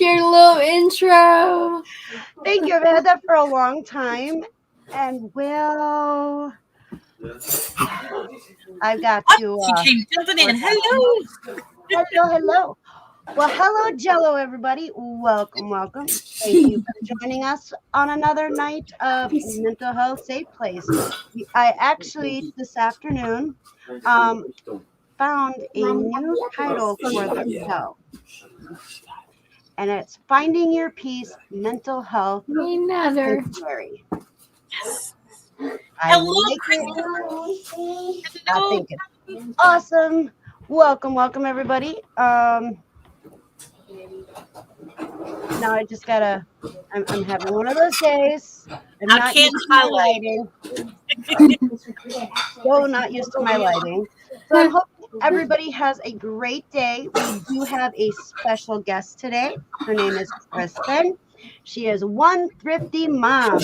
your little intro. Thank you. I've had that for a long time. And well, I've got to. She came jumping in. Hello. Hello. Well, hello, Jello, everybody. Welcome. Thank you for joining us on another night of Mental Health Safe Place. I actually, this afternoon, found a new title for the show. And it's Finding Your Peace, Mental Health Another. Sanctuary. Yes. I Hello, like Kristen. it. I Hello. think it's awesome. Welcome, everybody. Now I just gotta. I'm having one of those days. I'm I not can't used to my highlight. lighting. So not used to my lighting. So I'm hoping everybody has a great day. We do have a special guest today. Her name is Kristen. She is One Thrifty Mom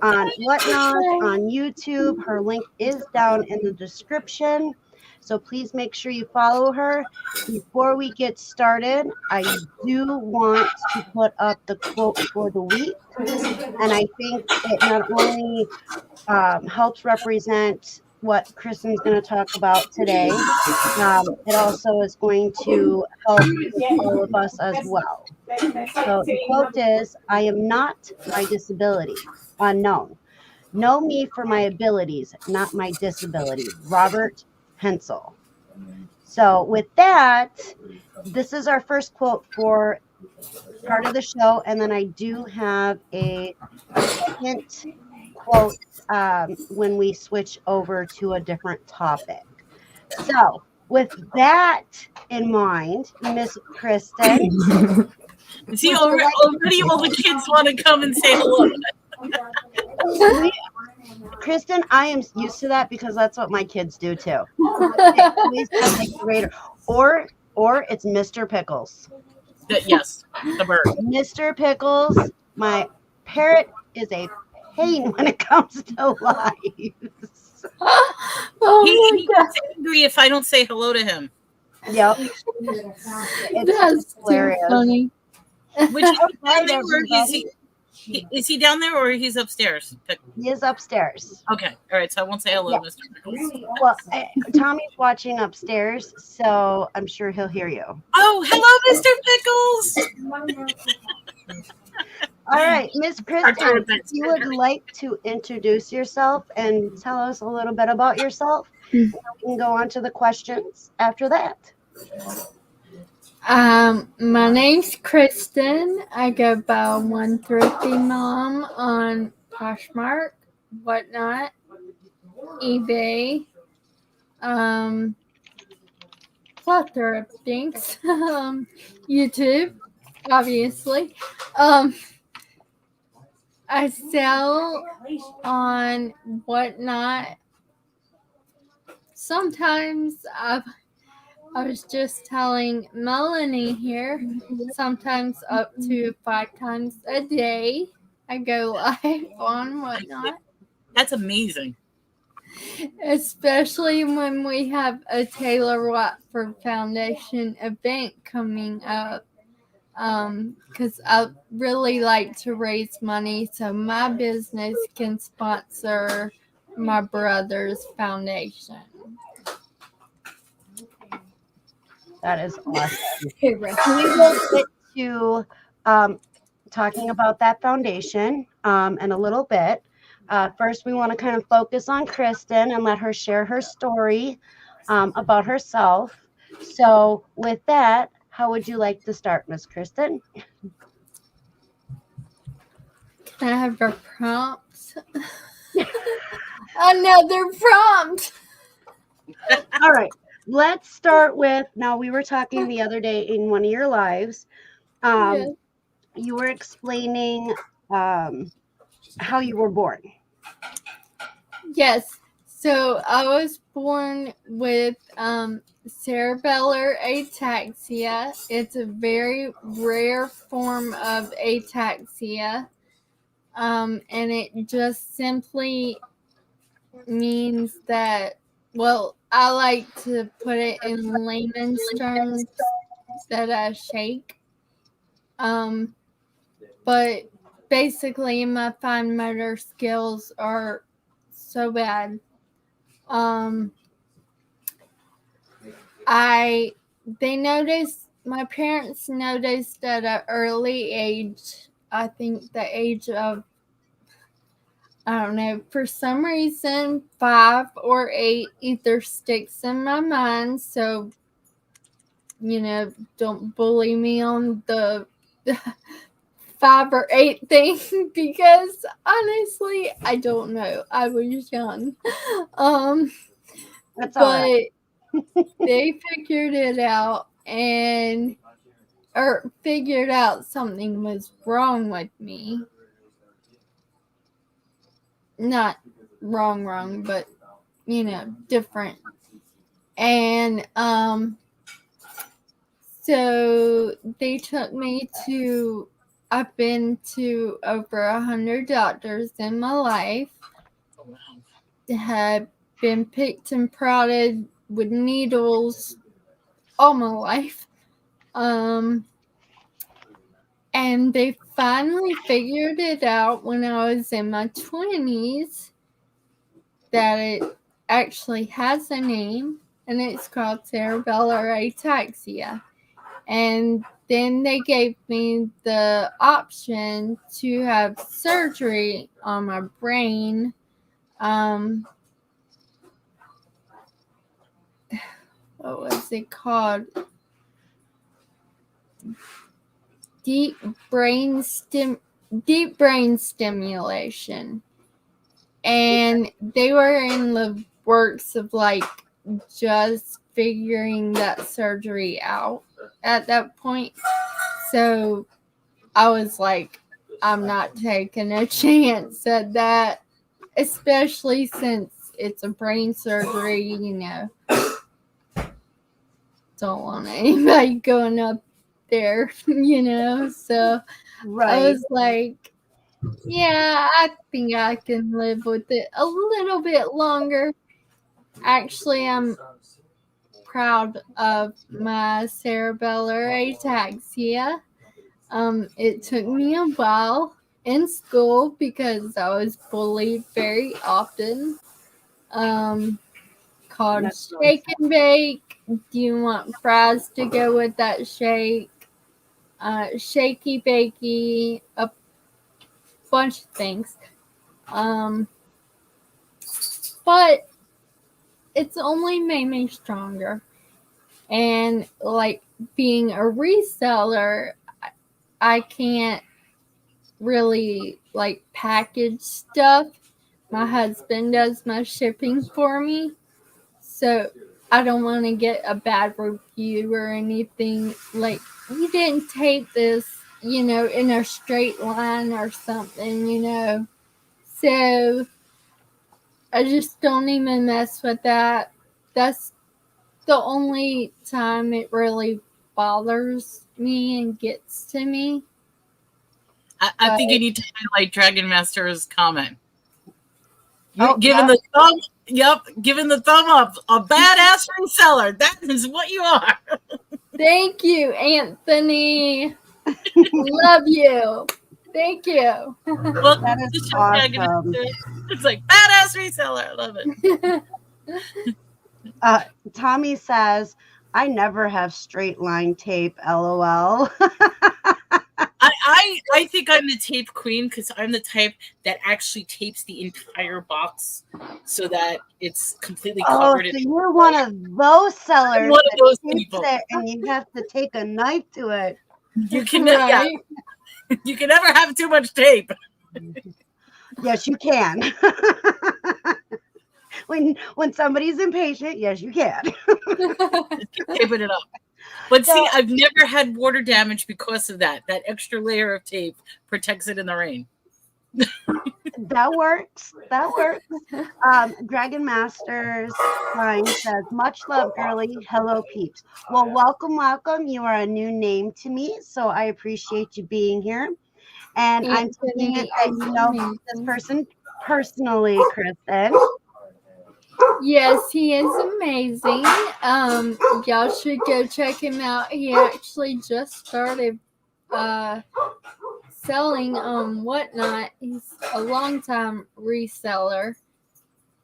on Whatnot on YouTube. Her link is down in the description. So please make sure you follow her. Before we get started, I do want to put up the quote for the week. And I think it not only helps represent what Kristen's going to talk about today, it also is going to help all of us as well. So the quote is, "I am not my disability, unknown. Know me for my abilities, not my disability." Robert Hensel. So with that, this is our first quote for part of the show. And then I do have a second quote when we switch over to a different topic. So with that in mind, Miss Kristen. See, already all the kids want to come and say hello. Kristen, I am used to that because that's what my kids do too. Or it's Mr. Pickles. Yes, the bird. Mr. Pickles, my parrot is a pain when it comes to lives. He gets angry if I don't say hello to him. Yep. That's hilarious. too funny. Which is he down there or he's upstairs? He is upstairs. Okay. All right. So I won't say hello, Mr. Pickles. Well, Tommy's watching upstairs, so I'm sure he'll hear you. Oh, hello, Mr. Pickles. All right, Miss Kristen, if you would like to introduce yourself and tell us a little bit about yourself, we can go on to the questions after that. My name's Kristen. I go by 1thriftymom on Poshmark, Whatnot, eBay, plethora of things, YouTube, obviously. I sell on Whatnot. Sometimes I was just telling Melanie here, sometimes up to 5 times a day I go live on Whatnot. That's amazing. Especially when we have a Taylor Watford Foundation event coming up. Because I really like to raise money so my business can sponsor my brother's foundation. That is awesome. We will get to talking about that foundation in a little bit. First, we want to kind of focus on Kristen and let her share her story about herself. So with that, how would you like to start, Miss Kristen? Can I have a prompt? Another prompt. All right. Let's start with, now we were talking the other day in one of your lives. Yes. You were explaining how you were born. Yes. So I was born with cerebellar ataxia. It's a very rare form of ataxia. And it just simply means that, well, I like to put it in layman's terms, that I shake. But basically my fine motor skills are so bad. My parents noticed at an early age, I think the age of, I don't know, for some reason 5 or 8 either sticks in my mind, so don't bully me on the 5 or 8 thing, because honestly I don't know, I was young. That's all right. But they figured it out or figured out something was wrong with me. Not wrong, but different. And so they took me to, I've been to over 100 doctors in my life. Have been picked and prodded with needles all my life. And they finally figured it out when I was in my 20s that it actually has a name, and it's called cerebellar ataxia. And then they gave me the option to have surgery on my brain. What was it called? Deep brain stimulation. And they were in the works of just figuring that surgery out at that point. So I was like, I'm not taking a chance at that, especially since it's a brain surgery, don't want anybody going up there, so Right. I was like, yeah, I think I can live with it a little bit longer. Actually, I'm proud of my cerebellar ataxia. It took me a while in school because I was bullied very often. Called That's shake and bake. Do you want fries to go with that shake? Shaky bakey, a bunch of things. But it's only made me stronger. And being a reseller, I can't really package stuff. My husband does my shipping for me. So I don't want to get a bad review or anything. You didn't tape this, in a straight line or something. So I just don't even mess with that. That's the only time it really bothers me and gets to me. I think you need to highlight Dragon Master's comment. Oh, giving the thumb, giving the thumb up. A badass reseller. That is what you are. Thank you, Anthony. Love you. Thank you. Welcome that to is the show, Dragon awesome. Master. It's like badass reseller. I love it. Tommy says, I never have straight line tape, LOL. I think I'm the tape queen because I'm the type that actually tapes the entire box so that it's completely covered. So you're one of those sellers. I'm one of those people. And you have to take a knife to it. You can, you can never have too much tape. Yes, you can. When somebody's impatient, yes, you can. Taping it up. But see, I've never had water damage because of that. That extra layer of tape protects it in the rain. That works. Dragon Masters sign says, much love, girly. Hello, peeps. Well, welcome. You are a new name to me, so I appreciate you being here. And I'm taking it that you know this person personally, Kristen. Yes, he is amazing. Y'all should go check him out. He actually just started selling on Whatnot. He's a long time reseller,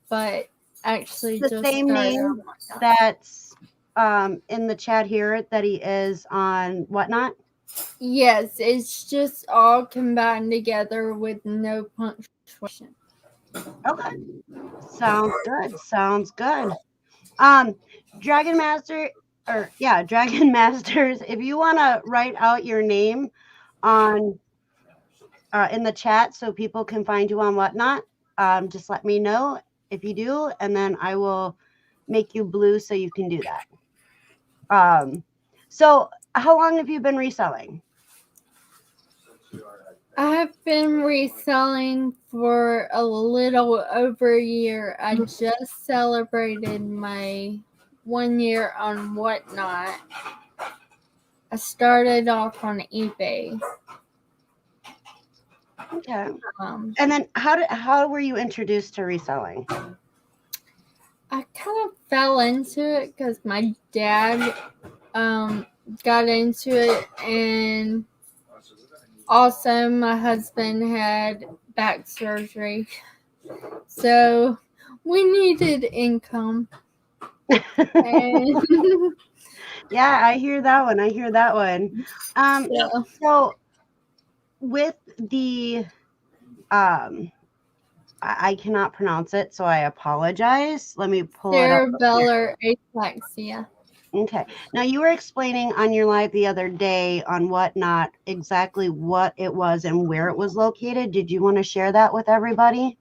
but actually The just same started name on Whatnot. that's in the chat here that he is on Whatnot. Yes, it's just all combined together with no punctuation. Okay. Sounds good. Sounds good. Dragon Master, Dragon Masters, if you want to write out your name on in the chat so people can find you on Whatnot, just let me know if you do, and then I will make you blue so you can do that. So how long have you been reselling? I've been reselling for a little over a year. I just celebrated my 1 year on Whatnot. I started off on eBay. Okay. And then how were you introduced to reselling? I kind of fell into it because my dad got into it, and also my husband had back surgery, so we needed income. And Yeah, I hear that one. So with the I cannot pronounce it, so I apologize. Let me pull it up. cerebellar ataxia. Okay. Now you were explaining on your live the other day on Whatnot exactly what it was and where it was located. Did you want to share that with everybody?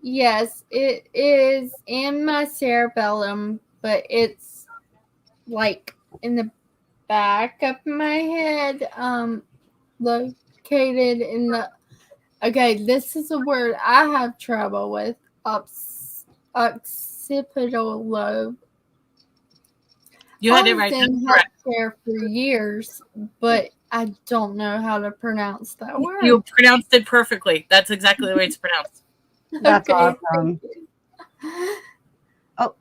Yes, it is in my cerebellum, but it's like in the back of my head, located in the. Okay, this is a word I have trouble with. Occipital lobe. You had it I've right. been That's correct. healthcare for years, but I don't know how to pronounce that word. You pronounced it perfectly. That's exactly the way it's pronounced. That's Okay, awesome. Oh,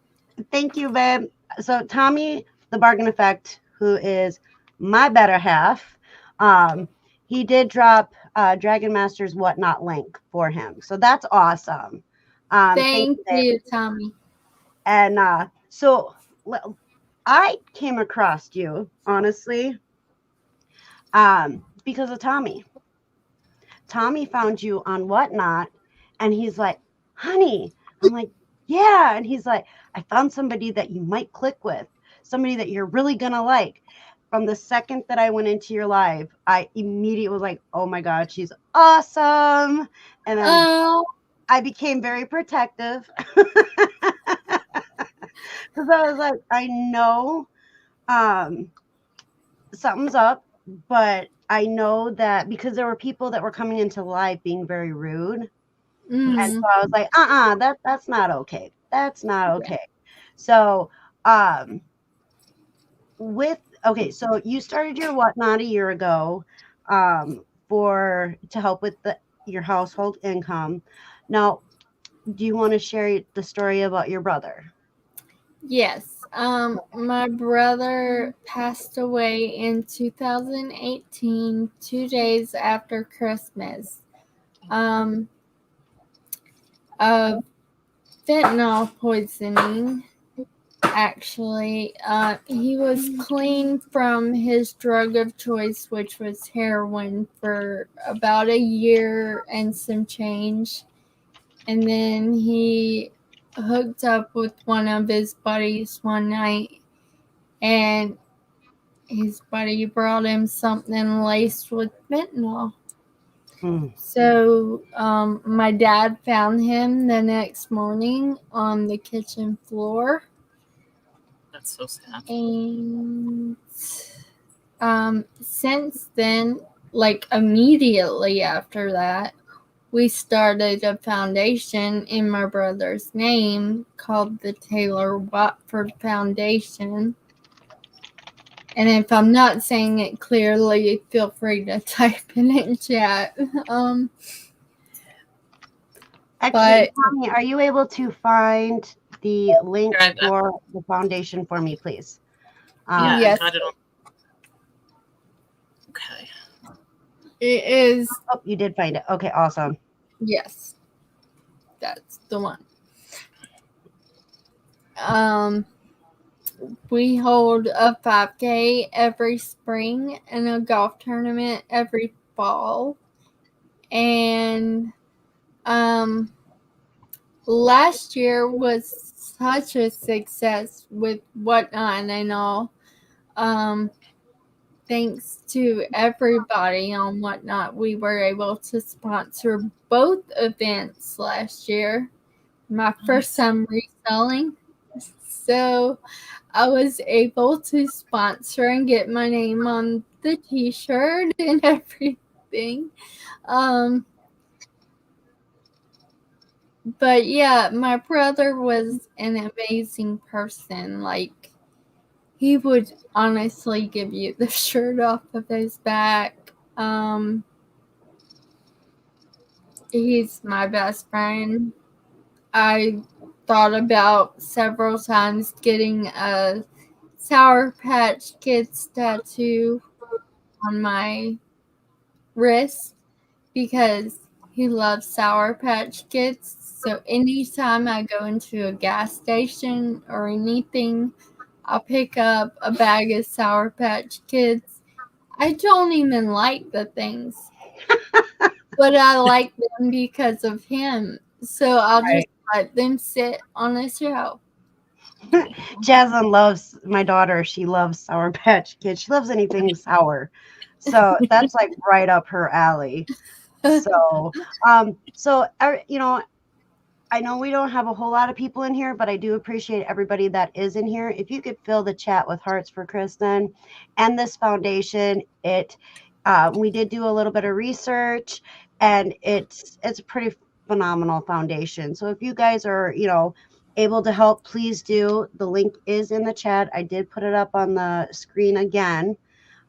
thank you, babe. So Tommy, the bargain effect, who is my better half, he did drop Dragon Master's Whatnot link for him. So that's awesome. Thank you, Tommy. And so I came across you, honestly, because of Tommy. Tommy found you on Whatnot, and he's like, honey. I'm like, yeah. And he's like, I found somebody that you might click with, somebody that you're really going to like. From the second that I went into your live, I immediately was like, oh my God, she's awesome. And then I became very protective because I was like, I know something's up, but I know that because there were people that were coming into live being very rude. And so I was like, that's not okay. That's not okay. So so you started your Whatnot a year ago to help with your household income. Now, do you want to share the story about your brother? Yes. My brother passed away in 2018, 2 days after Christmas. Of fentanyl poisoning. Actually, he was clean from his drug of choice, which was heroin, for about a year and some change. And then he hooked up with one of his buddies one night, and his buddy brought him something laced with fentanyl. So my dad found him the next morning on the kitchen floor. That's so sad. And since then, like immediately after that, we started a foundation in my brother's name called the Taylor Watford Foundation. And if I'm not saying it clearly, feel free to type it in chat. Actually, Tommy, are you able to find the link for the foundation for me, please? Yeah, yes. I got it on. Okay. It is, Oh, you did find it. Okay, awesome. yes, that's the one. Um, we hold a 5K every spring and a golf tournament every fall. And last year was such a success with Whatnot and all. Thanks to everybody on Whatnot, we were able to sponsor both events last year. My first time reselling. So I was able to sponsor and get my name on the t-shirt and everything. But yeah, my brother was an amazing person. Like, he would honestly give you the shirt off of his back. He's my best friend. I thought about several times getting a Sour Patch Kids tattoo on my wrist because he loves Sour Patch Kids. So anytime I go into a gas station or anything, I'll pick up a bag of Sour Patch Kids. I don't even like the things, but I like them because of him. So I'll just let them sit on a shelf. Jasmine loves my daughter. She loves Sour Patch Kids. She loves anything sour. So that's like right up her alley. So, you know, I know we don't have a whole lot of people in here, but I do appreciate everybody that is in here. If you could fill the chat with hearts for Kristen and this foundation, we did do a little bit of research, and it's a pretty phenomenal foundation. So if you guys are, able to help, please do. The link is in the chat. I did put it up on the screen again.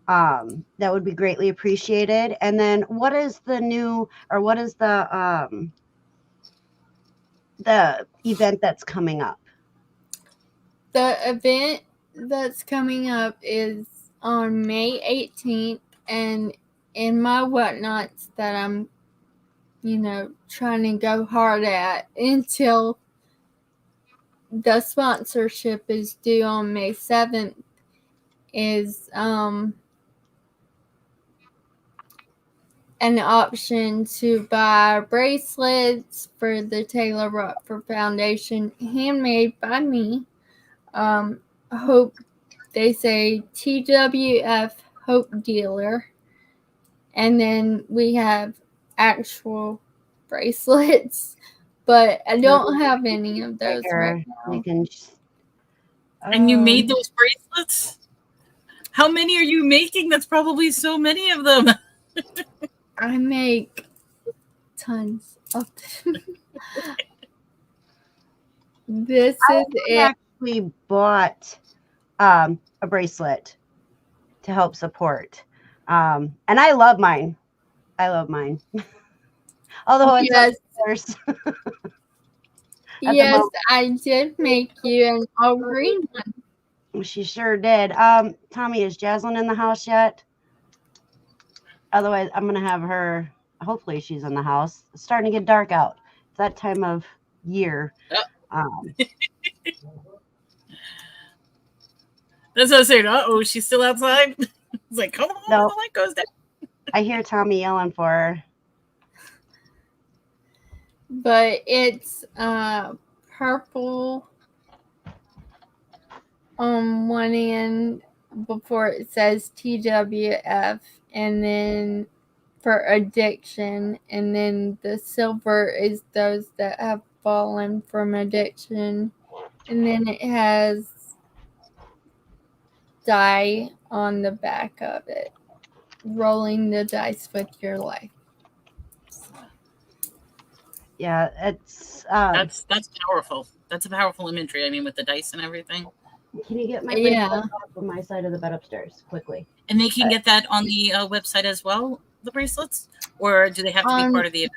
That would be greatly appreciated. And then what is the event that's coming up? The event that's coming up is on May 18th, and in my whatnots that I'm, trying to go hard at until the sponsorship is due on May 7th is an option to buy bracelets for the Taylor Rockford Foundation, handmade by me. Hope they say TWF Hope Dealer. And then we have actual bracelets, but I don't have any of those right now. And you made those bracelets? How many are you making? That's probably so many of them. I make tons of them. This is it. I actually bought a bracelet to help support. And I love mine. Although it's yes. Yes, I did make you an all green one. She sure did. Tommy, is Jaslyn in the house yet? Otherwise, I'm going to have her. Hopefully, she's in the house. It's starting to get dark out. It's that time of year. That's what I was saying. Uh-oh, she's still outside? It's like, come on, the light goes down. I hear Tommy yelling for her. But it's purple on one end before it says TWF, and then for addiction, and then the silver is those that have fallen from addiction, and then it has die on the back of it, rolling the dice with your life. Yeah, it's that's powerful. That's a powerful imagery. I mean, with the dice and everything. Can you get my bracelet off of my side of the bed upstairs quickly? And they can get that on the website as well, the bracelets, or do they have to be part of the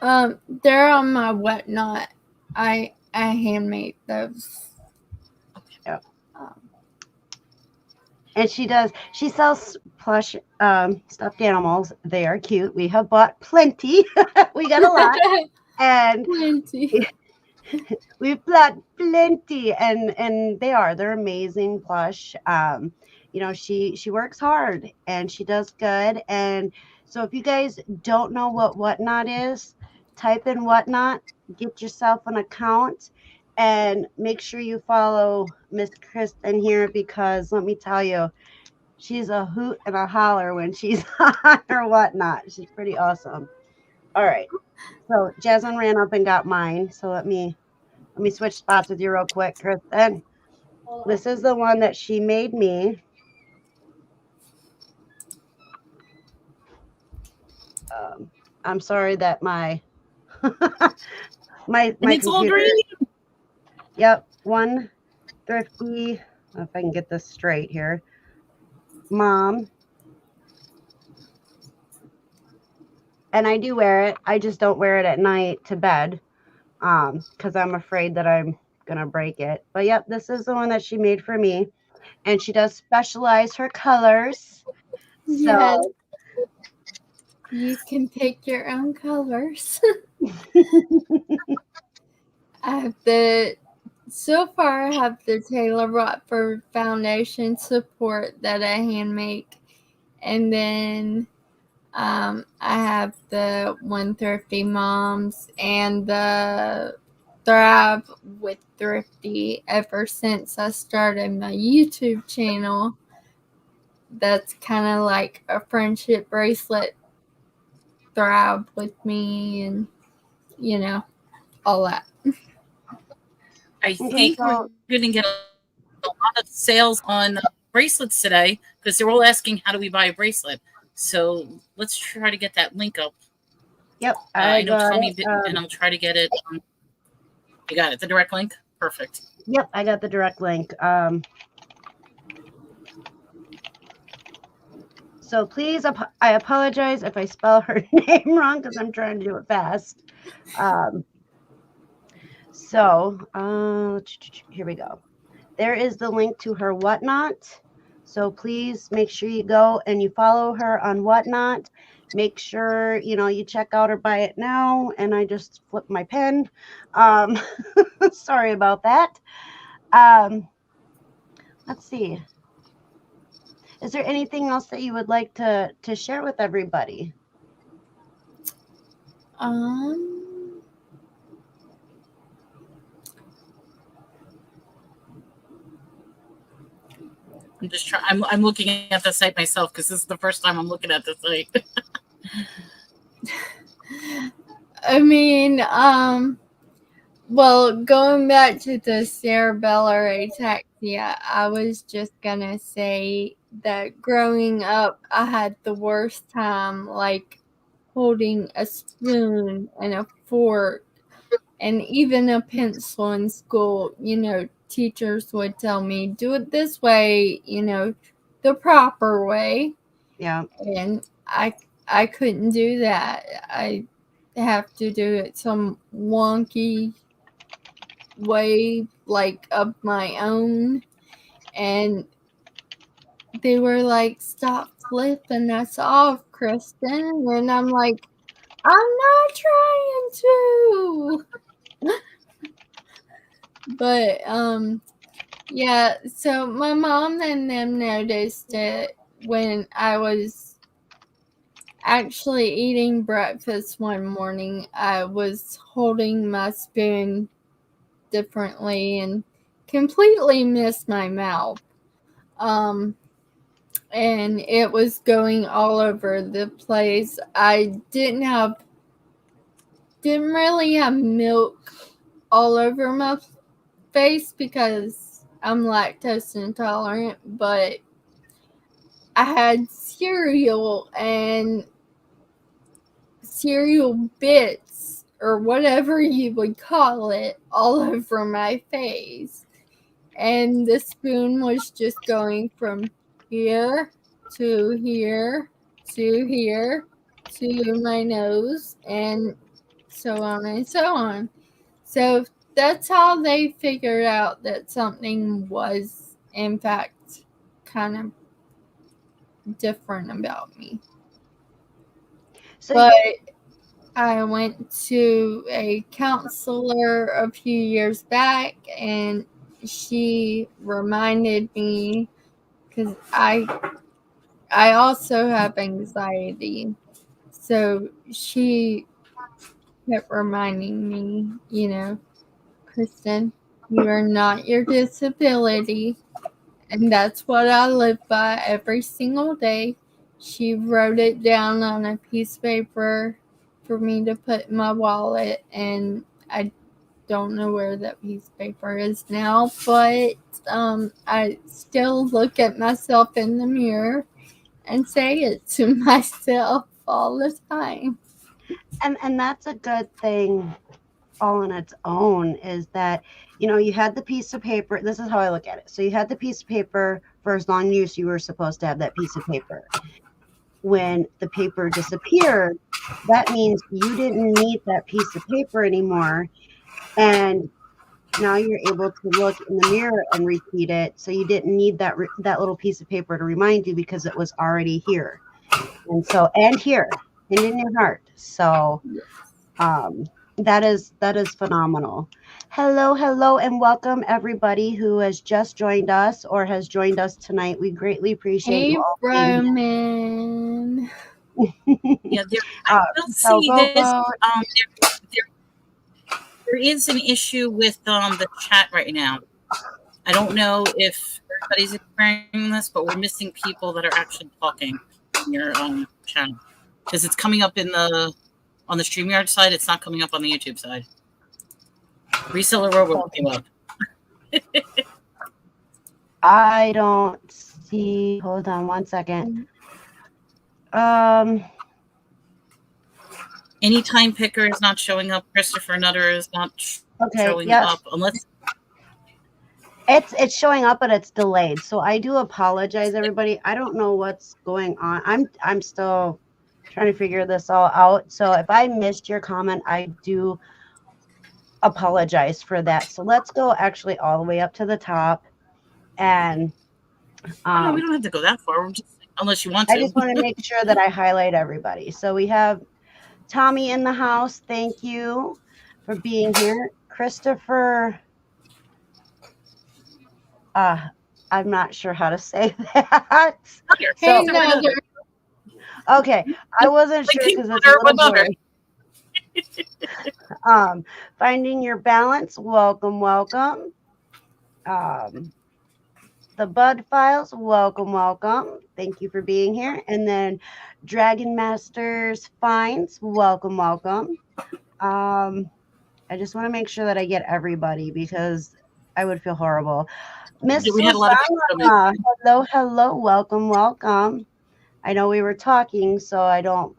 event? They're on my whatnot. I handmade those. Okay. And she sells plush stuffed animals. They are cute. We have bought plenty. We got a lot. And Plenty. we've bought plenty, and they're amazing plush. She works hard and she does good. And so if you guys don't know what Whatnot is, type in Whatnot, get yourself an account, and make sure you follow Miss Kristen here, because let me tell you, she's a hoot and a holler when she's on her Whatnot. She's pretty awesome. All right. So Jasmine ran up and got mine. So let me switch spots with you real quick, Kristen. This is the one that she made me. I'm sorry that my my And it's all computer. green. Yep, one thrifty. If I can get this straight here, mom. And I do wear it. I just don't wear it at night to bed, because I'm afraid that I'm gonna break it. But yep, this is the one that she made for me, and she does specialize her colors. Yes, So you can pick your own colors. So far I have the Taylor Rockford Foundation support that I hand make, and then I have the 1 Thrifty Moms and the Thrive with Thrifty. Ever since I started my YouTube channel, that's kind of like a friendship bracelet. Thrive with me, and all that. I think we're going to get a lot of sales on bracelets today because they're all asking, how do we buy a bracelet? So let's try to get that link up. Yep, I know got Tommy it. did, and I'll try to get it. You got it, the direct link? Perfect. Yep, I got the direct link. So please, I apologize if I spell her name wrong, because I'm trying to do it fast. Here we go. There is the link to her Whatnot. So please make sure you go and you follow her on Whatnot. Make sure, you check out or buy it now. And I just flipped my pen. Sorry about that. Let's see. Is there anything else that you would like to share with everybody? Um, I'm just trying. I'm looking at the site myself because this is the first time I'm looking at the site. I mean, well, going back to the cerebellar ataxia, I was just gonna say that growing up, I had the worst time, like, holding a spoon and a fork and even a pencil in school. Teachers would tell me, do it this way, the proper way. Yeah. And I couldn't do that. I have to do it some wonky way, like, of my own. And they were like, stop flipping us off, Kristen. And I'm like, I'm not trying to. But yeah, so my mom and them noticed it when I was actually eating breakfast one morning. I was holding my spoon differently and completely missed my mouth. And it was going all over the place. I didn't really have milk all over my face because I'm lactose intolerant, but I had cereal and cereal bits, or whatever you would call it, all over my face. And the spoon was just going from here to here to here to my nose, and so on and so on. So that's how they figured out that something was, in fact, kind of different about me. So But I went to a counselor a few years back, and she reminded me, because I also have anxiety. So she kept reminding me, Kristen, you are not your disability. And that's what I live by every single day. She wrote it down on a piece of paper for me to put in my wallet, and I don't know where that piece of paper is now, but I still look at myself in the mirror and say it to myself all the time. and that's a good thing all on its own, is that you had the piece of paper. This is how I look at it. So you had the piece of paper for as long as you were supposed to have that piece of paper. When the paper disappeared, that means you didn't need that piece of paper anymore, and now you're able to look in the mirror and repeat it. So you didn't need that little piece of paper to remind you, because it was already here. And here and in your heart. So that is phenomenal. Hello, and welcome everybody who has just joined us or has joined us tonight. We greatly appreciate Hey, you all being Roman. Yeah, I will so see go this. vote. There is an issue with the chat right now. I don't know if everybody's experiencing this, but we're missing people that are actually talking on your channel, because it's coming up on the StreamYard side. It's not coming up on the YouTube side. Reseller Robot came up. I don't see. Hold on one second. Any time picker is not showing up. Christopher Nutter is not showing up unless it's showing up, but it's delayed. So I do apologize, everybody. I don't know what's going on. I'm still trying to figure this all out. So if I missed your comment, I do apologize for that. So let's go actually all the way up to the top. And no, we don't have to go that far. Unless you want to. I just want to make sure that I highlight everybody. So we have Tommy in the house. Thank you for being here. Christopher. I'm not sure how to say that. So, okay, I wasn't sure because it's a little blurry. Finding your balance. Welcome. The Bud Files. Welcome. Thank you for being here. And then Dragon Masters Finds. Welcome. I just want to make sure that I get everybody, because I would feel horrible. Miss Susanna, hello, welcome. I know we were talking, so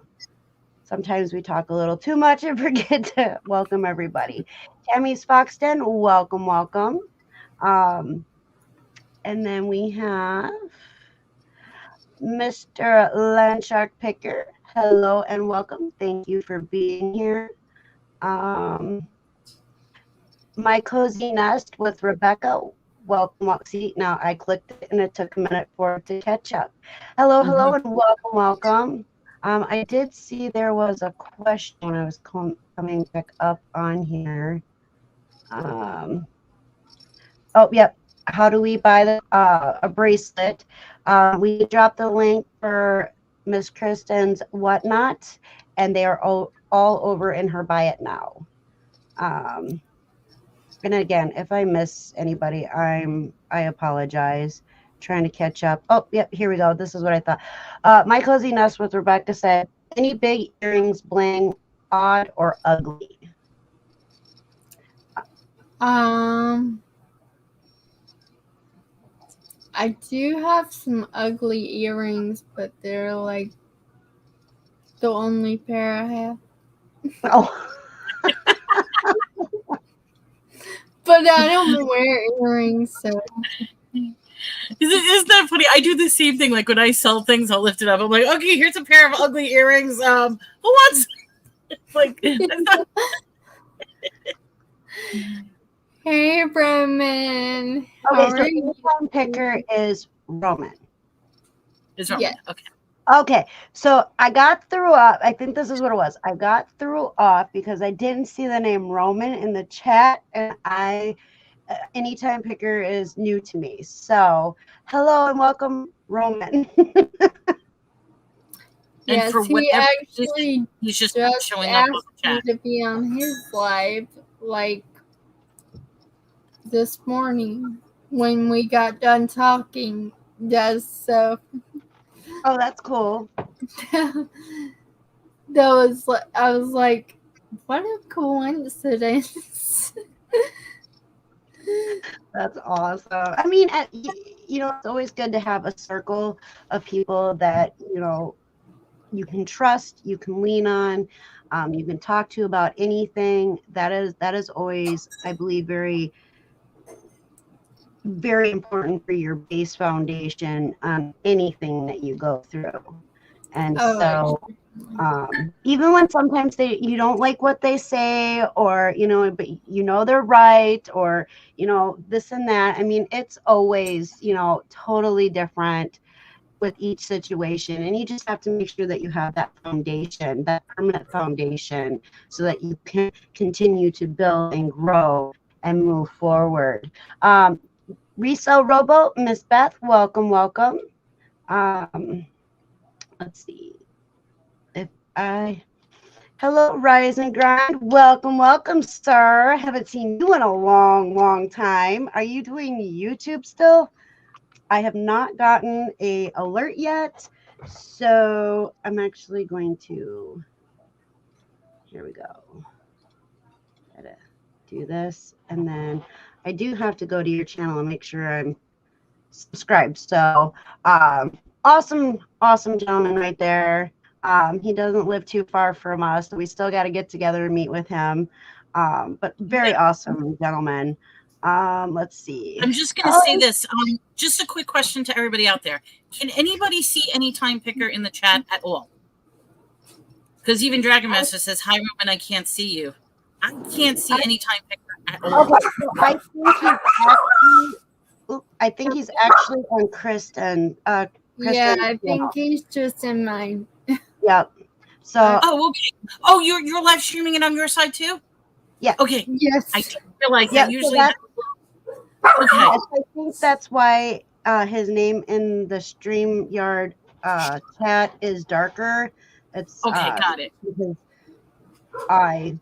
sometimes we talk a little too much and forget to welcome everybody. Tammy's Foxton, welcome. And then we have Mr. Landshark Picker. Hello and welcome. Thank you for being here. My Cozy Nest with Rebecca. Welcome. See, now I clicked it and it took a minute for it to catch up. Hello, and welcome. I did see there was a question when I was coming back up on here. Oh, yep. How do we buy a bracelet? We dropped the link for Miss Kristen's Whatnot, and they are all over in her Buy It Now. And again, if I miss anybody, I apologize. Trying to catch up. Oh, yep, here we go. This is what I thought. My Cozy Nest with Rebecca said, any big earrings, bling, odd or ugly? I do have some ugly earrings, but they're like the only pair I have. Oh. But I don't wear earrings, so. Isn't that funny? I do the same thing. Like when I sell things, I'll lift it up. I'm like, okay, here's a pair of ugly earrings. Who wants? Like, hey, Roman. Okay, so the picker is Roman. Is Roman. Yeah. Okay. Okay, so I got threw off. I think this is what it was. I got threw off because I didn't see the name Roman in the chat, and anytime picker is new to me. So hello and welcome, Roman. And Yes, for he whatever reason, actually he's just just showing up on asked the me chat. to be on his live like this morning when we got done talking. Just so Oh, that's cool. that was I was like, what a coincidence. That's awesome. I mean, it's always good to have a circle of people that, you can trust, you can lean on, you can talk to about anything. That is always, I believe, very, very important for your base foundation on anything that you go through. And so even when sometimes you don't like what they say, or but they're right, or this and that. I mean, it's always totally different with each situation, and you just have to make sure that you have that foundation, that permanent foundation, so that you can continue to build and grow and move forward. Resell Robo, Miss Beth, welcome. Let's see if I hello, Rise and Grind. Welcome, sir. Haven't seen you in a long time. Are you doing YouTube still? I have not gotten a alert yet, so I'm actually going to. Here we go. Gotta do this, and then I do have to go to your channel and make sure I'm subscribed. So, awesome gentleman right there. He doesn't live too far from us, so we still got to get together and meet with him. But very awesome gentleman. Let's see. I'm just going to say this. Just a quick question to everybody out there. Can anybody see any time picker in the chat at all? Because even Dragon Master says, hi, Roman, I can't see you. I can't see any time picker at all. Okay, so I think he's actually on Kristen. Yeah, I think he's just in mine. Yep. So. Oh, okay. Oh, you're live streaming it on your side too? Yeah. Okay. Yes. I didn't realize Yeah, that. Usually. okay. I think that's why his name in the StreamYard chat is darker. It's okay. Got it. Because I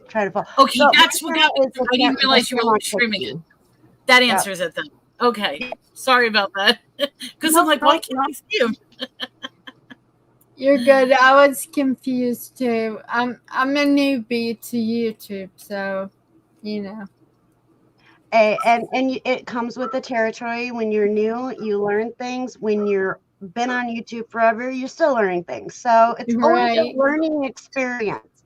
try to follow. Okay, so that's what got me. I didn't realize you were streaming it. That answers it then. Okay. Sorry about that. Because I'm like, why can't I see him? You're good. I was confused too. I'm a newbie to YouTube, so And it comes with the territory. When you're new, you learn things. When you're been on YouTube forever, you're still learning things. So it's always a learning experience.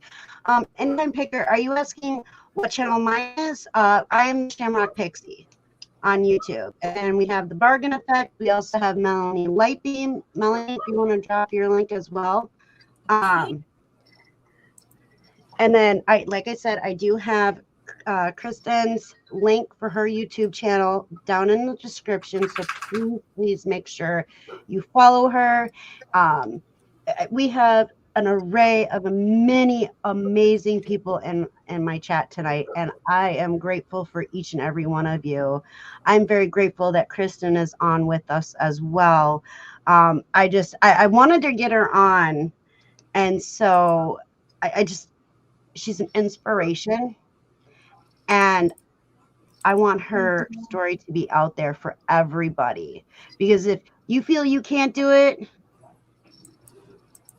Anytime picker, are you asking what channel mine is? I am Shamrock Pixie on YouTube. And we have the Bargain Effect. We also have Melanie Lightbeam. Melanie, if you want to drop your link as well. And then like I said, I do have Kristen's link for her YouTube channel down in the description. So please make sure you follow her. We have an array of many amazing people in my chat tonight, and I am grateful for each and every one of you. I'm very grateful that Kristen is on with us as well. I wanted to get her on, and so she's an inspiration, and I want her story to be out there for everybody, because if you feel you can't do it,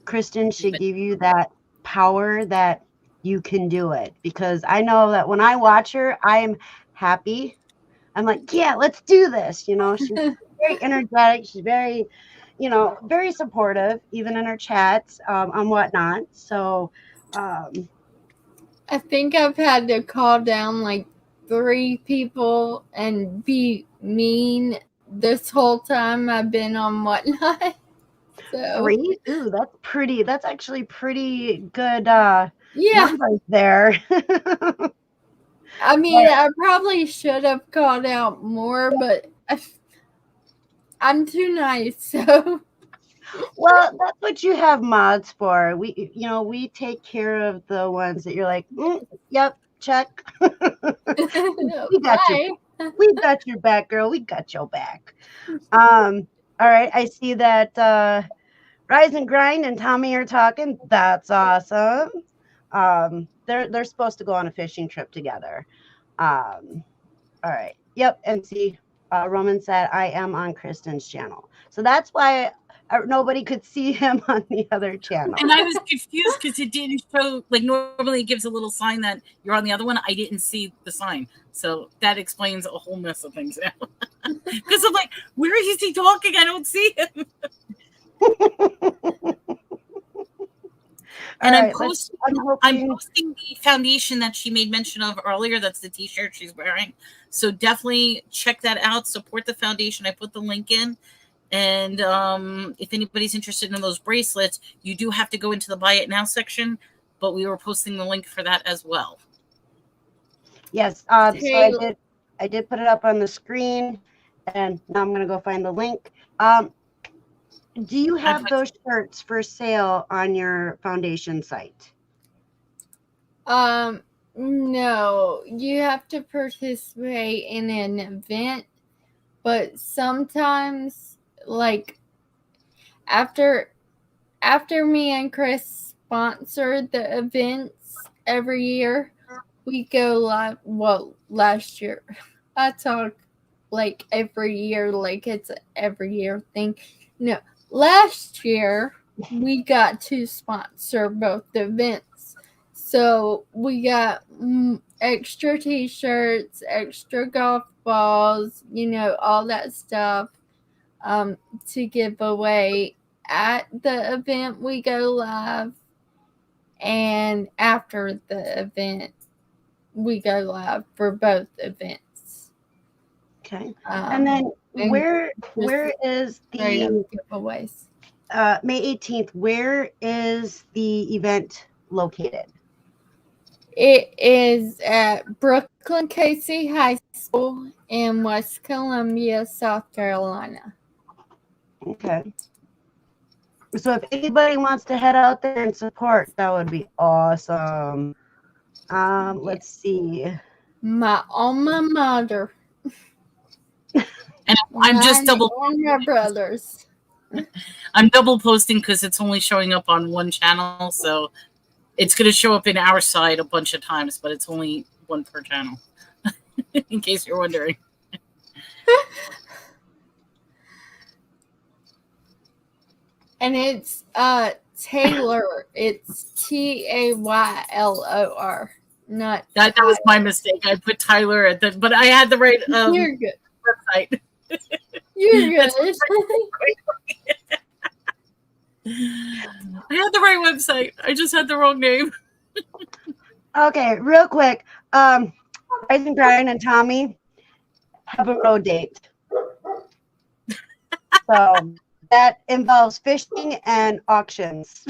Kristen should give you that power that you can do it, because I know that when I watch her, I am happy. I'm like, yeah, let's do this. She's very energetic. She's very, very supportive, even in her chats and whatnot. So, I think I've had to call down like 3 people and be mean this whole time I've been on Whatnot. So 3? Ooh, that's actually pretty good yeah. numbers there. I mean, I probably should have called out more, but I'm too nice, so. Well, that's what you have mods for. We take care of the ones that you're like, yep, check. we got your, we got your back, girl. We got your back. All right. I see that Rise and Grind and Tommy are talking. That's awesome. They're supposed to go on a fishing trip together. All right. Yep. And see, Roman said I am on Kristen's channel, so that's why nobody could see him on the other channel. And I was confused because it didn't show. Like normally, it gives a little sign that you're on the other one. I didn't see the sign, so that explains a whole mess of things now. Because I'm like, where is he talking? I don't see him. And right, I'm posting the foundation that she made mention of earlier. That's the t-shirt she's wearing. So definitely check that out. Support the foundation. I put the link in. And if anybody's interested in those bracelets, you do have to go into the buy it now section. But we were posting the link for that as well. Yes. So I did put it up on the screen. And now I'm going to go find the link. Do you have those shirts for sale on your foundation site? No. You have to participate in an event, but sometimes, like, after me and Chris sponsor the events every year, we go live. Well, last year, I talk like every year, like it's an every year thing. No. Last year, we got to sponsor both events. So we got extra t-shirts, extra golf balls, all that stuff to give away at the event we go live. And after the event, we go live for both events. Okay. And then where is the giveaways? May 18th, where is the event located? It is at Brooklyn Casey High School in West Columbia, South Carolina. Okay. So if anybody wants to head out there and support, that would be awesome. Let's see. My alma mater. And I'm just double. My brothers. I'm double posting because it's only showing up on one channel, so it's going to show up in our side a bunch of times, but it's only one per channel. In case you're wondering. And it's Taylor. It's Taylor. Not that was my mistake. I put Tyler at the, but I had the right You're good. website. You're good. I had the right website. I just had the wrong name. Okay, real quick. Rising Brian and Tommy have a road date. So that involves fishing and auctions.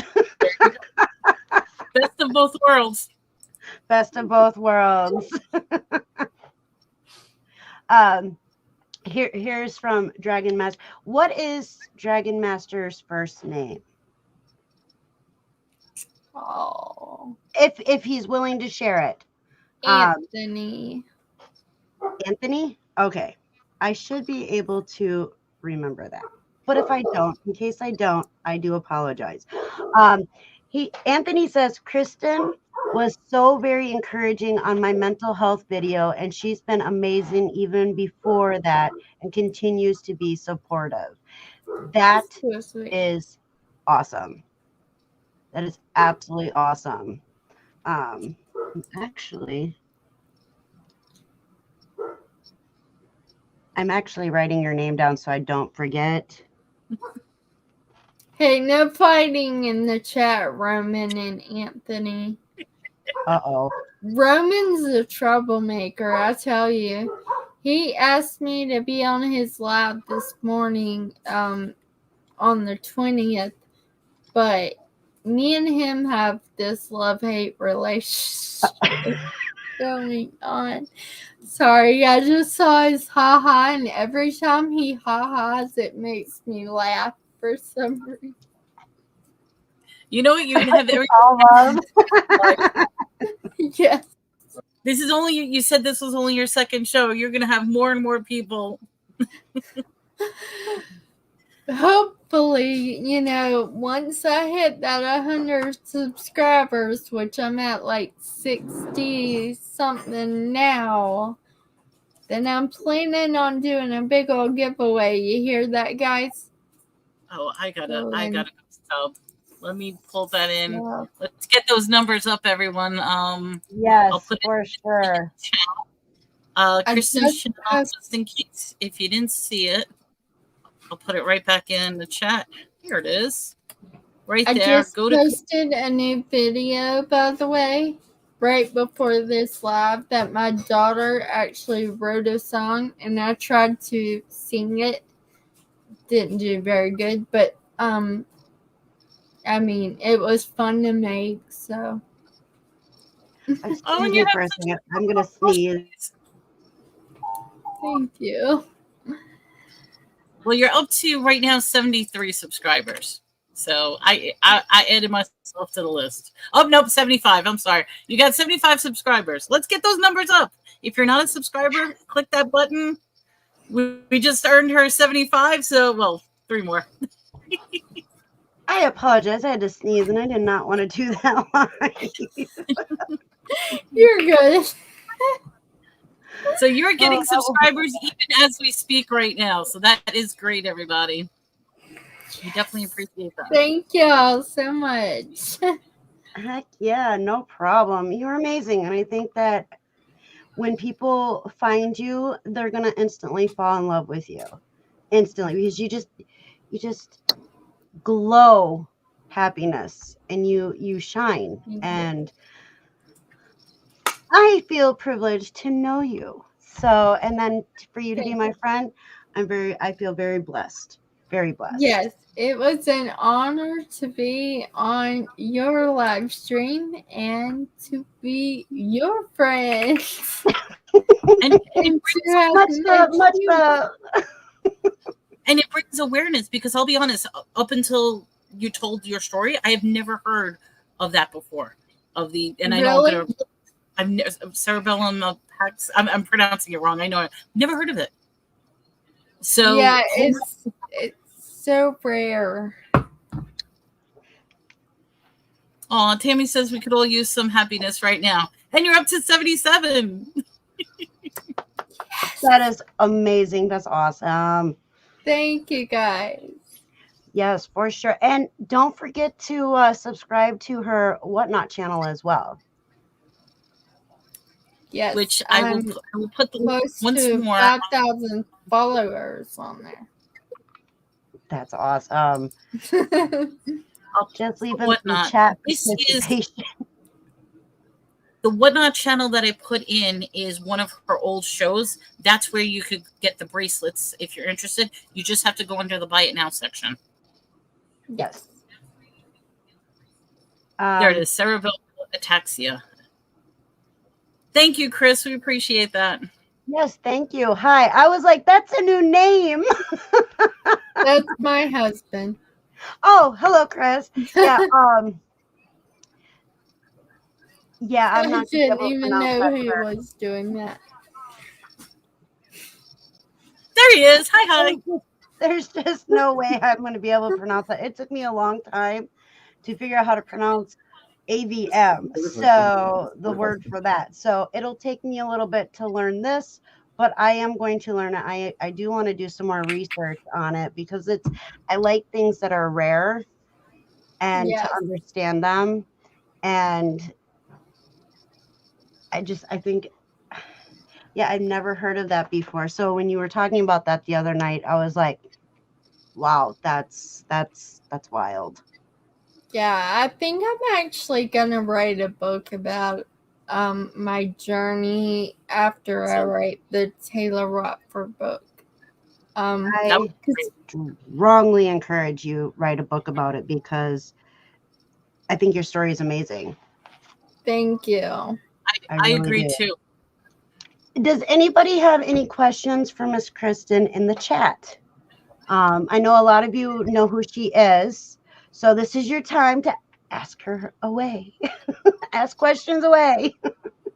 Best of both worlds. Best of both worlds. Here's from Dragon Master. What is Dragon Master's first name? Oh. If he's willing to share it. Anthony. Anthony? Okay. I should be able to remember that. But if I don't, in case I don't, I do apologize. Anthony says, Kristen was so very encouraging on my mental health video, and she's been amazing even before that and continues to be supportive. That is awesome. That is absolutely awesome. I'm actually writing your name down so I don't forget. Hey, no fighting in the chat, Roman and Anthony. Uh-oh. Roman's a troublemaker, I tell you. He asked me to be on his live this morning on the 20th, but me and him have this love-hate relationship. going on? Sorry, I just saw his ha-ha, and every time he ha-has, it makes me laugh for some reason. You know what? You're gonna have every. All love. Yes. This is only. You said this was only your second show. You're gonna have more and more people. Hopefully, once I hit that 100 subscribers, which I'm at like 60 something now, then I'm planning on doing a big old giveaway. You hear that, guys? Oh, I gotta go sub. Let me pull that in. Yeah. Let's get those numbers up, everyone. Yes, I'll put for sure. Kristen's channel, just in case if you didn't see it, I'll put it right back in the chat. Here it is, right there. I just posted a new video, by the way, right before this live, that my daughter actually wrote a song, and I tried to sing it. Didn't do very good, but I mean, it was fun to make. So. Excuse me for a second. I'm gonna sneeze. Thank you. Well, you're up to right now 73 subscribers. So I added myself to the list. Oh, nope, 75. I'm sorry. You got 75 subscribers. Let's get those numbers up. If you're not a subscriber, click that button. We just earned her 75, so, well, 3 more. I apologize. I had to sneeze, and I did not want to do that live. You're good. So you're getting subscribers even as we speak right now. So that is great, everybody. We definitely appreciate that. Thank y'all so much. Heck yeah, no problem. You're amazing. And I think that when people find you, they're going to instantly fall in love with you. Instantly. Because you just glow happiness, and you shine. And I feel privileged to know you. So, and then for you to be my friend, I feel very blessed. Very blessed. Yes, it was an honor to be on your live stream and to be your friend. And it brings awareness, because I'll be honest, up until you told your story, I have never heard of that before. I know I'm cerebellum. I'm pronouncing it wrong. I know. I've never heard of it. So yeah, it's so rare. Oh, Tammy says we could all use some happiness right now, and you're up to 77. That is amazing. That's awesome. Thank you, guys. Yes, for sure. And don't forget to subscribe to her Whatnot channel as well. Yes, which I will put the close once to more 5,000 followers on there. That's awesome. I'll just leave them in chat. The Whatnot channel that I put in is one of her old shows. That's where you could get the bracelets if you're interested. You just have to go under the Buy It Now section. Yes. There it is, cerebral ataxia. Thank you, Chris. We appreciate that. Yes, thank you. Hi. I was like, that's a new name. That's my husband. Oh, hello, Chris. Yeah. Yeah, I'm not. I didn't even know he was doing that. There he is. Hi. There's just no way I'm going to be able to pronounce that. It took me a long time to figure out how to pronounce AVM. So the word for that. So it'll take me a little bit to learn this, but I am going to learn it. I do want to do some more research on it, because I like things that are rare and to understand them. And I think, yeah, I've never heard of that before. So when you were talking about that the other night, I was like, wow, that's wild. Yeah, I think I'm actually gonna write a book about my journey after I write the Taylor Rockford book. I strongly encourage you write a book about it, because I think your story is amazing. Thank you. I really agree do. too. Does anybody have any questions for Miss Kristen in the chat? I know a lot of you know who she is, so this is your time to ask her away. Ask questions away.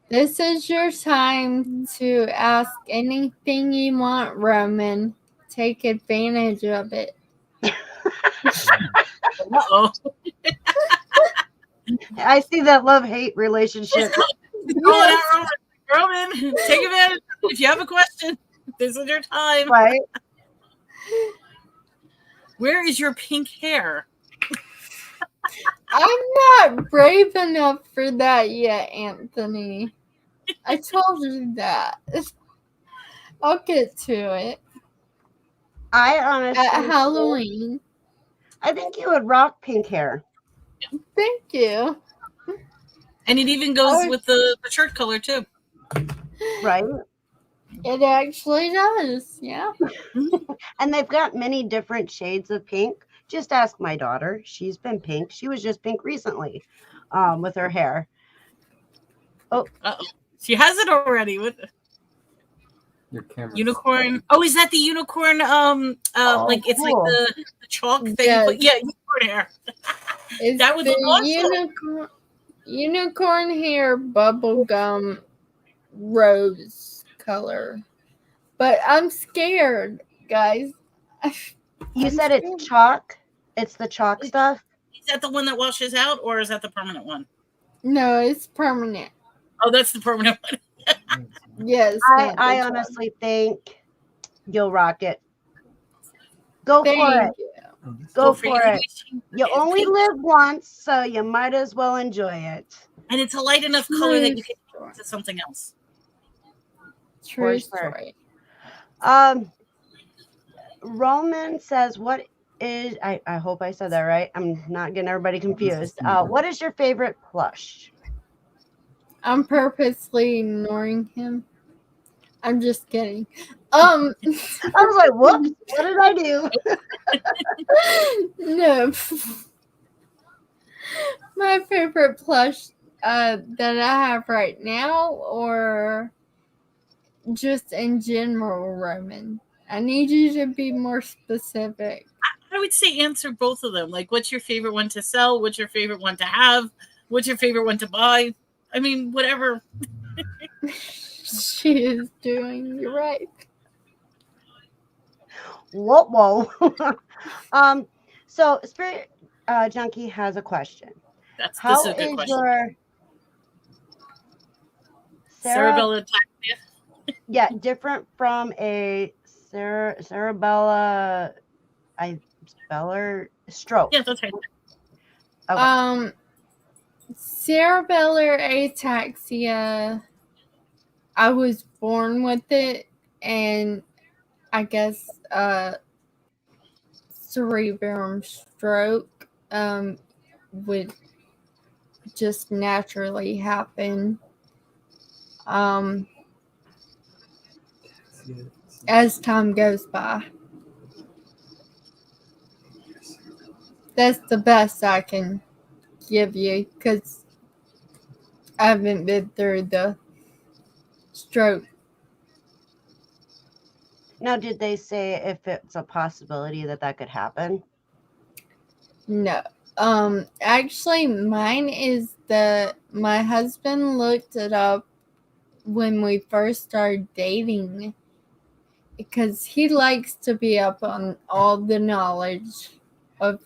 This is your time to ask anything you want, Roman. Take advantage of it. Uh-oh. I see that love-hate relationship. Yes. Roman, take advantage. If you have a question, this is your time. Right? Where is your pink hair? I'm not brave enough for that yet, Anthony. I told you that. I'll get to it. I honestly at Halloween. I think you would rock pink hair. Thank you. And it even goes with the shirt color too. Right? It actually does, yeah. And they've got many different shades of pink. Just ask my daughter. She's been pink. She was just pink recently with her hair. Oh. Uh-oh. She has it already with your camera. Unicorn. Oh, is that the unicorn? Like it's cool. like the chalk that Yes. you put. Yeah, unicorn hair. That would look awesome. Unicorn hair bubblegum rose color. But I'm scared, guys. You said it's chalk? It's the chalk stuff? Is that the one that washes out, or is that the permanent one? No, it's permanent. Oh, that's the permanent one. Yes. I honestly think you'll rock it. Go for it. Go for it. You only live once, so you might as well enjoy it. And it's a light enough color that you can use to something else. True story. Roman says, what is, I hope I said that right. I'm not getting everybody confused. What is your favorite plush? I'm purposely ignoring him. I'm just kidding. I was like, whoops, what did I do? No. My favorite plush that I have right now, or just in general, Roman? I need you to be more specific. I would say answer both of them. Like, what's your favorite one to sell? What's your favorite one to have? What's your favorite one to buy? I mean, whatever. She is doing. You're right. Whoa. So Spirit Junkie has a question. This is a good question. Your cerebellar ataxia? Yeah, different from a cerebellar stroke. Yeah, that's right. Okay. Cerebellar ataxia, I was born with it, and I guess cerebrum stroke would just naturally happen as time goes by. That's the best I can give you, because I haven't been through the stroke. Now, did they say if it's a possibility that could happen? No. Actually, mine is my husband looked it up when we first started dating, because he likes to be up on all the knowledge of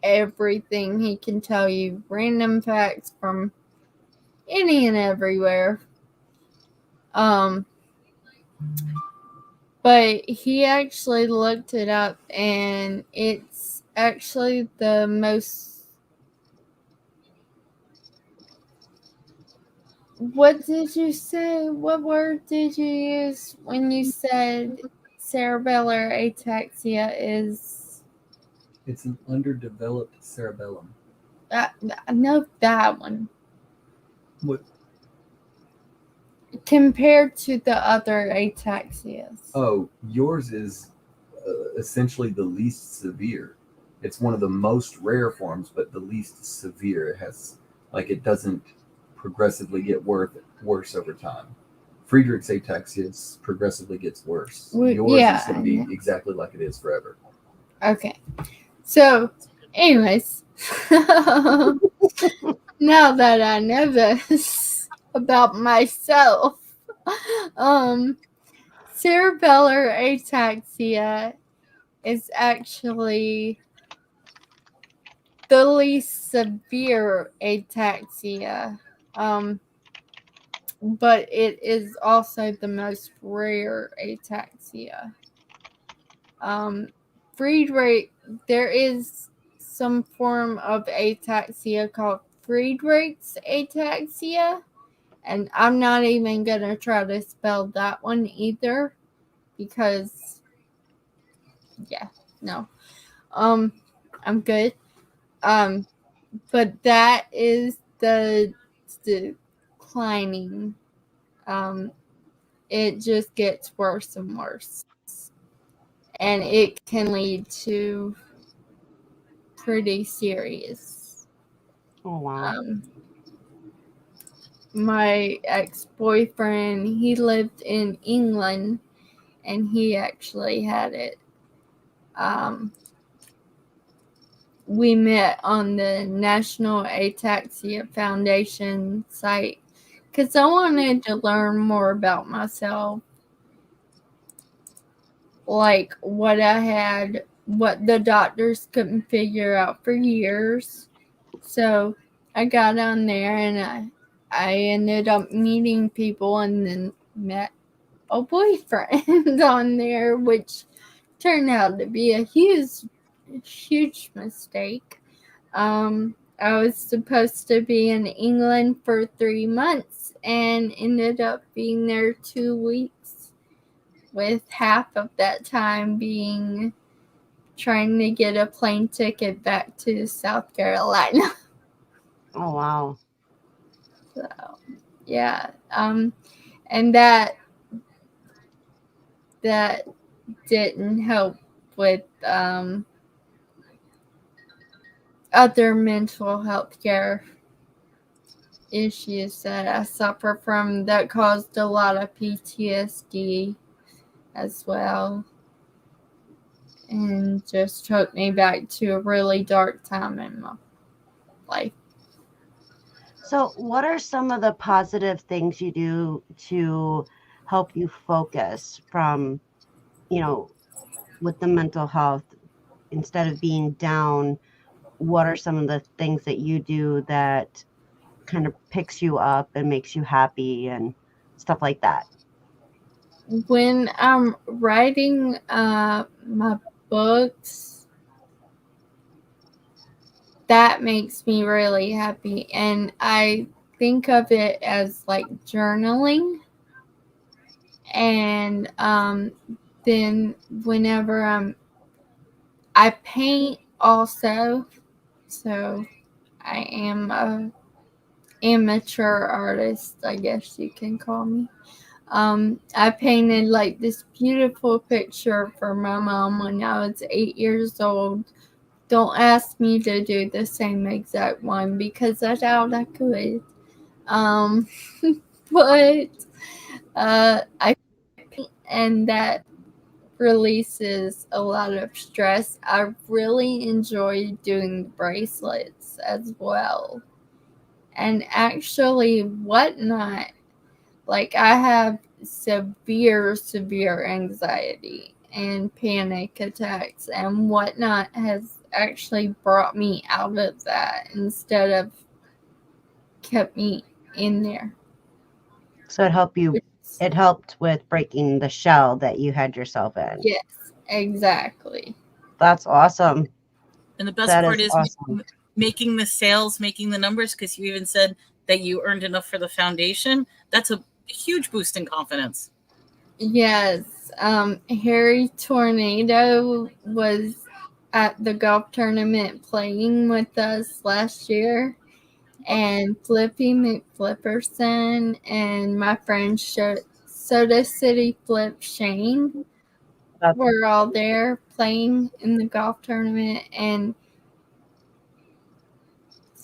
everything. He can tell you random facts from any and everywhere. But he actually looked it up, and it's actually the most... What did you say? What word did you use when you said cerebellar ataxia is? It's an underdeveloped cerebellum. I know that one. What? Compared to the other ataxias. Oh, yours is essentially the least severe. It's one of the most rare forms, but the least severe. It has, like, it doesn't progressively get worse over time. Friedrich's ataxia progressively gets worse. Yours is going to be exactly like it is forever. Okay. So, anyways, now that I know this about myself, cerebellar ataxia is actually the least severe ataxia, but it is also the most rare ataxia. Friedrich, there is some form of ataxia called Friedrich's ataxia, and I'm not even gonna try to spell that one either, because I'm good. But that is the declining. It just gets worse and worse, and it can lead to pretty serious. Oh wow. My ex-boyfriend, he lived in England, and he actually had it. We met on the National Ataxia Foundation site because I wanted to learn more about myself, like what I had, what the doctors couldn't figure out for years. So I got on there, and I ended up meeting people, and then met a boyfriend on there, which turned out to be a huge mistake. I was supposed to be in England for 3 months and ended up being there 2 weeks, with half of that time being trying to get a plane ticket back to South Carolina. Oh wow. So, yeah. And that didn't help with other mental health care issues that I suffer from that caused a lot of PTSD as well, and just took me back to a really dark time in my life. So, what are some of the positive things you do to help you focus from, with the mental health instead of being down? What are some of the things that you do that kind of picks you up and makes you happy and stuff like that? When I'm writing my books, that makes me really happy, and I think of it as like journaling. And then whenever I paint also, so I am a amateur artist, I guess you can call me. I painted like this beautiful picture for my mom when I was 8 years old. Don't ask me to do the same exact one because I doubt I could. But I paint, and that releases a lot of stress. I really enjoy doing bracelets as well. And actually, Whatnot, like I have severe anxiety and panic attacks, and Whatnot has actually brought me out of that instead of kept me in there. So it helped with breaking the shell that you had yourself in. Yes, exactly. That's awesome. And the best That part is awesome. making the sales, making the numbers, because you even said that you earned enough for the foundation. That's a huge boost in confidence. Yes. Harry Tornado was at the golf tournament playing with us last year, and Flippy McFlipperson and my friend Soda City Flip Shane were all there playing in the golf tournament, and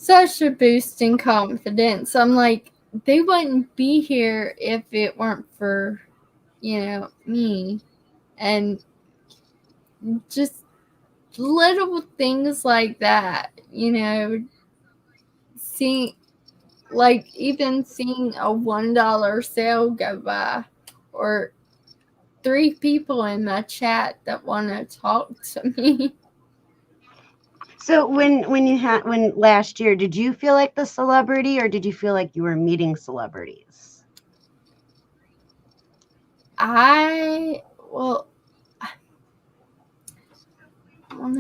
such a boost in confidence. I'm like, they wouldn't be here if it weren't for, me. And just little things like that, even seeing a $1 sale go by, or 3 people in my chat that want to talk to me. So when last year, did you feel like the celebrity, or did you feel like you were meeting celebrities? I want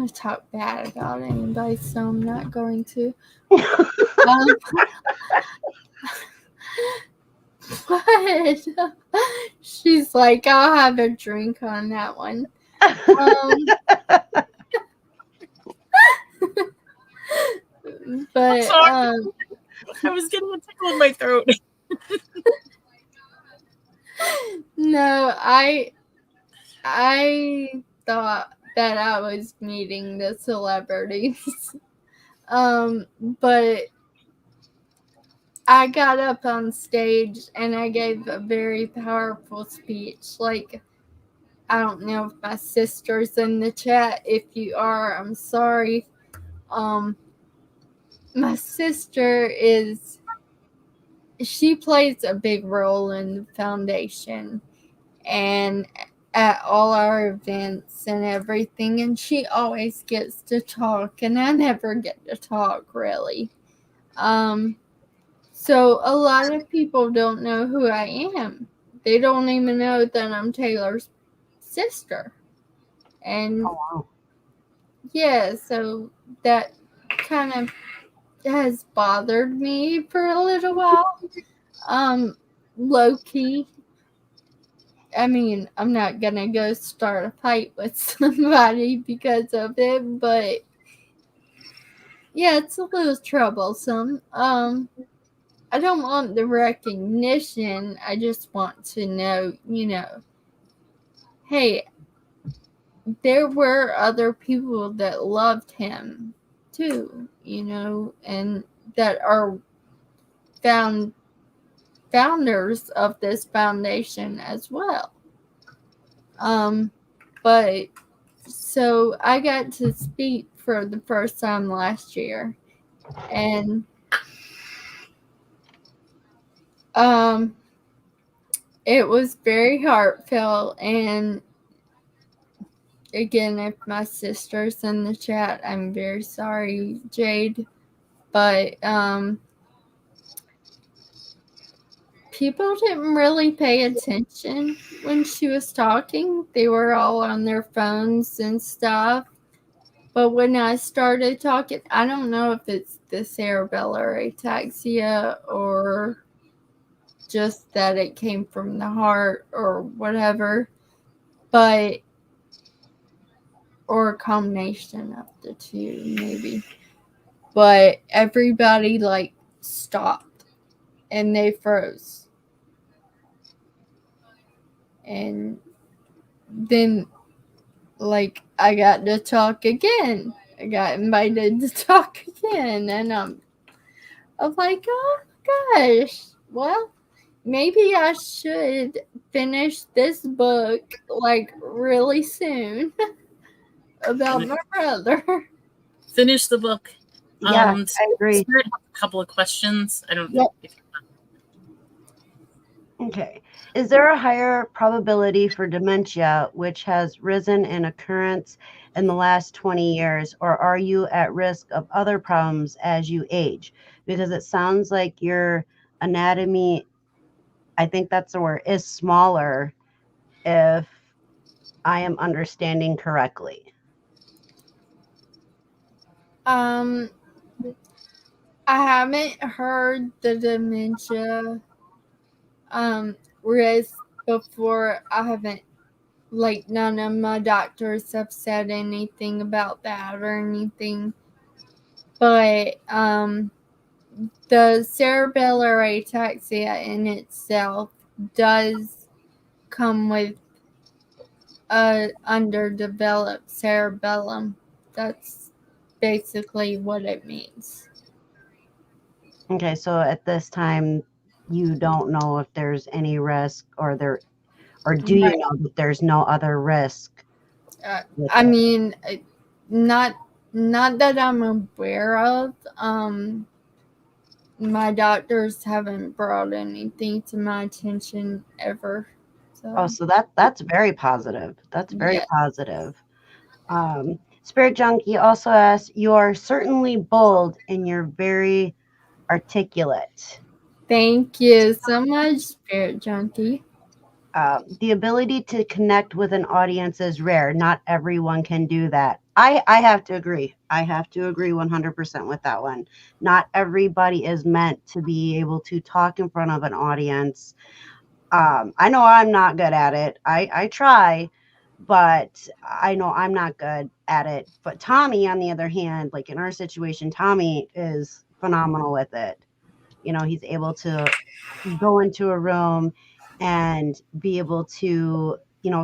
to talk bad about anybody, so I'm not going to. But she's like, I'll have a drink on that one. But I was getting a tickle in my throat. No, I thought that I was meeting the celebrities. But I got up on stage and I gave a very powerful speech. Like, I don't know if my sister's in the chat. If you are, I'm sorry. My sister she plays a big role in the foundation and at all our events and everything, and she always gets to talk, and I never get to talk, really. So a lot of people don't know who I am. They don't even know that I'm Taylor's sister. And yeah, so that kind of has bothered me for a little while. Low key. I mean, I'm not gonna go start a fight with somebody because of it, but yeah, it's a little troublesome. I don't want the recognition. I just want to know, hey, there were other people that loved him too, and that are founders of this foundation as well. But so I got to speak for the first time last year, and it was very heartfelt. And again, if my sister's in the chat, I'm very sorry, Jade, but people didn't really pay attention when she was talking. They were all on their phones and stuff. But when I started talking, I don't know if it's the cerebellar ataxia or just that it came from the heart or whatever, or a combination of the two, maybe. But everybody stopped and they froze. And then I got to talk again. I got invited to talk again, and I'm like, oh my gosh, well, maybe I should finish this book really soon about my brother. Finish the book. Yeah, I agree. A couple of questions. I don't know. Okay. Is there a higher probability for dementia, which has risen in occurrence in the last 20 years, or are you at risk of other problems as you age? Because it sounds like your anatomy, I think that's the word, is smaller, if I am understanding correctly. I haven't heard the dementia risk before. I haven't, none of my doctors have said anything about that or anything. But the cerebellar ataxia in itself does come with a underdeveloped cerebellum. That's basically what it means. Okay, so at this time, you don't know if there's any risk, or do you Right. know that there's no other risk? I mean, not that I'm aware of. My doctors haven't brought anything to my attention ever. So that's very positive. That's very positive. Spirit Junkie also asks, you are certainly bold and you're very articulate. Thank you so much, Spirit Junkie. The ability to connect with an audience is rare. Not everyone can do that. I have to agree. I have to agree 100% with that one. Not everybody is meant to be able to talk in front of an audience. I know I'm not good at it. I try, but I know I'm not good at it. But Tommy, on the other hand, like in our situation, Tommy is phenomenal with it. He's able to go into a room and be able to,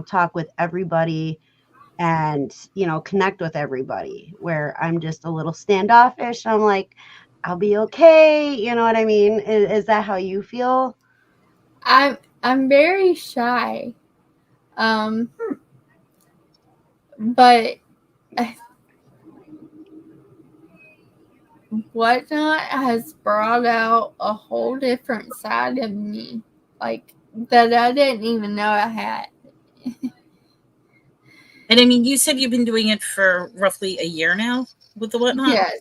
talk with everybody and, connect with everybody, where I'm just a little standoffish. I'm like, I'll be okay. You know what I mean? Is that how you feel? I'm very shy. But Whatnot has brought out a whole different side of me, like that I didn't even know I had. And I mean, you said you've been doing it for roughly a year now with the Whatnot. Yes,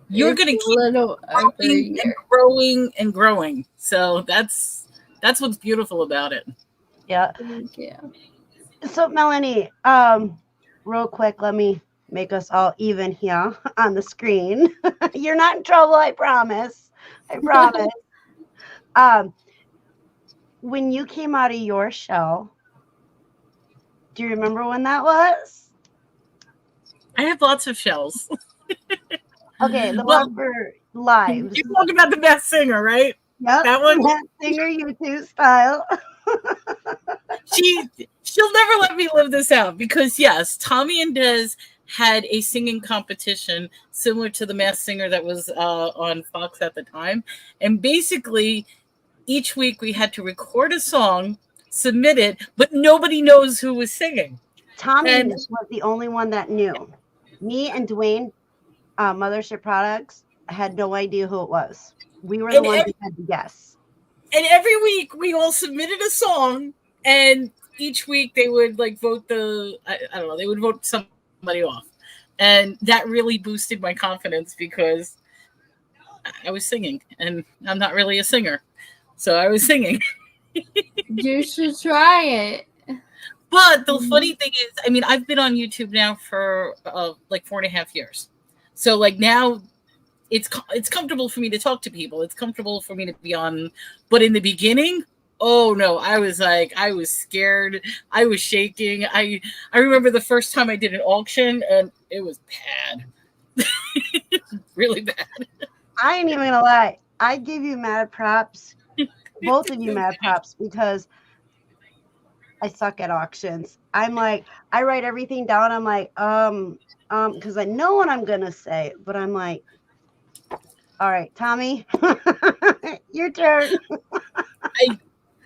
you're going to keep little growing and growing and growing. So that's what's beautiful about it. Yeah. Thank you. So Melanie, real quick, let me make us all even here on the screen. You're not in trouble, I promise. I promise. When you came out of your shell, do you remember when that was? I have lots of shells. Okay, the one for lives. You're talking about the Masked Singer, right? Yep, that one. Masked Singer YouTube style. She'll never let me live this out, because yes, Tommy and Des had a singing competition similar to the Masked Singer that was on Fox at the time, and basically each week we had to record a song, submit it, but nobody knows who was singing. Tommy was the only one that knew. Me and Dwayne, Mothership Products, had no idea who it was. We were the ones who had to guess. And every week we all submitted a song, and each week they would vote I don't know, they would vote somebody off. And that really boosted my confidence, because I was singing, and I'm not really a singer. So I was singing. You should try it. But the funny thing is, I mean, I've been on YouTube now for 4.5 years. So now it's comfortable for me to talk to people. It's comfortable for me to be on. But in the beginning, oh no, I was scared. I was shaking. I remember the first time I did an auction, and it was bad. Really bad. I ain't even gonna lie. I give you mad props. Both of you mad props, because I suck at auctions. I'm like, I write everything down. I'm like, because I know what I'm gonna say, but I'm like, all right, Tommy, your turn.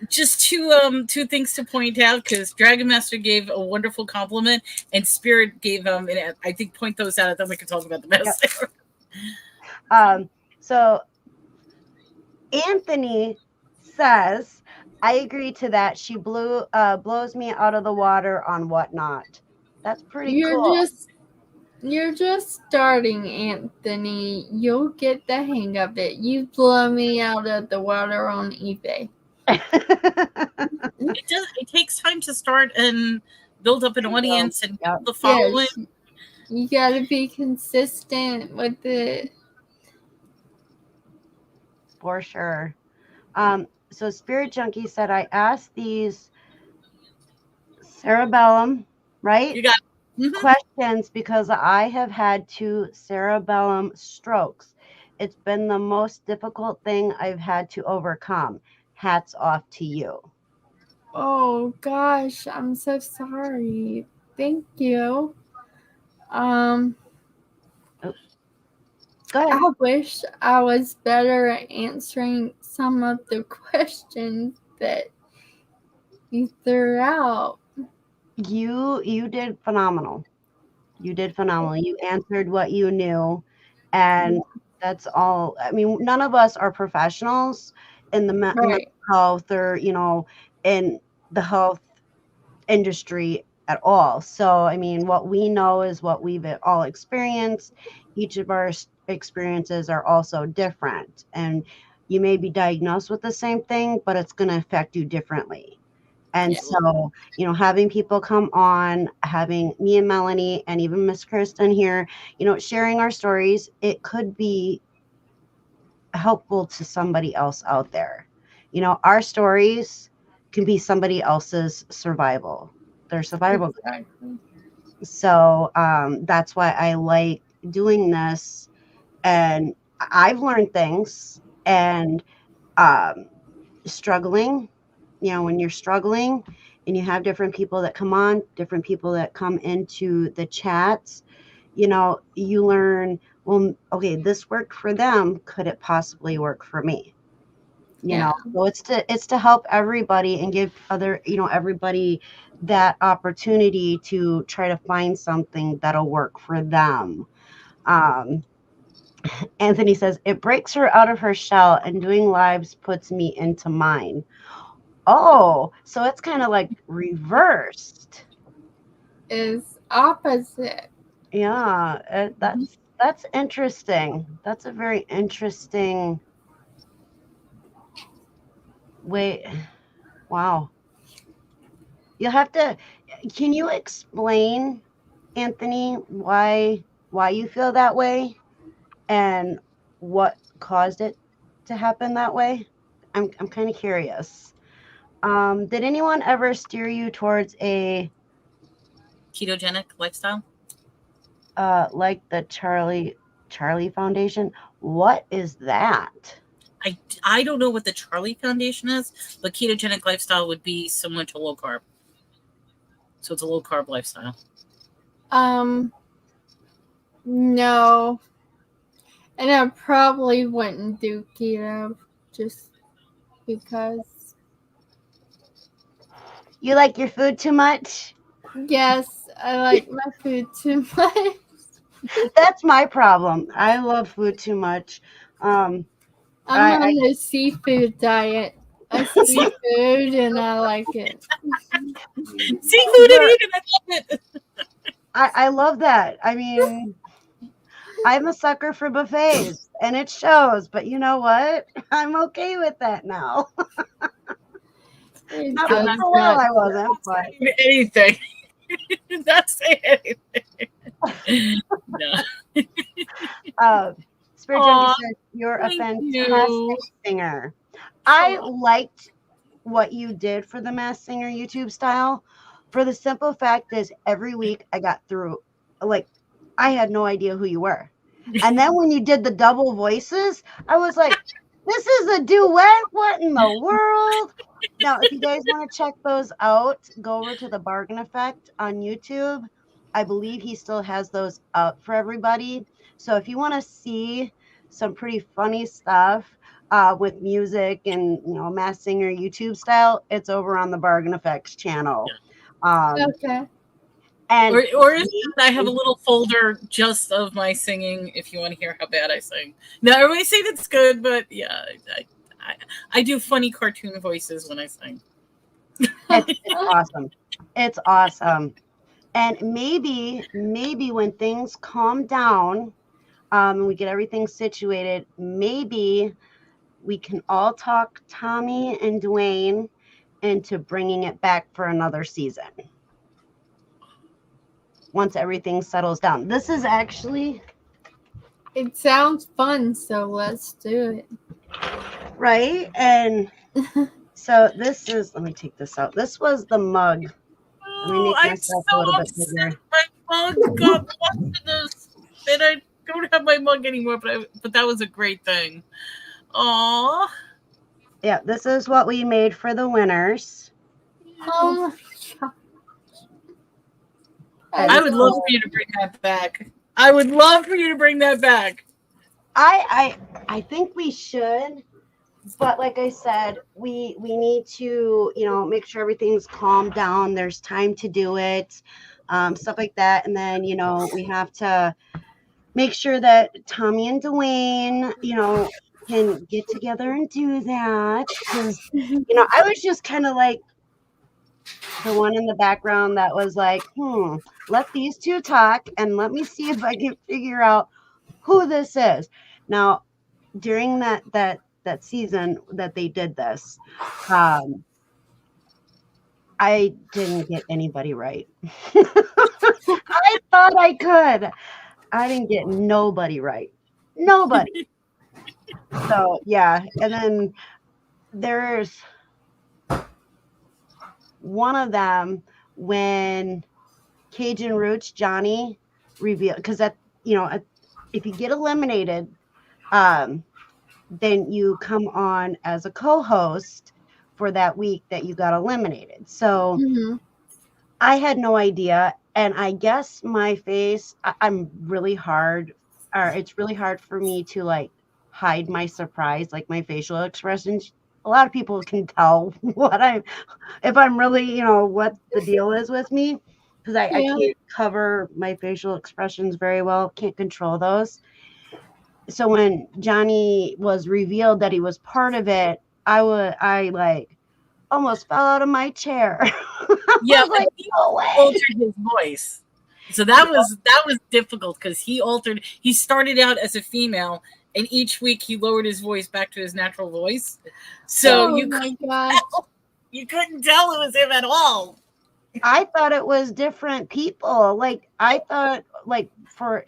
Just two things to point out, because Dragon Master gave a wonderful compliment, and Spirit gave and I think point those out, and then we can talk about the Master. Yep. So Anthony says, I agree to that. She blows me out of the water on Whatnot. That's pretty cool. You're just starting, Anthony. You'll get the hang of it. You blow me out of the water on eBay. It takes time to start and build up an audience and the following. Yes, you gotta be consistent with it. For sure. So Spirit Junkie said, I asked these cerebellum, right? You got questions because I have had 2 cerebellum strokes. It's been the most difficult thing I've had to overcome. Hats off to you. Oh gosh, I'm so sorry. Thank you. Go ahead. I wish I was better at answering some of the questions that you threw out. You did phenomenal. You did phenomenal. You answered what you knew, and that's all. I mean, none of us are professionals in the mental health or, in the health industry at all. So, I mean, what we know is what we've all experienced. Each of our experiences are also different, and you may be diagnosed with the same thing, but it's going to affect you differently. And so, having people come on, having me and Melanie and even Miss Kristen here, sharing our stories, it could be helpful to somebody else out there. Our stories can be somebody else's survival, their survival. Exactly. So that's why I like doing this. And I've learned things, and struggling, when you're struggling and you have different people that come on, different people that come into the chats, you learn, well, okay, this worked for them. Could it possibly work for me? So it's to help everybody and give everybody that opportunity to try to find something that'll work for them. Anthony says it breaks her out of her shell, and doing lives puts me into mine. Oh, so it's kind of like reversed. Is opposite. Yeah, that's interesting. That's a very interesting way. Wow. You'll have to. Can you explain, Anthony, why you feel that way and what caused it to happen that way? I'm kind of curious. Did anyone ever steer you towards a ketogenic lifestyle? Like the Charlie Foundation? What is that? I don't know what the Charlie Foundation is, but ketogenic lifestyle would be similar to low carb. So it's a low carb lifestyle. No. And I probably wouldn't do keto just because. You like your food too much? Yes, I like my food too much. That's my problem. I love food too much. I'm on the seafood diet. I see food and I like it. Seafood and eating, I love it. I love that. I mean, I'm a sucker for buffets, and it shows. But you know what? I'm okay with that now. Not for a while I wasn't, but anything. Not saying anything. No. Spirit Junkie says you're a fantastic singer. I liked what you did for the Masked Singer YouTube style. For the simple fact is, every week I got through, like, I had no idea who you were. And then when you did the double voices, I was like, this is a duet? What in the world? Now, if you guys want to check those out, go over to the Bargain Effect on YouTube. I believe he still has those up for everybody. So if you want to see some pretty funny stuff with music and, Masked Singer YouTube style, it's over on the Bargain Effects channel. Okay. And or I have a little folder just of my singing if you want to hear how bad I sing. Now everybody say that's good, but yeah, I do funny cartoon voices when I sing. It's awesome. It's awesome. And maybe when things calm down, and we get everything situated, maybe we can all talk Tommy and Dwayne into bringing it back for another season. Once everything settles down. This is actually... It sounds fun, so let's do it. Right? And so this is... Let me take this out. This was the mug. Let me make myself a little bit bigger. My mug got lost in this. And I don't have my mug anymore, but that was a great thing. Aww. Yeah, this is what we made for the winners. Oh my God. I would love for you to bring that back. I would love for you to bring that back. I think we should, but like I said, we need to, make sure everything's calmed down. There's time to do it, stuff like that, and then we have to make sure that Tommy and Dwayne, can get together and do that, because I was just kind of like the one in the background that was like, let these two talk and let me see if I can figure out who this is. Now, during that season that they did this, I didn't get anybody right. I thought I could. I didn't get nobody right. Nobody. So yeah, and then there's one of them when Cajun Roots Johnny revealed, because that if you get eliminated, then you come on as a co-host for that week that you got eliminated. So I had no idea, and I guess my face, I'm really hard, or it's really hard for me to like hide my surprise, like my facial expressions. A lot of people can tell if I'm really, what the deal is with me, because I can't cover my facial expressions very well, can't control those. So when Johnny was revealed that he was part of it, I like almost fell out of my chair. Yeah, like, he altered his voice. So that was difficult because he started out as a female, and each week he lowered his voice back to his natural voice. So you couldn't tell it was him at all. I thought it was different people. Like I thought, like for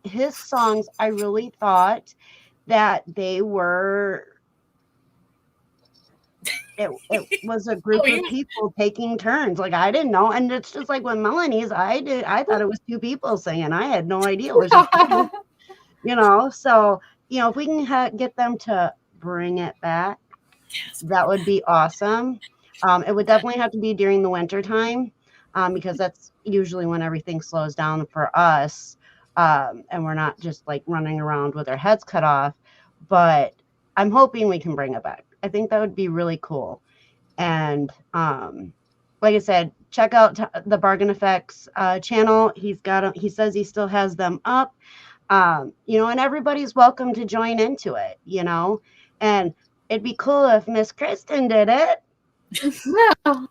his songs, I really thought that they were. It was a group of people taking turns. Like I didn't know, and it's just like with Melanie's. I thought it was two people singing. I had no idea it was just So if we can get them to bring it back, that would be awesome. It would definitely have to be during the winter time, because that's usually when everything slows down for us, and we're not just like running around with our heads cut off. But I'm hoping we can bring it back. I think that would be really cool. And like I said, check out the Bargain Effects channel. He says he still has them up. And everybody's welcome to join into it, and it'd be cool if Miss Kristen did it. No,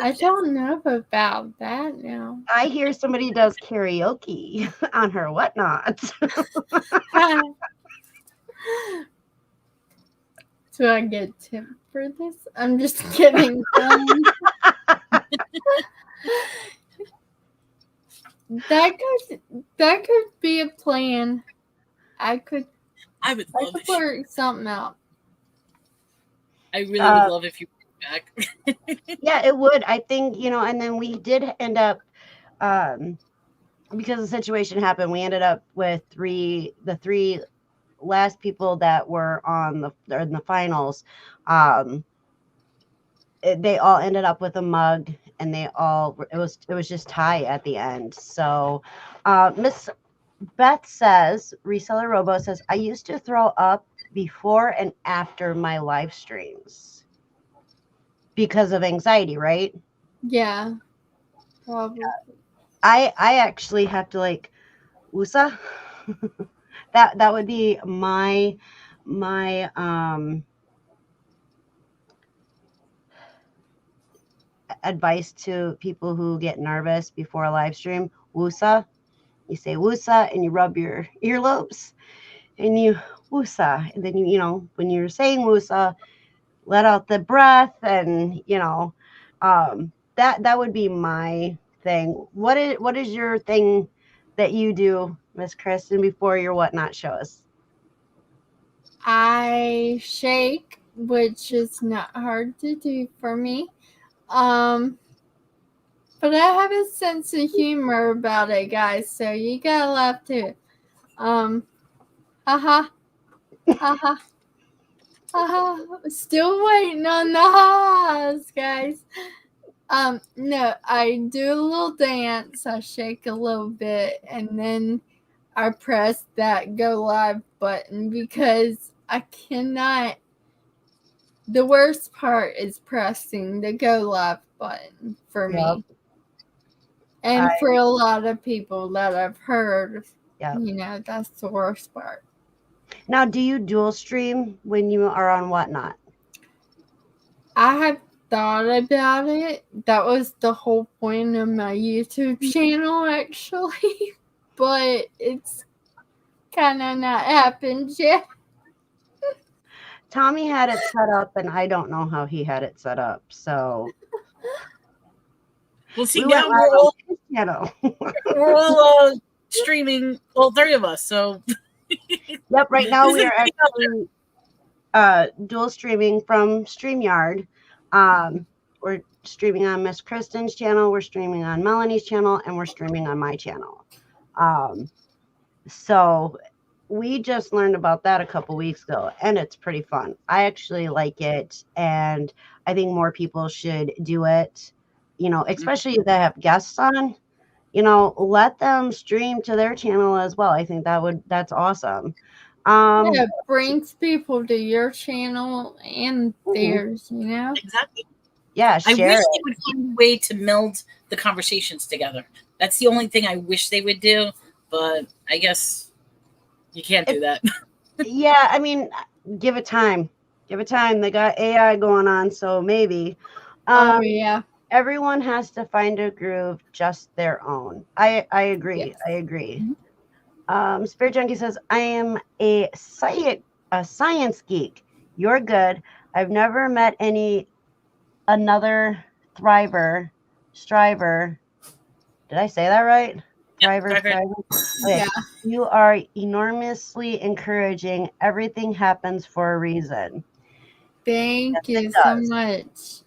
I don't know about that now. I hear somebody does karaoke on her whatnot. Do I get tipped for this? I'm just kidding. That could be a plan. I would work something out. I really would love if you brought it back. Yeah, it would. I think, and then we did end up, because the situation happened, we ended up with the three last people that were in the finals. They all ended up with a mug, and it was just tie at the end. So Miss Beth says, Reseller Robo says, I used to throw up before and after my live streams because of anxiety, right? Yeah, probably. I actually have to like USA. that would be my advice to people who get nervous before a live stream. Wusa. You say wusa and you rub your earlobes and you wusa. And then when you're saying wusa, let out the breath, and that would be my thing. What is your thing that you do, Miss Kristen, before your whatnot shows? I shake, which is not hard to do for me. But I have a sense of humor about it, guys, so you gotta laugh too. Haha. Haha. Haha. Still waiting on the ha's, guys. No, I do a little dance, I shake a little bit, and then I press that go live button because I cannot. The worst part is pressing the go live button for me. And for a lot of people that I've heard, that's the worst part. Now, do you dual stream when you are on Whatnot? I have thought about it. That was the whole point of my YouTube channel, actually. But it's kind of not happened yet. Tommy had it set up, and I don't know how he had it set up. So, we'll see. Now we're all streaming, all three of us. So, yep. Right now we are actually dual streaming from StreamYard. We're streaming on Miss Kristen's channel, we're streaming on Melanie's channel, and we're streaming on my channel. So we just learned about that a couple weeks ago, and it's pretty fun. I actually like it, and I think more people should do it, especially if they have guests on. Let them stream to their channel as well. I think that's awesome. It brings people to your channel and theirs, Exactly. Yeah, I wish they would find a way to meld the conversations together. That's the only thing I wish they would do, but I guess you can't do that. Yeah, I mean, give it time. Give it time. They got AI going on, so maybe. Yeah. Everyone has to find a groove just their own. I agree. Yes. I agree. Spirit Junkie says, I am a science geek. You're good. I've never met another striver. Did I say that right? Thriver. Okay. Yeah. You are enormously encouraging. Everything happens for a reason. Thank you so much.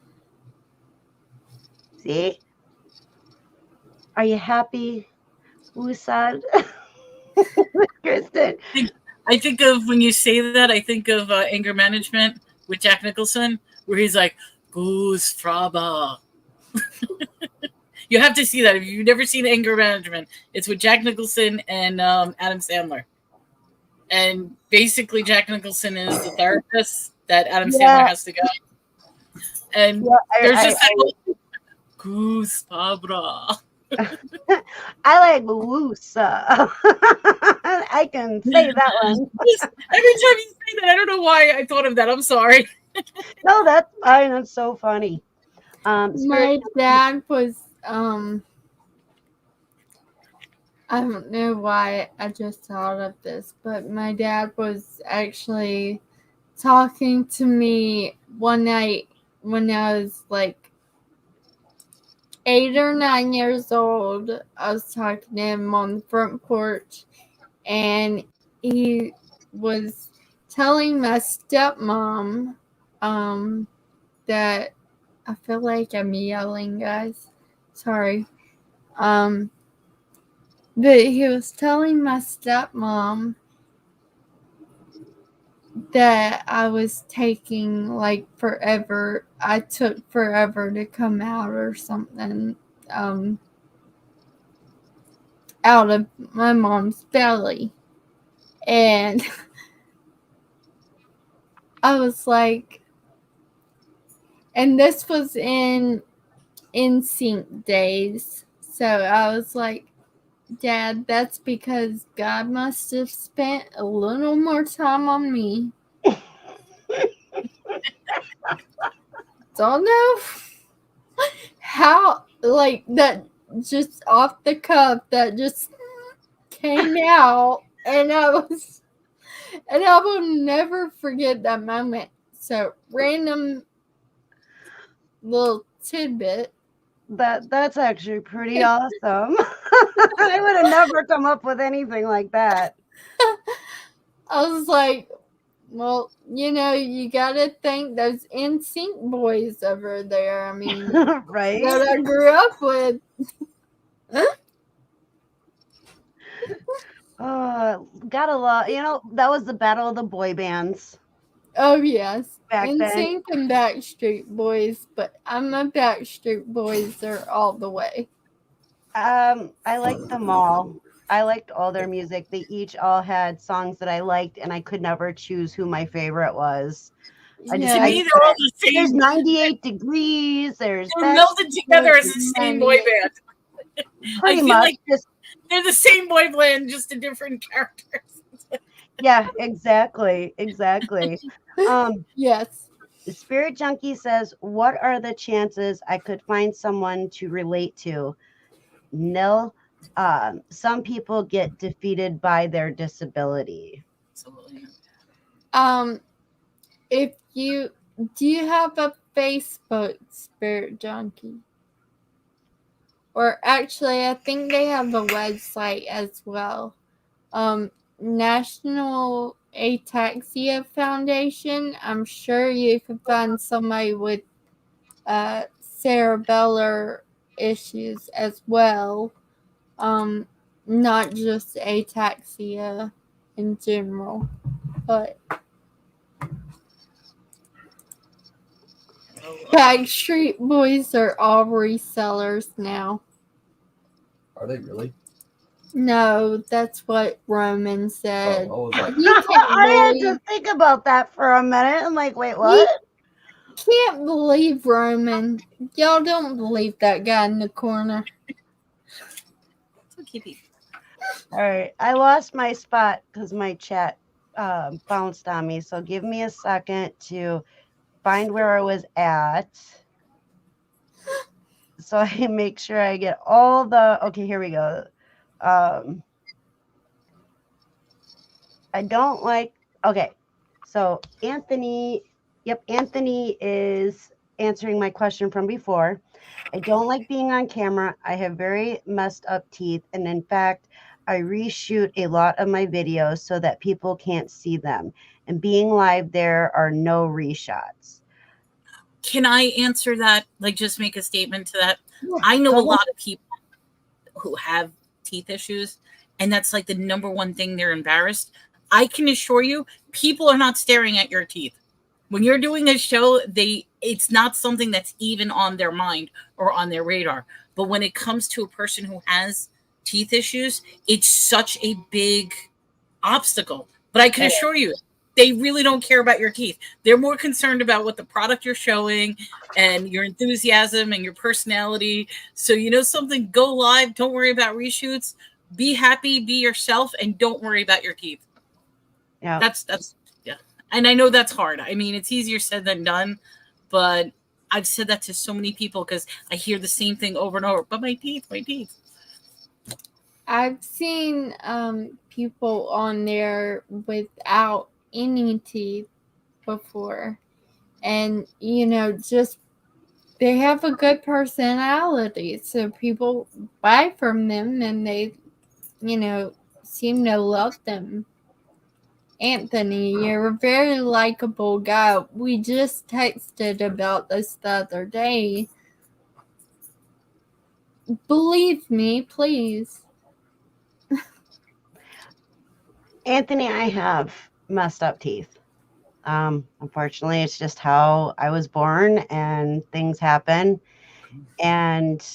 See? Are you happy? Who sad? Kristen. I think of, when you say that, I think of Anger Management with Jack Nicholson, where he's like, Goose Fraba. You have to see that. If you've never seen Anger Management, it's with Jack Nicholson and Adam Sandler. And basically, Jack Nicholson is the therapist that Adam Sandler has to go. And there's just that Goose Fabra. I like Woosa. I can say that one. Every time you say that, I don't know why I thought of that. I'm sorry. No, that's fine. That's so funny. My dad was I don't know why I just thought of this, but my dad was actually talking to me one night when I was like 8 or 9 years old. I was talking to him on the front porch, and he was telling my stepmom that I feel like I'm yelling, guys. Sorry. But he was telling my stepmom that I was taking like forever. I took forever to come out or something out of my mom's belly. And I was like, and this was in NSYNC days. So I was like, Dad, that's because God must have spent a little more time on me. Don't know how, like, that just off the cuff, that just came out, and I will never forget that moment. So, random little tidbit. That's actually pretty awesome. I would have never come up with anything like that. I was like, well, you gotta thank those NSYNC boys over there. I mean, right? That I grew up with. Got a lot. That was the battle of the boy bands. Oh yes, Back then. NSYNC and Backstreet Boys, but I'm a Backstreet Boys are all the way. I like them all. I liked all their music. They each all had songs that I liked, and I could never choose who my favorite was. To me, they're all the same. There's 98 Degrees. There's they're melded together as the same boy band. Pretty much. Like they're the same boy band, just a different characters. Yeah, exactly. Yes. Spirit Junkie says, what are the chances I could find someone to relate to? Nil. Some people get defeated by their disability. If you do you have a Facebook, Spirit Junkie? Or actually, I think they have a website as well. National Ataxia Foundation. I'm sure you can find somebody with cerebellar issues as well. Not just ataxia in general, but Backstreet Boys are all resellers now. Are they really? No, that's what Roman said. Oh, I was like, I had to think about that for a minute. I'm like, wait, what? Can't believe Roman. Y'all don't believe that guy in the corner. All right, I lost my spot because my chat bounced on me. So give me a second to find where I was at, so I make sure I get all the. Okay, here we go. I don't like. Okay, so Anthony. Yep, Anthony is answering my question from before. I don't like being on camera. I have very messed up teeth, and in fact, I reshoot a lot of my videos so that people can't see them. And being live, there are no reshots. Can I answer that? Like, just make a statement to that? Yeah, I know a lot of people who have teeth issues, and that's like the number one thing they're embarrassed. I can assure you, people are not staring at your teeth. When you're doing a show, it's not something that's even on their mind or on their radar. But when it comes to a person who has teeth issues, it's such a big obstacle. But I can assure you, they really don't care about your teeth. They're more concerned about what the product you're showing and your enthusiasm and your personality. So, you know something, go live. Don't worry about reshoots. Be happy, be yourself, and don't worry about your teeth. Yeah. That's yeah. And I know that's hard. I mean, it's easier said than done, but I've said that to so many people because I hear the same thing over and over. But my teeth. I've seen people on there without any teeth before, and just they have a good personality, so people buy from them, and they seem to love them. Anthony, you're a very likable guy. We just texted about this the other day. Believe me, please. Anthony, I have messed up teeth. Unfortunately, it's just how I was born, and things happen. And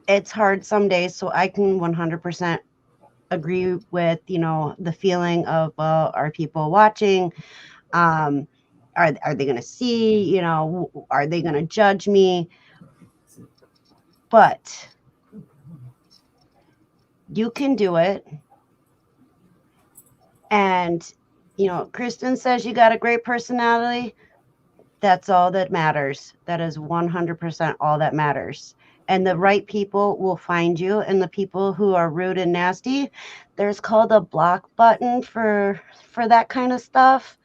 it's hard some days, so I can 100% agree with, the feeling of, well, are people watching? Are they going to see, are they going to judge me? But you can do it. And, Kristen says you got a great personality. That's all that matters. That is 100% all that matters. And the right people will find you. And the people who are rude and nasty, there's called a block button for that kind of stuff.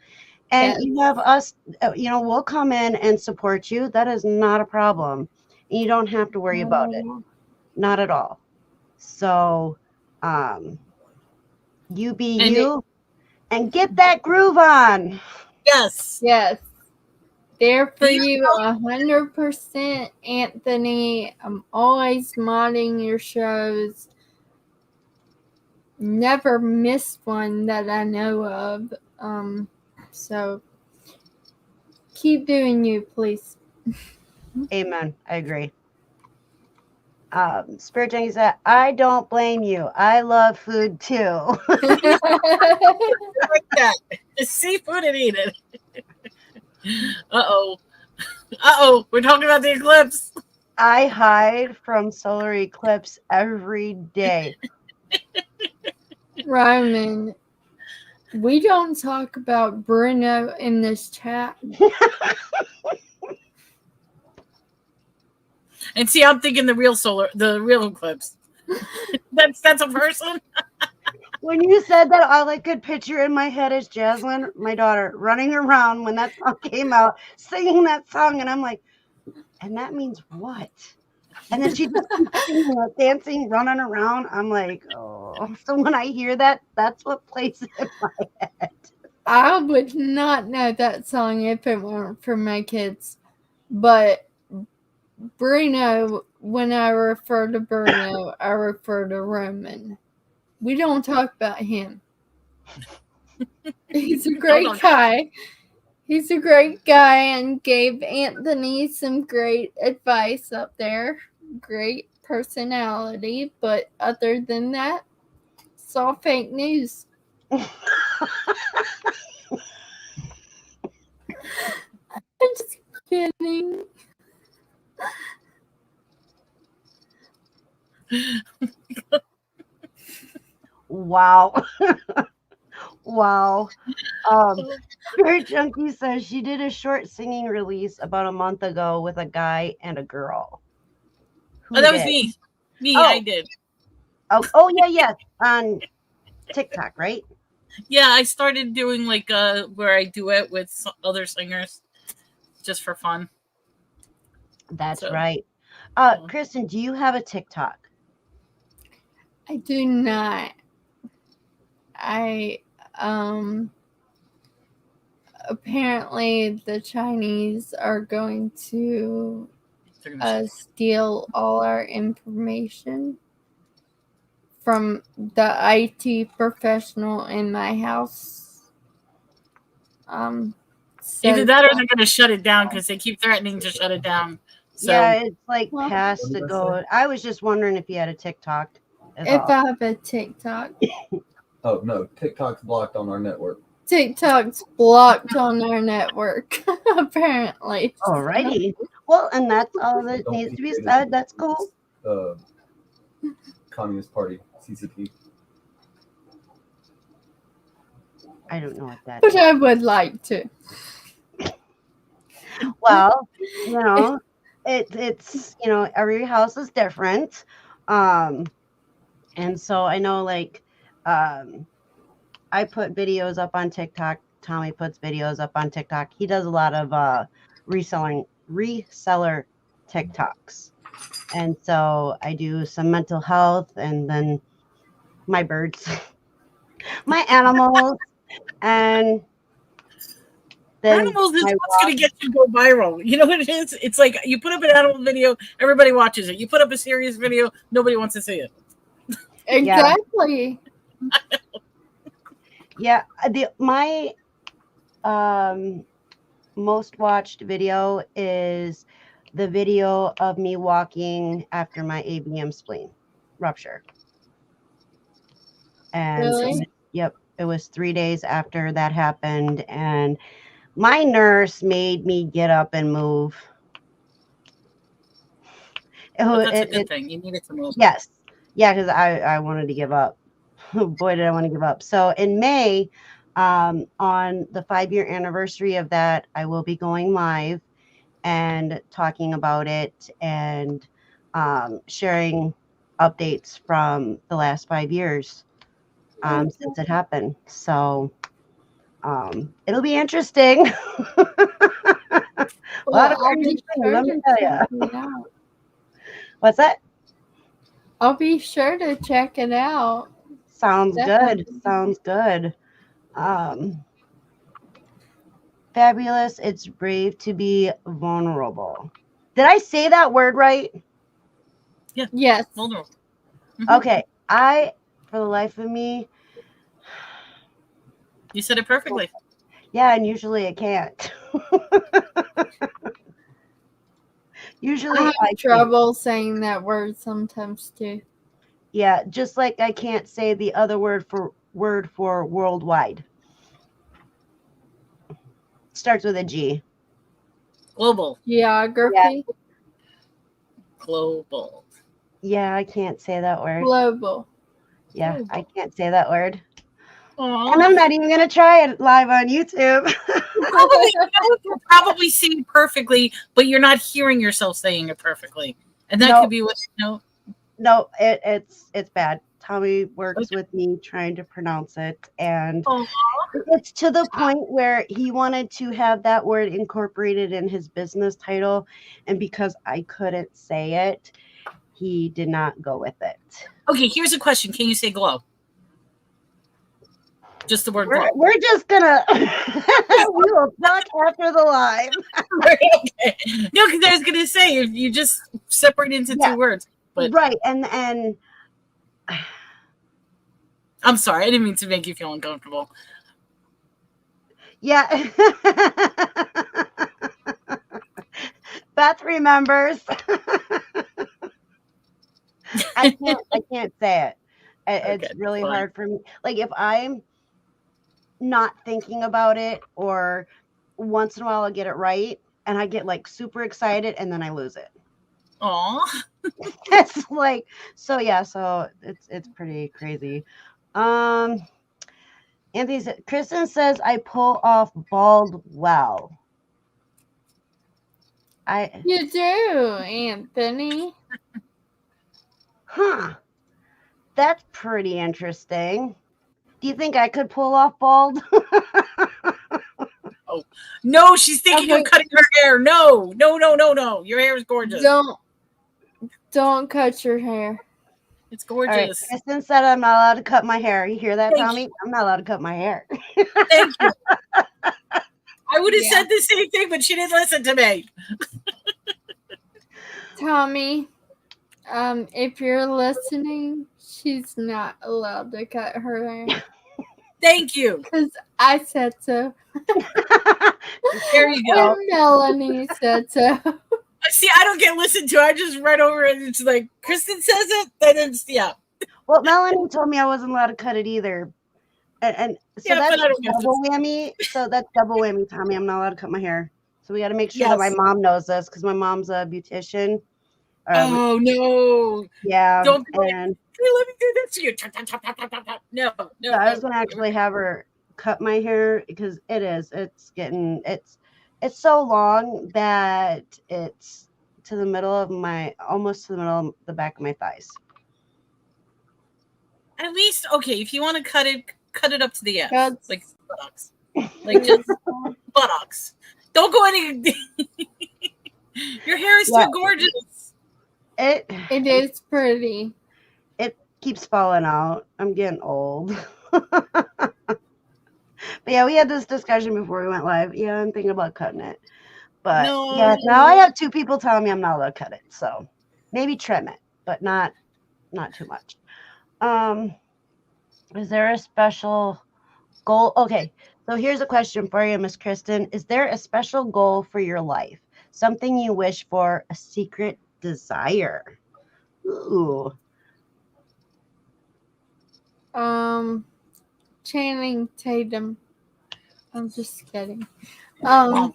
And you have us, we'll come in and support you. That is not a problem. And you don't have to worry about it. Not at all. So, you be you and get that groove on. Yes. There for you 100%, Anthony. I'm always modding your shows. Never missed one that I know of. So keep doing you, please. Amen. I agree. Spirit Junkie said, I don't blame you. I love food too. Like that. It's seafood and eat it. Uh-oh. We're talking about the eclipse. I hide from solar eclipse every day. Roman, we don't talk about Bruno in this chat. And see, I'm thinking the real eclipse. That's a person. When you said that, all I could picture in my head is Jaslyn, my daughter, running around when that song came out, singing that song, and I'm like, and that means what? And then she just keeps singing, dancing, running around. I'm like, oh. So when I hear that, that's what plays in my head. I would not know that song if it weren't for my kids. But Bruno, when I refer to Bruno, I refer to Roman. We don't talk about him. He's a great guy. He's a great guy and gave Anthony some great advice up there. Great personality. But other than that, it's all fake news. I'm just kidding. Wow. Wow. Spirit Junkie says she did a short singing release about a month ago with a guy and a girl. Who that did? Was me. Me, I did. Oh yeah. On TikTok, right? Yeah, I started doing like where I duet with other singers just for fun. That's right. Kristen, do you have a TikTok? I do not. Apparently the Chinese are going to steal all our information from the IT professional in my house. Either that or they're going to shut it down because they keep threatening to shut it down. So. Yeah, it's like past the go. I was just wondering if you had a TikTok. If I have a TikTok. Oh, no. TikTok's blocked on our network. TikTok's blocked on our network, apparently. Alrighty. Well, and that's all that needs to be said. That's cool. Communist Party, CCP. I don't know what that is. But I would like to. Well, it's every house is different. And so I know like I put videos up on TikTok. Tommy puts videos up on TikTok. He does a lot of reseller TikToks. And so I do some mental health and then my birds, my animals, and then animals is what's going to get you to go viral. You know what it is? It's like you put up an animal video, everybody watches it. You put up a serious video, nobody wants to see it. Exactly. Yeah, my most watched video is the video of me walking after my ABM spleen rupture. And really? Yep, it was 3 days after that happened, and my nurse made me get up and move. That's a good thing. You needed to move. Yes. Yeah, because I wanted to give up. Boy, did I want to give up. So in May, on the 5-year anniversary of that, I will be going live and talking about it and sharing updates from the last 5 years since it happened. So it'll be interesting. A lot of crazy things, let me tell you. What's that? I'll be sure to check it out. Sounds good. Sounds good. Fabulous. It's brave to be vulnerable. Did I say that word right? Yeah. Yes. Vulnerable. Mm-hmm. Okay. For the life of me. You said it perfectly. Yeah, and usually I can't. Usually I I have trouble saying that word sometimes too. Yeah, just like I can't say the other word for worldwide. Starts with a G. Global. Geography. Yeah. Global. Yeah, I can't say that word. Global. Yeah, Global. I can't say that word. Aww. And I'm not even going to try it live on YouTube. You'll probably see it perfectly, but you're not hearing yourself saying it perfectly. And that could be what, No, it's bad. Tommy works with me trying to pronounce it, and it's to the point where he wanted to have that word incorporated in his business title, and because I couldn't say it, he did not go with it. Okay, here's a question. Can you say glow? Just the word glow. We're just gonna we will talk after the live. Okay. No, because I was gonna say if you just separate into two words. But right, and I'm sorry, I didn't mean to make you feel uncomfortable. Yeah. Beth remembers. I can't say it. It's really hard for me. Like if I'm not thinking about it, or once in a while I'll get it right and I get like super excited and then I lose it. Aw. It's like, so it's pretty crazy. Anthony said, Kristen says I pull off bald well. You do, Anthony. Huh. That's pretty interesting. Do you think I could pull off bald? Oh no, she's thinking of cutting her hair. No. Your hair is gorgeous. Don't cut your hair. It's gorgeous. All right. Kristen said I'm not allowed to cut my hair. You hear that, Tommy? I'm not allowed to cut my hair. Thank you. I would have said the same thing, but she didn't listen to me. Tommy, if you're listening, she's not allowed to cut her hair. Thank you. Because I said so. There you go. And Melanie said so. See, I don't get listened to. I just read over it. It's like, Kristen says it, then it's, Well, Melanie told me I wasn't allowed to cut it either. And so that's double whammy. So that's double whammy, Tommy. I'm not allowed to cut my hair. So we got to make sure that my mom knows this, because my mom's a beautician. Oh, no. Yeah. Don't and let me do this to you. No. So I was going to actually have her cut my hair, because it's so long that it's to the middle of almost to the middle of the back of my thighs. At least, okay, if you want to cut it up to the ass. Like buttocks. Like just buttocks. Don't go any. Your hair is too gorgeous. It is pretty. It keeps falling out. I'm getting old. But yeah, we had this discussion before we went live. Yeah, I'm thinking about cutting it. But now I have two people telling me I'm not allowed to cut it. So maybe trim it, but not too much. Is there a special goal? Okay, so here's a question for you, Miss Kristen. Is there a special goal for your life? Something you wish for, a secret desire? Ooh. Channing Tatum. I'm just kidding. My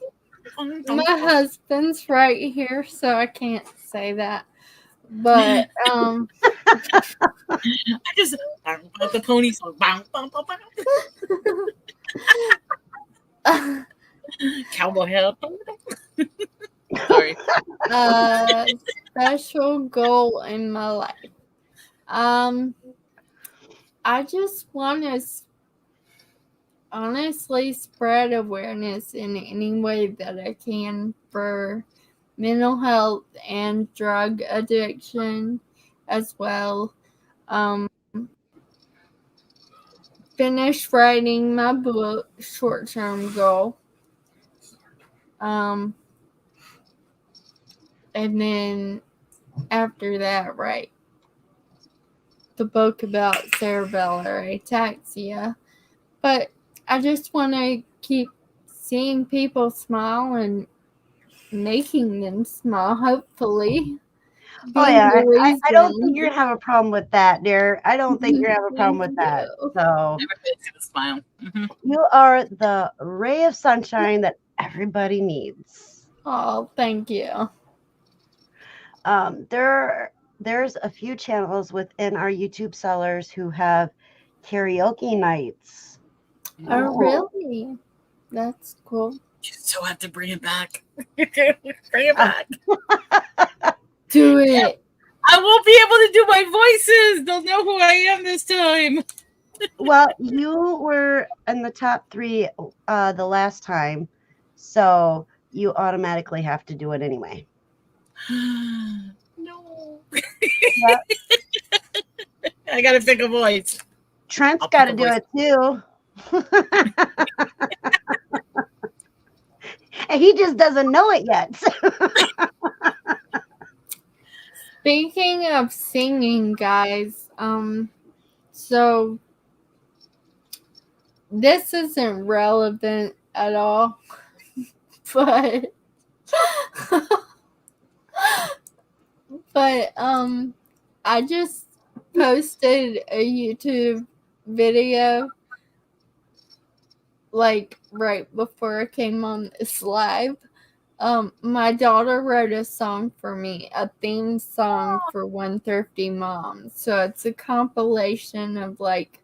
husband's right here, so I can't say that. But I just the pony song. Cowboy hat. Sorry. Special goal in my life. I just want to honestly spread awareness in any way that I can for mental health and drug addiction as well. Finish writing my book, short-term goal. And then after that, write the book about cerebellar ataxia. But I just want to keep seeing people smile and making them small, hopefully. Oh yeah, I don't think you're gonna have a problem with that, dear. I don't think you're gonna have a problem with that. So smile. Mm-hmm. You are the ray of sunshine that everybody needs. Oh, thank you. There's a few channels within our YouTube sellers who have karaoke nights. Oh, really? That's cool. You so have to bring it back. Bring it back. Do it. I won't be able to do my voices. They'll know who I am this time. Well, you were in the top 3 the last time, so you automatically have to do it anyway. No. Yep. I gotta pick a voice. Trent's got to do it too. And he just doesn't know it yet. Speaking of singing, guys, so this isn't relevant at all, but I just posted a YouTube video like right before I came on this live. My daughter wrote a song for me, a theme song for One Thrifty Mom. So it's a compilation of like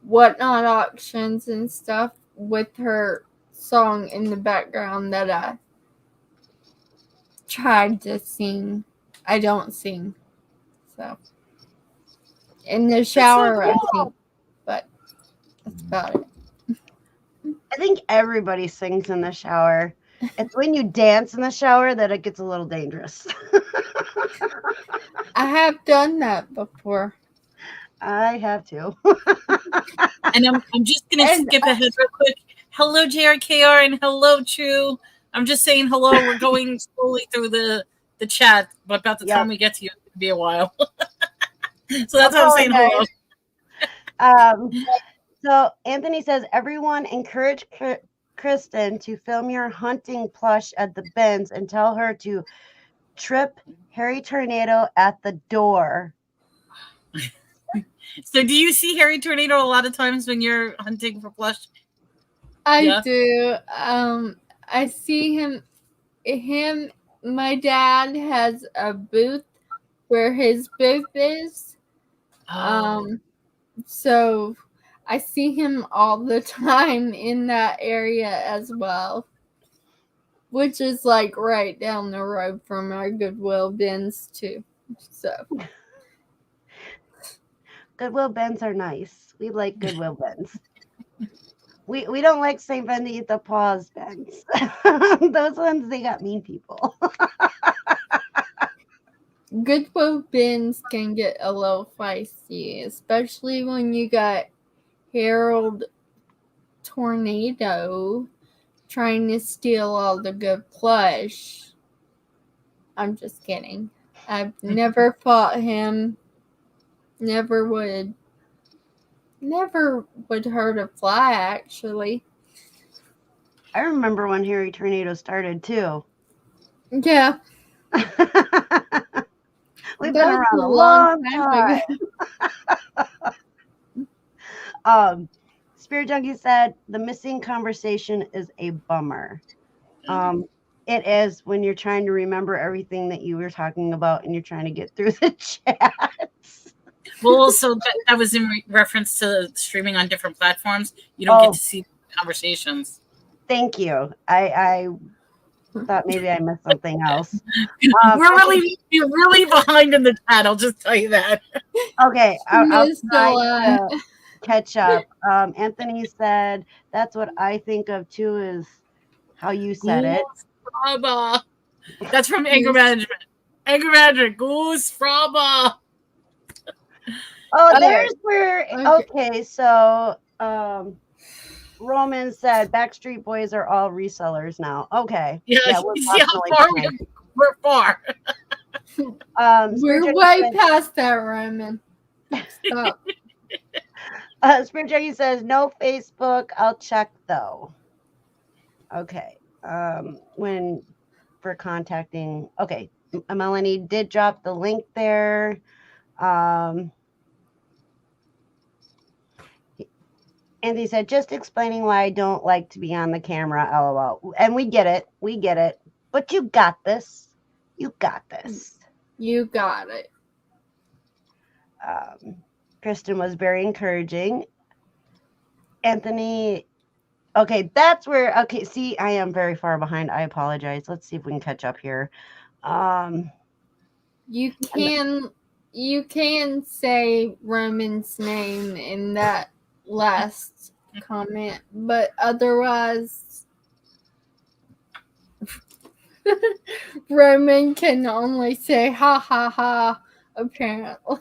whatnot auctions and stuff with her song in the background that I tried to sing. I don't sing. So in the shower, I think, but that's about it. I think everybody sings in the shower. It's when you dance in the shower that it gets a little dangerous. I have done that before. I have too. And I'm just going to skip ahead real quick. Hello, JRKR, and hello, True. I'm just saying hello. We're going slowly through the chat, but about the time we get to you, it'll be a while. So that's how I'm saying hello. So Anthony says, everyone encourage Kristen to film your hunting plush at the bins and tell her to trip Harry Tornado at the door. So do you see Harry Tornado a lot of times when you're hunting for plush? I do. I see him. My dad has a booth where his booth is. So I see him all the time in that area as well, which is like right down the road from our Goodwill bins too. So Goodwill bins are nice. We like Goodwill bins. We don't like St. Benedicta Paws bins. Those ones, they got mean people. Goodwill bins can get a little feisty, especially when you got Harold Tornado trying to steal all the good plush. I'm just kidding. I've never fought him. Never would hurt a fly, actually. I remember when Harry Tornado started too. Yeah. We've been around a long time. Spirit Junkie said the missing conversation is a bummer. It is when you're trying to remember everything that you were talking about and you're trying to get through the chats. Well, also that was in reference to streaming on different platforms. You don't get to see conversations. Thank you. I thought maybe I missed something else. You're really behind in the chat. I'll just tell you that. Okay, I'll try to catch up. Anthony said that's what I think of too is how you said it. Fraba. That's from Anger Management. Anger Management. Goose Fraba. Oh, there's where. Okay, so Roman said Backstreet Boys are all resellers now. Okay. Yeah, we're far. We're way past that, Roman. Stop. Spirit Junkie says no Facebook. I'll check though. Okay. For for contacting. Okay, Melanie did drop the link there. Anthony said, just explaining why I don't like to be on the camera, LOL. And we get it. We get it. But you got this. You got this. You got it. Kristen was very encouraging. Anthony, okay, that's where, okay, see, I am very far behind. I apologize. Let's see if we can catch up here. You can say Roman's name in that last comment, but otherwise Roman can only say ha ha ha, apparently.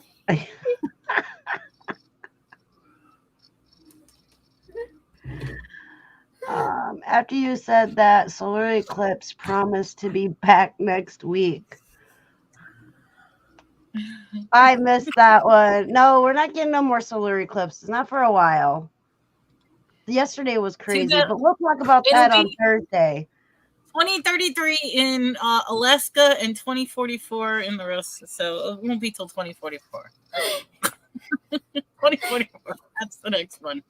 After you said that, solar eclipse promised to be back next week. I missed that one. No, we're not getting no more solar eclipses. Not for a while. Yesterday was crazy, but we'll talk about that on Thursday. 2033 in Alaska and 2044 in the rest. So it won't be till 2044. 2044. That's the next one.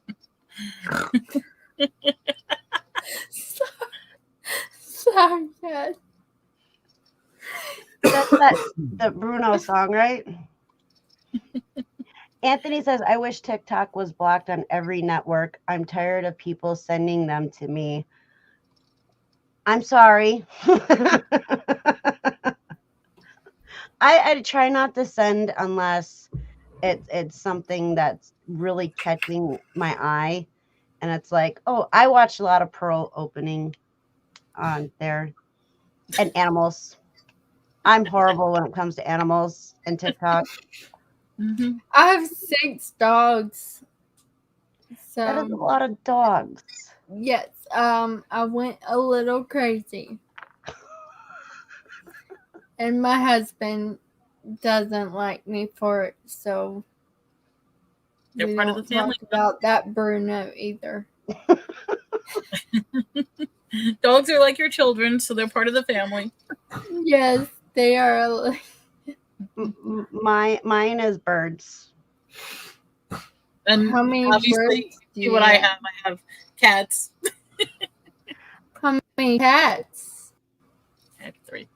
Sorry, Dad. That's the Bruno song, right? Anthony says, I wish TikTok was blocked on every network. I'm tired of people sending them to me. I'm sorry. I try not to send unless it's something that's really catching my eye. And it's like, oh, I watched a lot of Pearl opening on there. And animals. I'm horrible when it comes to animals and TikTok. Mm-hmm. I have 6 dogs. So that is a lot of dogs. Yes. I went a little crazy. And my husband doesn't like me for it, so they're part of the family. Talk about that Bruno either. Dogs are like your children, so they're part of the family. Yes, they are. Mine is birds. And how many obviously, birds what I have cats. How many cats? I have 3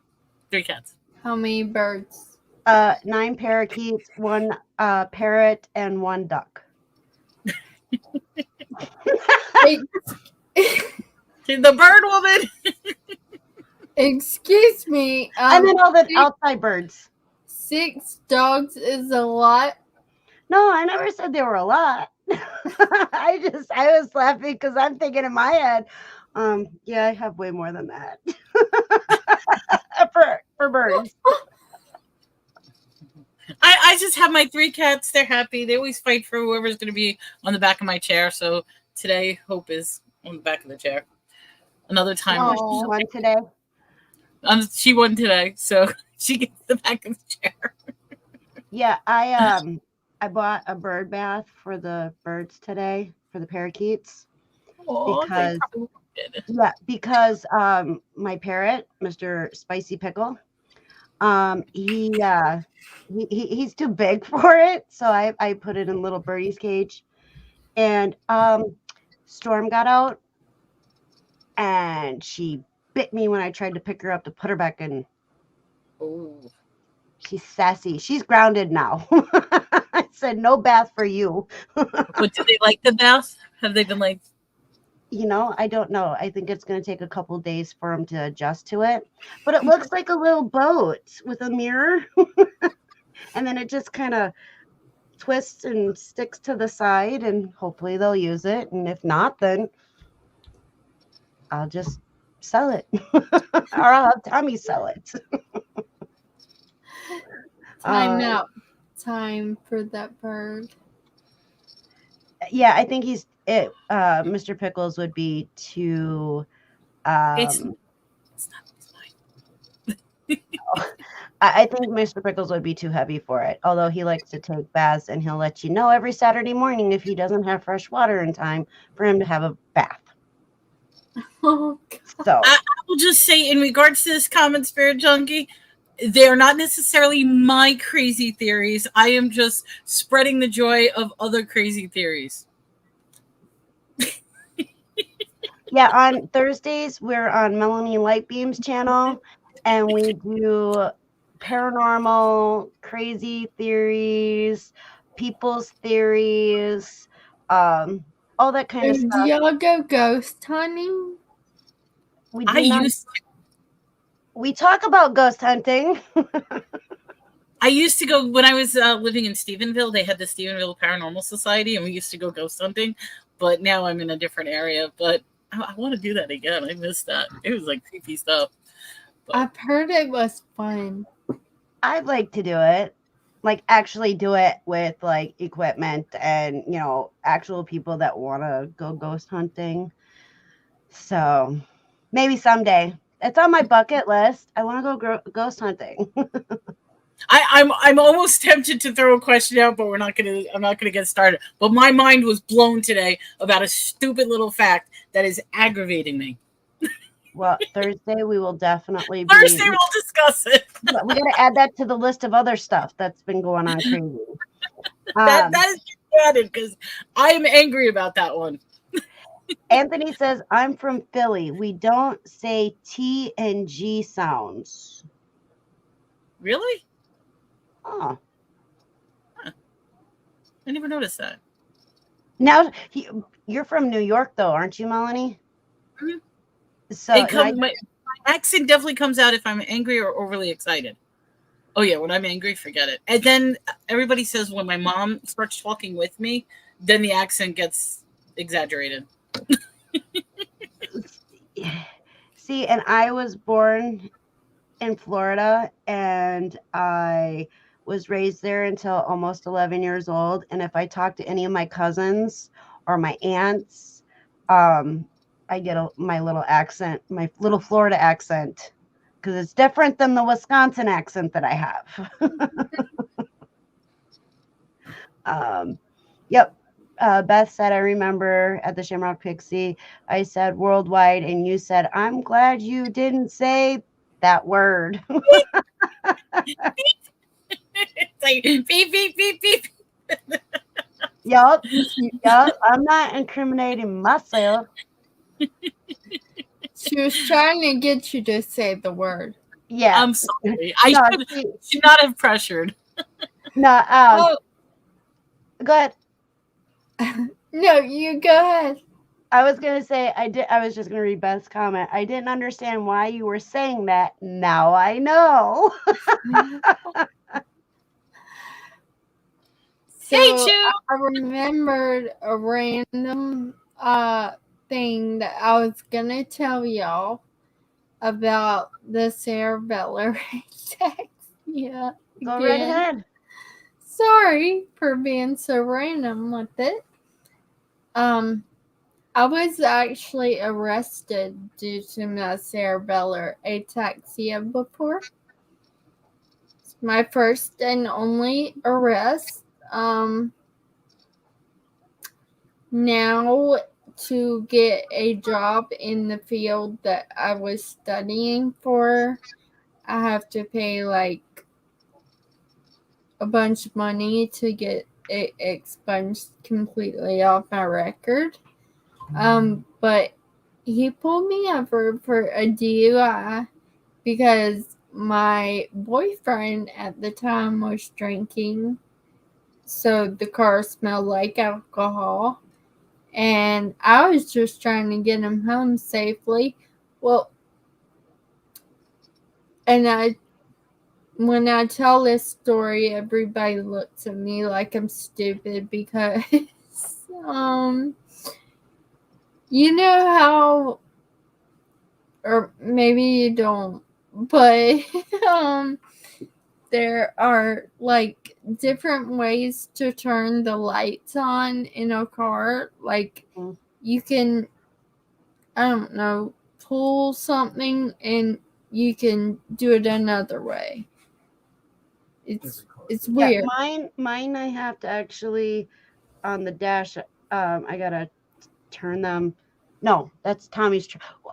cats. How many birds? 9 parakeets, 1 parrot, and 1 duck. The bird woman. Excuse me. And then all the outside birds. 6 dogs is a lot. No, I never said they were a lot. I was laughing because I'm thinking in my head, yeah, I have way more than that for birds. I just have my 3 cats. They're happy. They always fight for whoever's going to be on the back of my chair. So today, Hope is on the back of the chair. Another time, she won today. She won today, so she gets the back of the chair. Yeah, I bought a bird bath for the birds today for the parakeets. Oh, because my parrot, Mr. Spicy Pickle, he's too big for it, so I put it in little birdie's cage, and Storm got out, and she bit me when I tried to pick her up to put her back in. Oh. She's sassy. She's grounded now. I said, no bath for you. But do they like the bath? Have they been like? I don't know. I think it's going to take a couple days for them to adjust to it. But it looks like a little boat with a mirror. And then it just kind of twists and sticks to the side, and hopefully they'll use it. And if not, then I'll just sell it. Or I'll have Tommy sell it. Time for that bird. Yeah, I think Mr. Pickles would be too. It's not mine. I think Mr. Pickles would be too heavy for it. Although he likes to take baths, and he'll let you know every Saturday morning if he doesn't have fresh water in time for him to have a bath. Oh, so I will just say, in regards to this comment, Spirit Junkie, they are not necessarily my crazy theories. I am just spreading the joy of other crazy theories. Yeah, on Thursdays, we're on Melanie Lightbeam's channel, and we do paranormal, crazy theories, people's theories, all that kind of Do stuff. y'all go ghost hunting? We do not. We talk about ghost hunting. I used to go when I was living in Stephenville. They had the Stephenville Paranormal Society, and we used to go ghost hunting. But now I'm in a different area. But I want to do that again. I missed that. It was like creepy stuff. But I've heard it was fun. I'd like to do it. Like actually do it with like equipment and, you know, actual people that want to go ghost hunting. So maybe someday. It's on my bucket list. I want to go ghost hunting. I'm almost tempted to throw a question out, but I'm not gonna get started. But my mind was blown today about a stupid little fact that is aggravating me. Well, Thursday we will definitely be. Thursday we'll discuss it. We got to add that to the list of other stuff that's been going on crazy. That is added because I am angry about that one. Anthony says, I'm from Philly. We don't say T and G sounds. Really? Oh. Huh. I never noticed that. Now, you're from New York, though, aren't you, Melanie? Mm-hmm. So my accent definitely comes out if I'm angry or overly excited. Oh, yeah, when I'm angry, forget it. And then everybody says when my mom starts talking with me, then the accent gets exaggerated. See, and I was born in Florida, and I was raised there until almost 11 years old. And if I talk to any of my cousins or my aunts, I get my little accent, my little Florida accent, because it's different than the Wisconsin accent that I have. Yep. Beth said, I remember at the Shamrock Pixie, I said worldwide, and you said, I'm glad you didn't say that word. It's like beep, beep, beep, beep. Yup. I'm not incriminating myself. She was trying to get you to say the word. Yeah. I'm sorry. I should not have pressured. No. Go ahead. No, you go ahead. I was gonna say I was just gonna read Beth's comment. I didn't understand why you were saying that. Now I know. So I remembered a random thing that I was gonna tell y'all about the Sarah Butler text. Yeah. Go right ahead. Sorry for being so random with it. I was actually arrested due to my cerebellar ataxia before. It's my first and only arrest. Now to get a job in the field that I was studying for, I have to pay like a bunch of money to get it expunged completely off my record. But he pulled me over for a DUI because my boyfriend at the time was drinking, so the car smelled like alcohol, and I was just trying to get him home safely. Well, and when I tell this story, everybody looks at me like I'm stupid because you know how, or maybe you don't, but there are like different ways to turn the lights on in a car. Like you can, I don't know, pull something and you can do it another way. It's weird. Yeah, mine I have to actually on the dash. I gotta turn them No, that's Tommy's.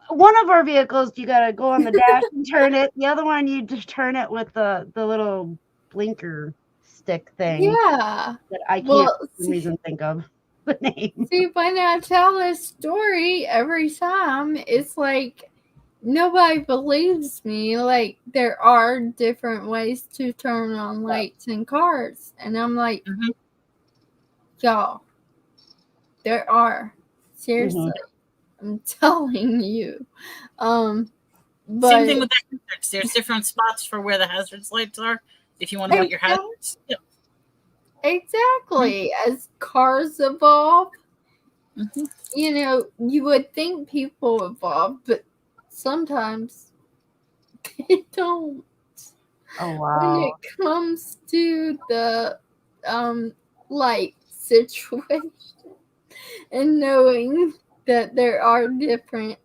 One of our vehicles, you got to go on the dash and turn it. The other one, you just turn it with the little blinker stick thing. Yeah. That I can't for some reason think of the name. See, when I tell this story every time, it's like nobody believes me. Like, there are different ways to turn on lights in cars. And I'm like, y'all, there are. Seriously. I'm telling you. But same thing with the hazards. There's different spots for where the hazards lights are. If you want to put your hazards. Yeah. Exactly. As cars evolve, you know, you would think people evolve, but sometimes they don't. Oh, wow. When it comes to the light situation and knowing that there are different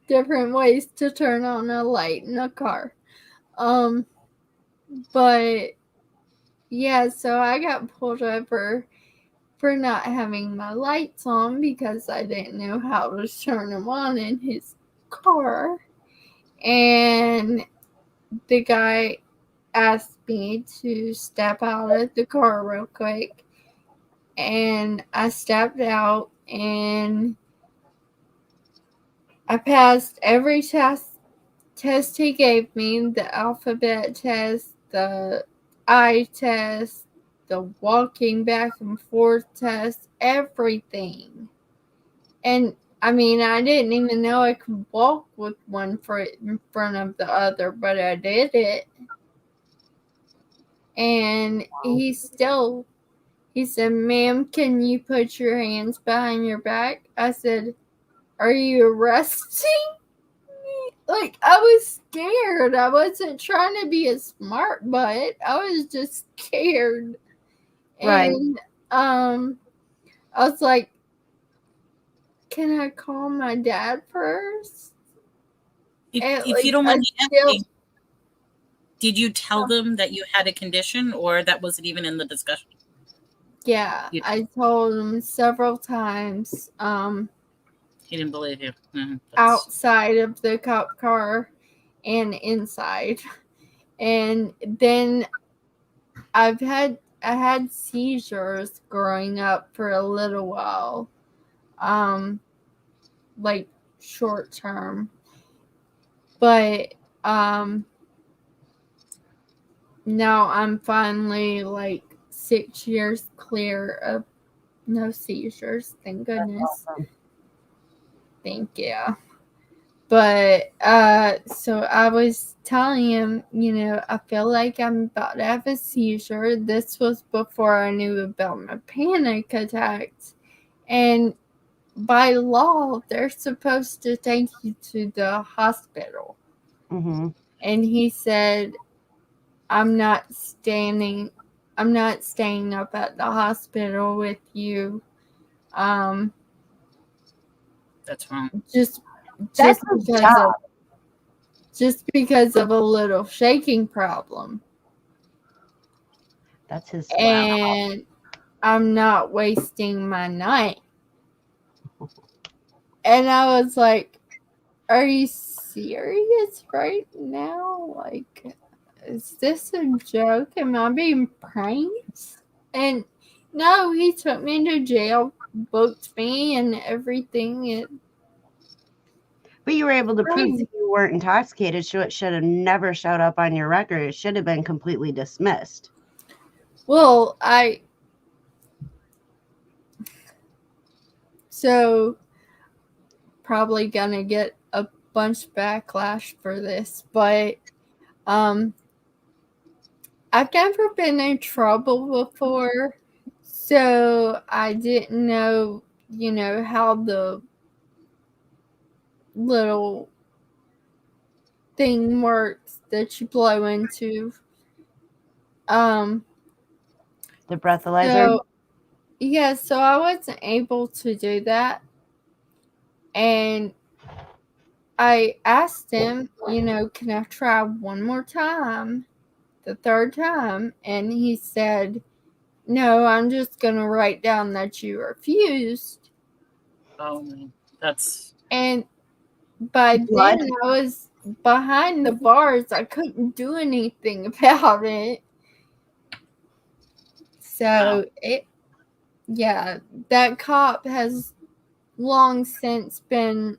ways to turn on a light in a car. But yeah, so I got pulled over for not having my lights on because I didn't know how to turn them on in his car. And the guy asked me to step out of the car real quick. And I stepped out and I passed every test he gave me, the alphabet test, the eye test, the walking back and forth test, everything. And I mean, I didn't even know I could walk with one foot in front of the other, but I did it. And he said, "Ma'am, can you put your hands behind your back?" I said, "Are you arresting me?" Like, I was scared. I wasn't trying to be a smart butt. I was just scared. Right. And I was like, "Can I call my dad first?" If you don't mind me asking, did you tell them that you had a condition, or that wasn't even in the discussion? Yeah, I told him several times. He didn't believe you. Outside of the cop car and inside. And then I had seizures growing up for a little while. Like short term. But now I'm finally like 6 years clear of no seizures. Thank goodness. Awesome. Thank you. But so I was telling him, you know, I feel like I'm about to have a seizure. This was before I knew about my panic attacks. And by law, they're supposed to take you to the hospital. Mm-hmm. And he said, I'm not staying up at the hospital with you. That's wrong. Just because of a little shaking problem. That's his. And I'm not wasting my night. And I was like, are you serious right now? Like, is this a joke? Am I being pranked? And no, he took me to jail, booked me and everything. But you were able to prove that you weren't intoxicated, so it should have never showed up on your record. It should have been completely dismissed. Well, so probably gonna get a bunch of backlash for this, but I've never been in trouble before, so I didn't know, you know, how the little thing works that you blow into. The breathalyzer? So I wasn't able to do that. And I asked him, you know, can I try one more time? The third time. And he said, no, I'm just going to write down that you refused. That's And by Blood? then I was behind the bars. I couldn't do anything about it. So that cop has long since been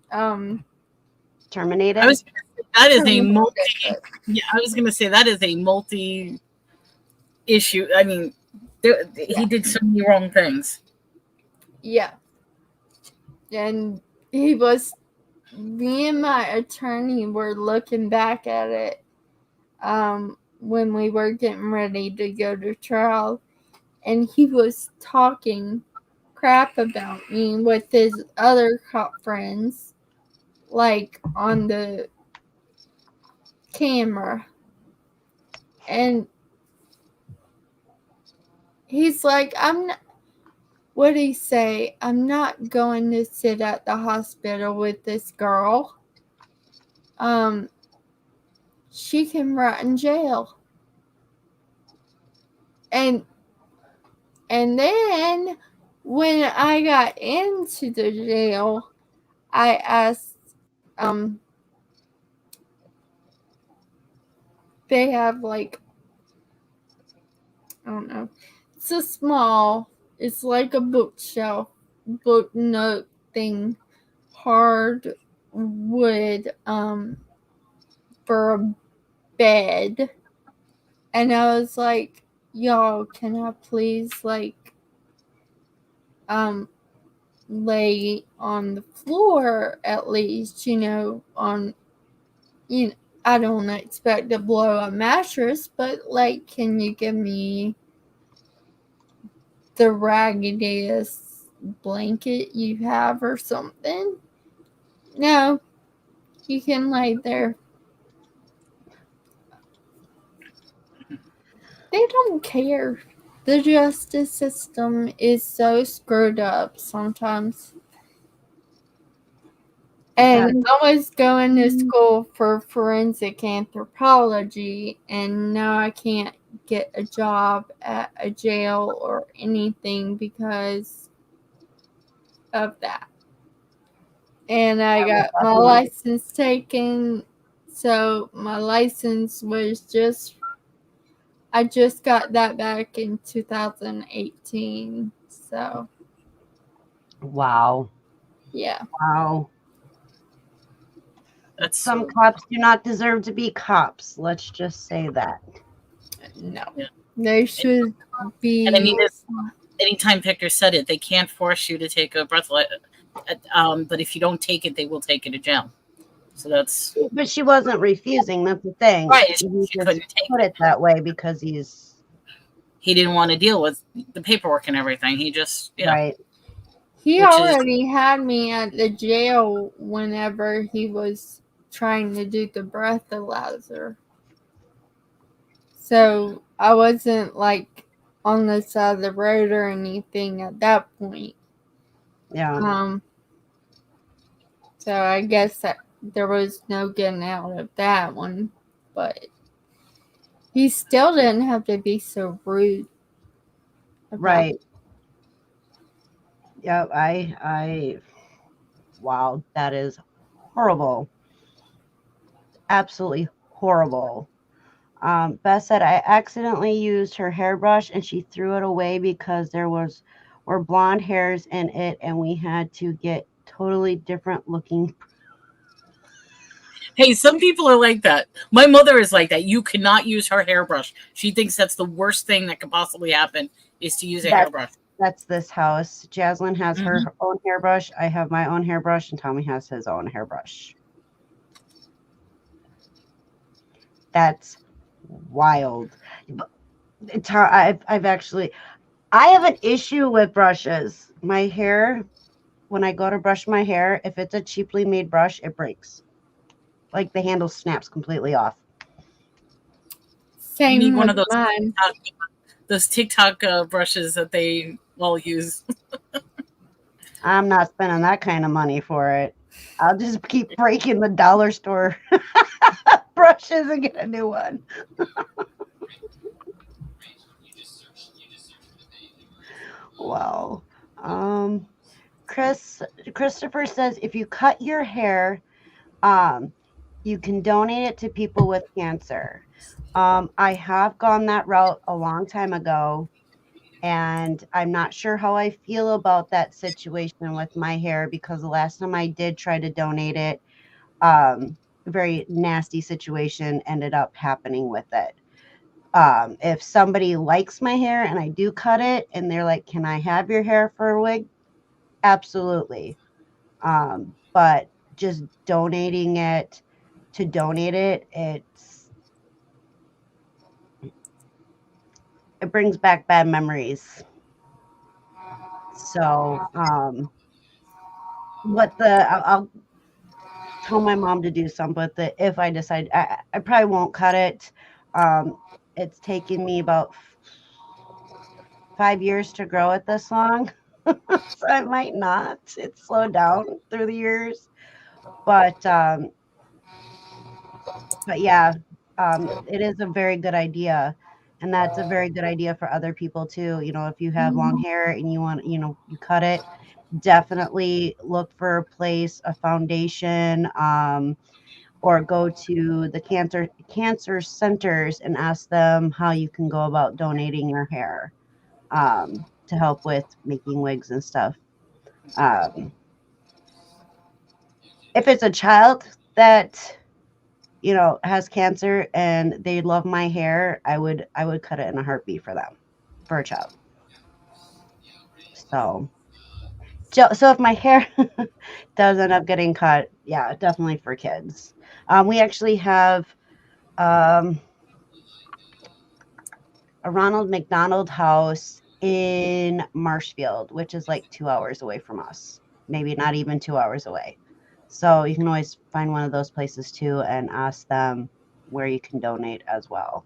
Terminated? I was that is a terminated. multi. Yeah, I was gonna say that is a multi issue. I mean, he did so many wrong things. Yeah. And me and my attorney were looking back at it when we were getting ready to go to trial, and he was talking crap about me with his other cop friends, like on the camera. And he's like, what did he say? I'm not going to sit at the hospital with this girl. She can rot in jail. And then when I got into the jail, I asked, they have like, I don't know, it's like a bookshelf, book note thing, hard wood, for a bed. And I was like, y'all, can I please lay on the floor at least, on, I don't expect to blow a mattress, but can you give me the raggediest blanket you have or something? No, you can lay there. They don't care. The justice system is so screwed up sometimes. And I was going to school for forensic anthropology, and now I can't get a job at a jail or anything because of that. And I got my license taken, so my license was I just got that back in 2018, so. Wow. Yeah. Wow. That's Some cops do not deserve to be cops. Let's just say that. No. Yeah. They should be. And I mean, anytime Victor said it, they can't force you to take a breathalyzer. But if you don't take it, they will take you to jail. So that's. But she wasn't refusing. That's the thing. Right. He She just couldn't take put it that way because he didn't want to deal with the paperwork and everything. He just right. He already had me at the jail whenever he was trying to do the breathalyzer. So I wasn't on the side of the road or anything at that point. Yeah. So I guess that there was no getting out of that one, but he still didn't have to be so rude. Right. Yeah, wow, that is horrible. Absolutely horrible. Beth said I accidentally used her hairbrush and she threw it away because were blonde hairs in it and we had to get totally different looking. Hey, some people are like that. My mother is like that. You cannot use her hairbrush. She thinks that's the worst thing that could possibly happen is to use a hairbrush. That's this house. Jaslyn has her own hairbrush. I have my own hairbrush, and Tommy has his own hairbrush. That's wild. I have an issue with brushes. My hair, when I go to brush my hair, if it's a cheaply made brush, it breaks. Like the handle snaps completely off. Same you need one of those TikTok brushes that they all use. I'm not spending that kind of money for it. I'll just keep breaking the dollar store brushes and get a new one. Wow. Christopher says if you cut your hair, you can donate it to people with cancer. I have gone that route a long time ago, and I'm not sure how I feel about that situation with my hair, because the last time I did try to donate it, a very nasty situation ended up happening with it. If somebody likes my hair and I do cut it and they're like, can I have your hair for a wig? Absolutely. But just donating it to donate it, it brings back bad memories. So, I'll tell my mom to do some, but if I decide, I probably won't cut it. It's taken me about 5 years to grow it this long. So I might not. It's slowed down through the years. But yeah, it is a very good idea. And that's a very good idea for other people too. You know, if you have long hair and you want, you cut it, definitely look for a place, a foundation, or go to the cancer centers and ask them how you can go about donating your hair, to help with making wigs and stuff. If it's a child that has cancer and they love my hair, I would cut it in a heartbeat for them, for a child. So if my hair does end up getting cut, yeah, definitely for kids. We actually have a Ronald McDonald House in Marshfield, which is like 2 hours away from us, maybe not even 2 hours away. So you can always find one of those places too and ask them where you can donate as well.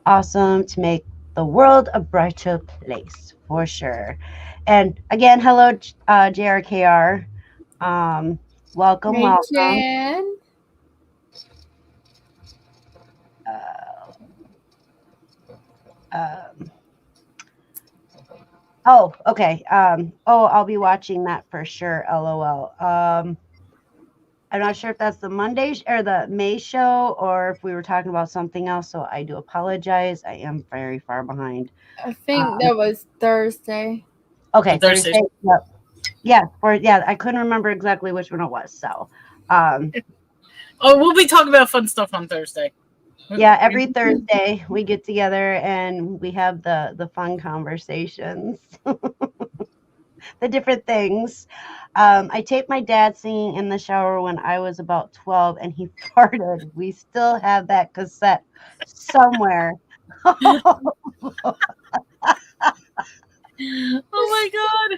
Awesome to make the world a brighter place, for sure. And again, hello, JRKR. Welcome, Hey, welcome. Jen. Oh, okay. I'll be watching that for sure. LOL. I'm not sure if that's the Monday or the May show, or if we were talking about something else. So I do apologize. I am very far behind. I think that was Thursday. Okay, Thursday. Yep. Yeah, I couldn't remember exactly which one it was. So, we'll be talking about fun stuff on Thursday. Yeah, every Thursday we get together and we have the fun conversations, the different things. I taped my dad singing in the shower when I was about 12 and he farted. We still have that cassette somewhere. Oh my God.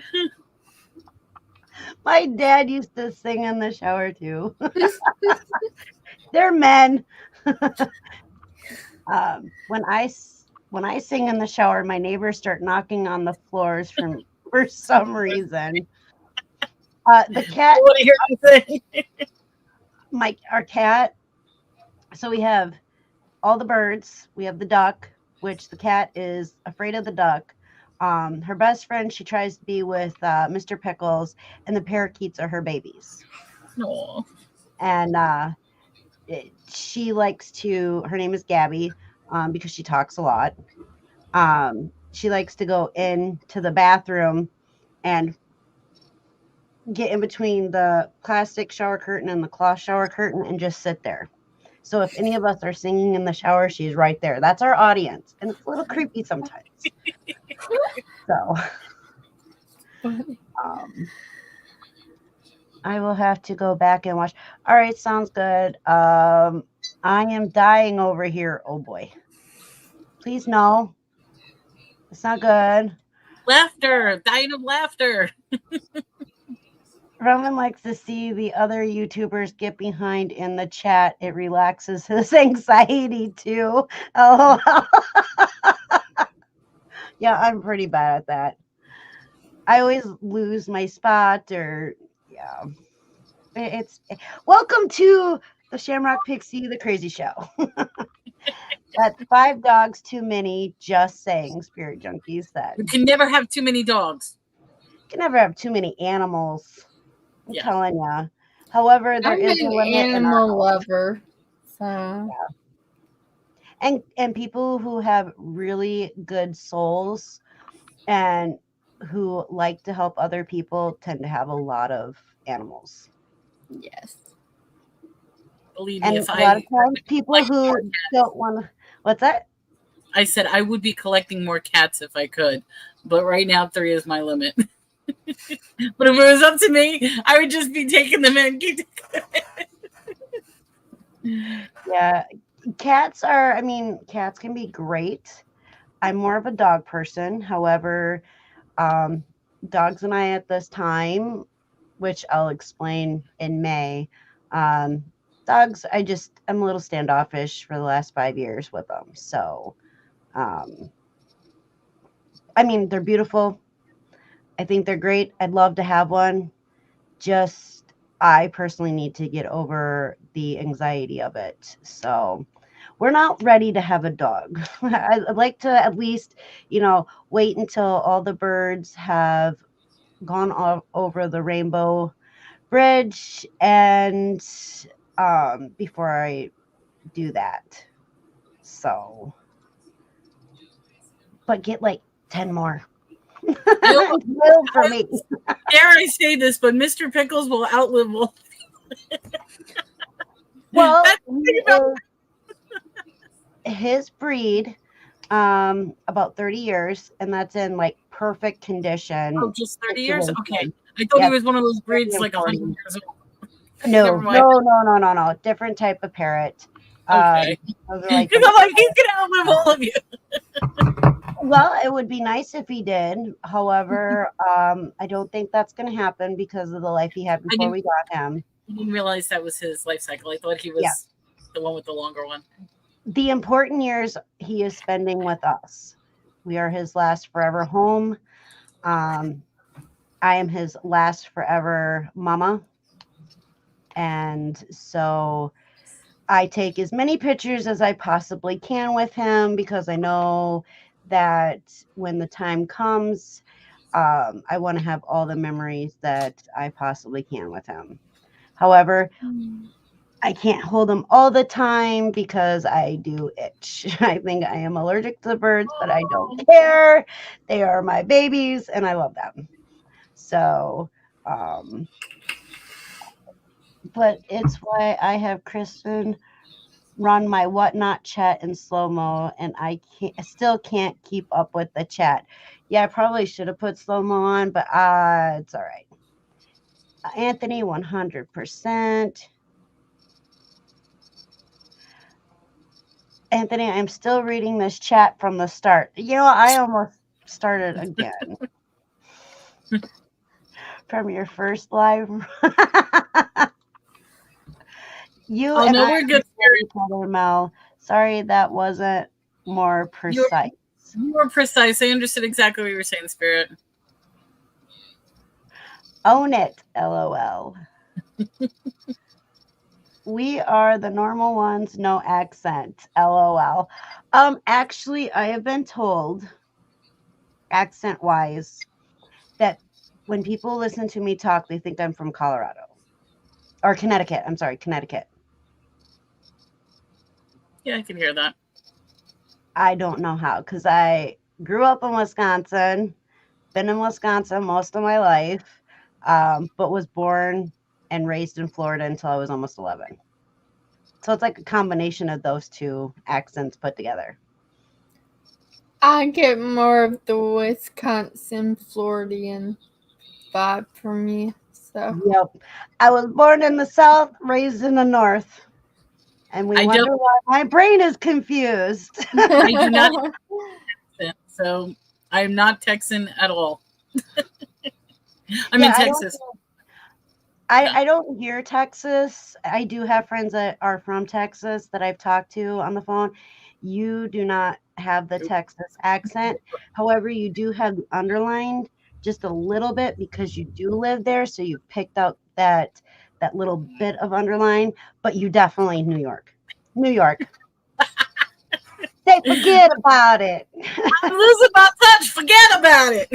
My dad used to sing in the shower too. They're men. When I sing in the shower, my neighbors start knocking on the floors for some reason. The cat. I want to hear you say. Our cat. So we have all the birds. We have the duck, which the cat is afraid of the duck. Her best friend, she tries to be with Mr. Pickles, and the parakeets are her babies. Aww. And she likes to. Her name is Gabby, because she talks a lot. She likes to go into the bathroom and get in between the plastic shower curtain and the cloth shower curtain and just sit there. So if any of us are singing in the shower, she's right there. That's our audience. And it's a little creepy sometimes. So I will have to go back and watch. All right, sounds good. I am dying over here. Oh boy. Please no. It's not good. Laughter. Dying of laughter. Roman likes to see the other YouTubers get behind in the chat. It relaxes his anxiety too. Oh, yeah, I'm pretty bad at that. I always lose my spot, or yeah. It's welcome to the Shamrock Pixie, the Crazy Show. That's 5 dogs too many, just saying, Spirit Junkie said. You can never have too many dogs. You can never have too many animals. I'm telling you. However, there is a limit. I'm an animal lover. So. Yeah. And people who have really good souls and who like to help other people tend to have a lot of animals. Yes. Believe me, and a lot of times people who don't want to. What's that? I said I would be collecting more cats if I could, but right now 3 is my limit. But if it was up to me, I would just be taking them in. Yeah, cats can be great. I'm more of a dog person. However, dogs and I at this time, which I'll explain in May, dogs, I'm a little standoffish for the last 5 years with them. So, they're beautiful. I think they're great. I'd love to have one. Just, I personally need to get over the anxiety of it. So, we're not ready to have a dog. I'd like to at least, wait until all the birds have gone over the rainbow bridge and before I do that. So, but get like 10 more. For me. Dare I say this, but Mr. Pickles will outlive Wolf. Well, his breed, about 30 years, and that's in like perfect condition. Oh, just 30 years? Okay. I thought he was one of those breeds like 100 years old. No. Different type of parrot. Okay. Because I'm like, he's going to outlive all of you. Well, it would be nice if he did. However, I don't think that's going to happen because of the life he had before we got him. I didn't realize that was his life cycle. I thought he was the one with the longer one. The important years he is spending with us. We are his last forever home. I am his last forever mama. And so I take as many pictures as I possibly can with him because I know that when the time comes, I want to have all the memories that I possibly can with him. However, I can't hold him all the time because I do itch. I think I am allergic to the birds, but I don't care. They are my babies and I love them. So, but it's why I have Kristen run my whatnot chat in slow-mo and I still can't keep up with the chat. Yeah, I probably should have put slow-mo on, but it's all right. Anthony, 100%. Anthony, I'm still reading this chat from the start. I almost started again. From your first live. We're good. Mel. Sorry, that wasn't more precise. You were precise. I understood exactly what you were saying, Spirit. Own it, LOL. We are the normal ones, no accent, LOL. Actually, I have been told, accent-wise, that when people listen to me talk, they think I'm from Colorado. Or Connecticut. I'm sorry, Connecticut. Yeah, I can hear that. I don't know how, because I grew up in Wisconsin, been in Wisconsin most of my life, but was born and raised in Florida until I was almost 11. So it's like a combination of those two accents put together. I get more of the Wisconsin, Floridian vibe from you. So. Yep. I was born in the South, raised in the North. And we wonder why my brain is confused. I do not have accent, so I'm not Texan at all. I'm in Texas. I don't hear Texas. I do have friends that are from Texas that I've talked to on the phone. You do not have the Texas accent. However, you do have underlined just a little bit because you do live there. So you picked out that little bit of underline, but you definitely New York. Hey, forget about it. I'm losing my touch. Forget about it.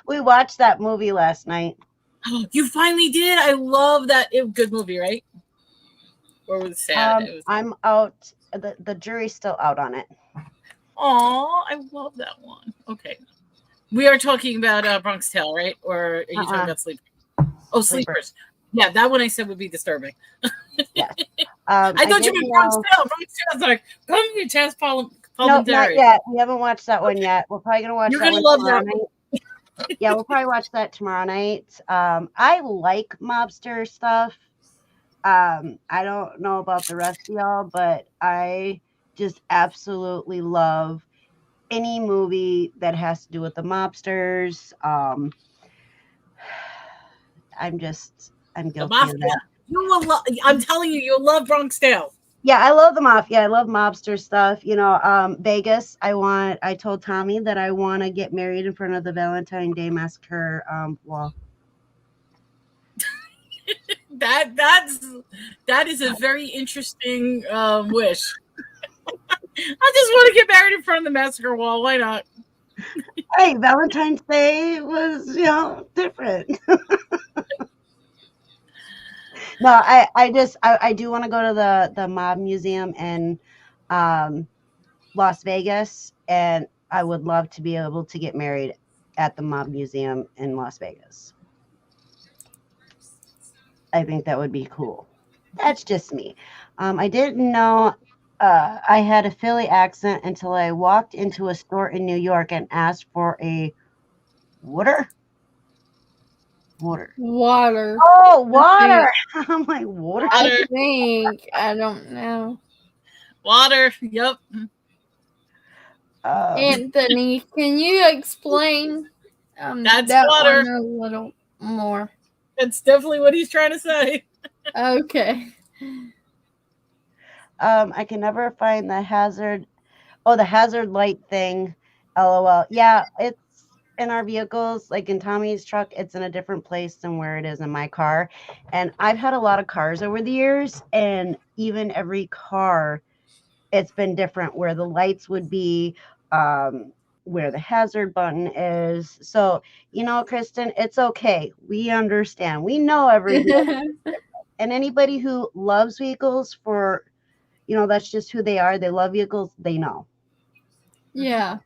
We watched that movie last night. You finally did. I love that. Good movie, right? Or was it sad? I'm out. The jury's still out on it. Oh, I love that one. Okay. We are talking about Bronx Tale, right? Or are you talking about Sleepers? Oh, Sleepers. Yeah, that one I said would be disturbing. Yes. I thought you meant Bronx Tale. Bronx Tale's like, come here, Chaz Nope, not yet. We haven't watched that one yet. We're probably gonna watch You're that gonna one love tomorrow that night. Yeah, we'll probably watch that tomorrow night. I like mobster stuff. I don't know about the rest of y'all, but I just absolutely love any movie that has to do with the mobsters. I'm guilty of that. You will love. I'm telling you, you'll love Bronx Tale. Yeah, I love the mafia. I love mobster stuff. You know, Vegas. I told Tommy that I want to get married in front of the Valentine Day Massacre wall. That is a very interesting wish. I just want to get married in front of the massacre wall. Why not? Hey, Valentine's Day was, different. No, I do want to go to the mob museum in Las Vegas, and I would love to be able to get married at the mob museum in Las Vegas. I think that would be cool. That's just me. I didn't know I had a Philly accent until I walked into a store in New York and asked for a water. Water. Oh, water. I'm like, water? I think. I don't know. Water. Yep. Anthony, can you explain That's that water. one a little more? That's definitely what he's trying to say. Okay. I can never find the hazard. Oh, the hazard light thing. LOL. Yeah, it's in our vehicles, like in Tommy's truck, it's in a different place than where it is in my car. And I've had a lot of cars over the years, and even every car, it's been different where the lights would be, where the hazard button is. So, Kristen, it's okay. We understand. We know everything. And anybody who loves vehicles for, that's just who they are. They love vehicles. They know. Yeah.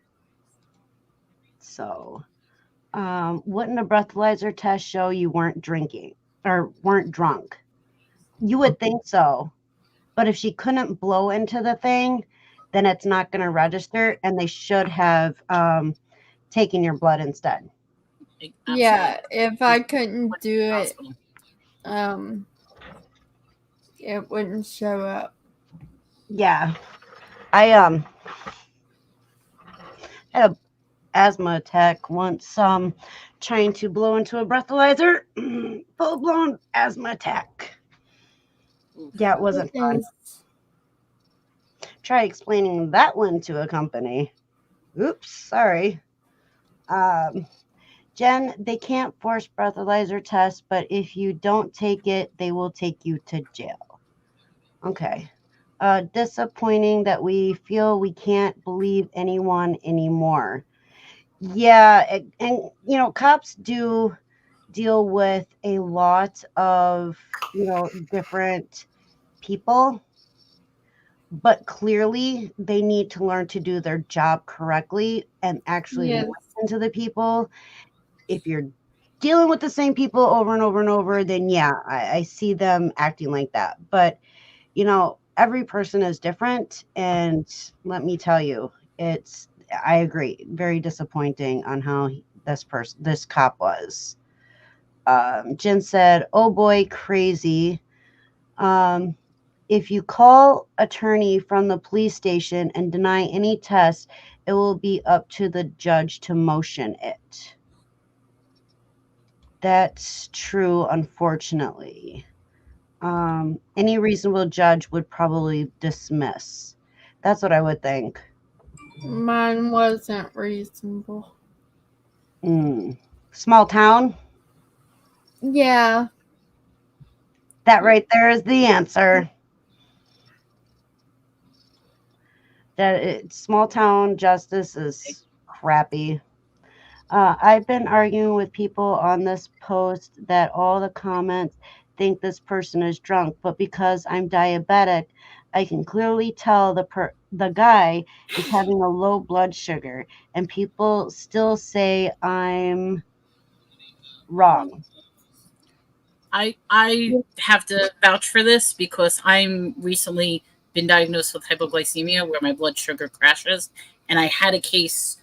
So, wouldn't a breathalyzer test show you weren't drinking or weren't drunk? You would think so. But if she couldn't blow into the thing, then it's not going to register, and they should have taken your blood instead. Absolutely. Yeah, if I couldn't do it, it wouldn't show up. Yeah. I had a asthma attack once trying to blow into a breathalyzer. Full-blown asthma attack. Yeah, it wasn't fun. Try explaining that one to a company. Oops, sorry. Jen, they can't force breathalyzer tests, but if you don't take it, they will take you to jail. Okay. Disappointing that we feel we can't believe anyone anymore. Yeah, and cops do deal with a lot of different people, but clearly they need to learn to do their job correctly and actually listen to the people. If you're dealing with the same people over and over and over, then yeah, I see them acting like that. But every person is different, and let me tell you, I agree, very disappointing on how this cop was. Jen said, oh boy, crazy. If you call attorney from the police station and deny any test, it will be up to the judge to motion it. That's true, unfortunately. Any reasonable judge would probably dismiss. That's what I would think. Mine wasn't reasonable. Small town? Yeah. That right there is the answer. Small town justice is crappy. I've been arguing with people on this post that all the comments think this person is drunk, but because I'm diabetic, I can clearly tell the guy is having a low blood sugar, and people still say I'm wrong. I have to vouch for this because I'm recently been diagnosed with hypoglycemia where my blood sugar crashes, and I had a case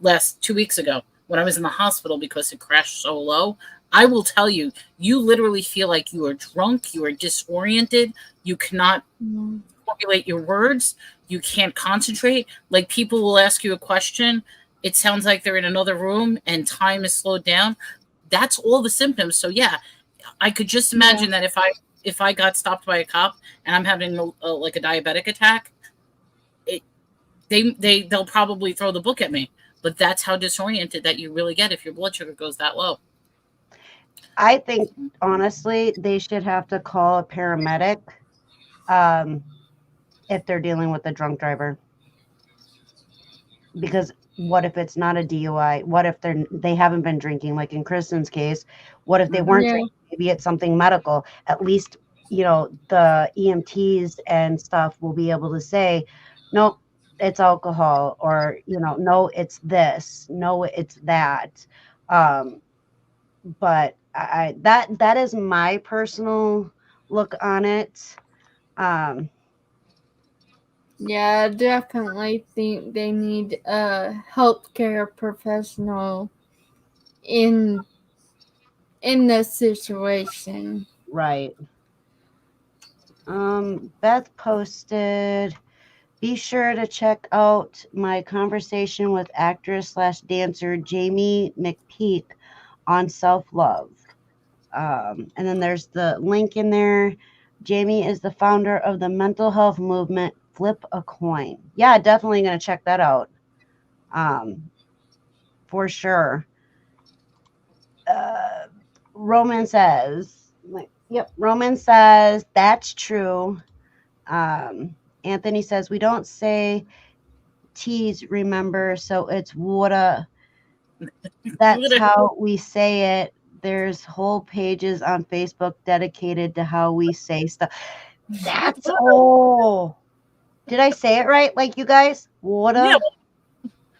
last 2 weeks ago when I was in the hospital because it crashed so low. I will tell you, you literally feel like you are drunk, you are disoriented, you cannot formulate your words, you can't concentrate. Like people will ask you a question, it sounds like they're in another room and time is slowed down. That's all the symptoms. So yeah, I could just imagine that if I got stopped by a cop and I'm having like a diabetic attack, they'll probably throw the book at me. But that's how disoriented that you really get if your blood sugar goes that low. I think honestly they should have to call a paramedic if they're dealing with a drunk driver. Because what if it's not a DUI? What if they haven't been drinking, like in Kristen's case? What if they weren't drinking? Maybe it's something medical. At least, the EMTs and stuff will be able to say, nope, it's alcohol, or, no, it's this, no, it's that. But that is my personal look on it. Yeah, I definitely think they need a healthcare professional in this situation. Right. Beth posted, be sure to check out my conversation with actress/dancer Jamie McPeak on self-love. And then there's the link in there. Jamie is the founder of the mental health movement Flip a Coin. Yeah, definitely going to check that out. For sure. Roman says, Roman says, that's true. Anthony says, we don't say T's, remember, so it's woulda. That's how we say it. There's whole pages on Facebook dedicated to how we say stuff. That's did I say it right? Like you guys? Woulda? Yeah.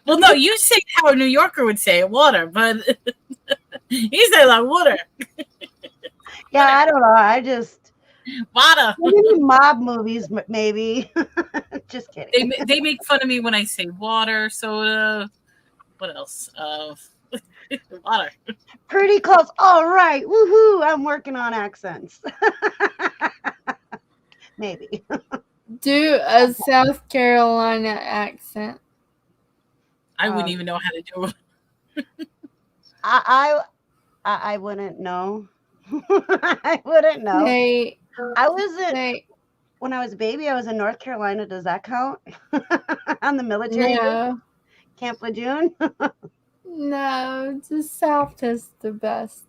Well, no, you say how a New Yorker would say it, water, but he said like water. Yeah, I don't know. I just water. Mob movies, maybe. Just kidding. They make fun of me when I say water, soda. What else? Water. Pretty close. All right. Woohoo! I'm working on accents. Maybe. Do a South Carolina accent. I wouldn't even know how to do it. I wouldn't know. I wouldn't know. I wasn't. When I was a baby, I was in North Carolina. Does that count? On the military? No. Camp Lejeune? No, the South is the best.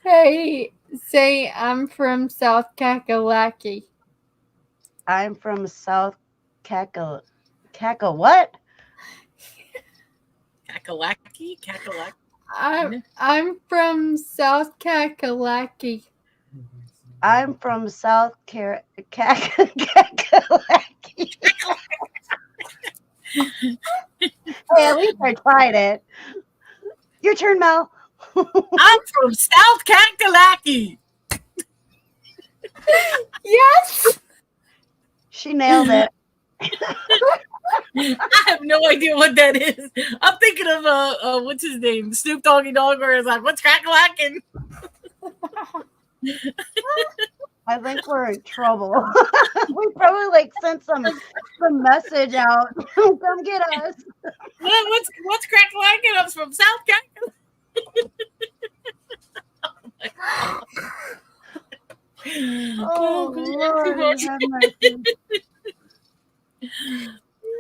Say I'm from South Kakalaki. I'm from South what? Kakalaki? I'm from South Kakalaki. I'm from South Kakalaki. Hey, at least I tried it. Your turn, Mel. I'm from South Kakalaki. Yes. She nailed it. I have no idea what that is. I'm thinking of what's his name? Snoop Doggy Dogg, where it's like, what's crack-a-lackin'? I think we're in trouble. We probably sent some message out. Come get us. What's crack-a-lackin'? I'm from South Oh, Lord, have mercy.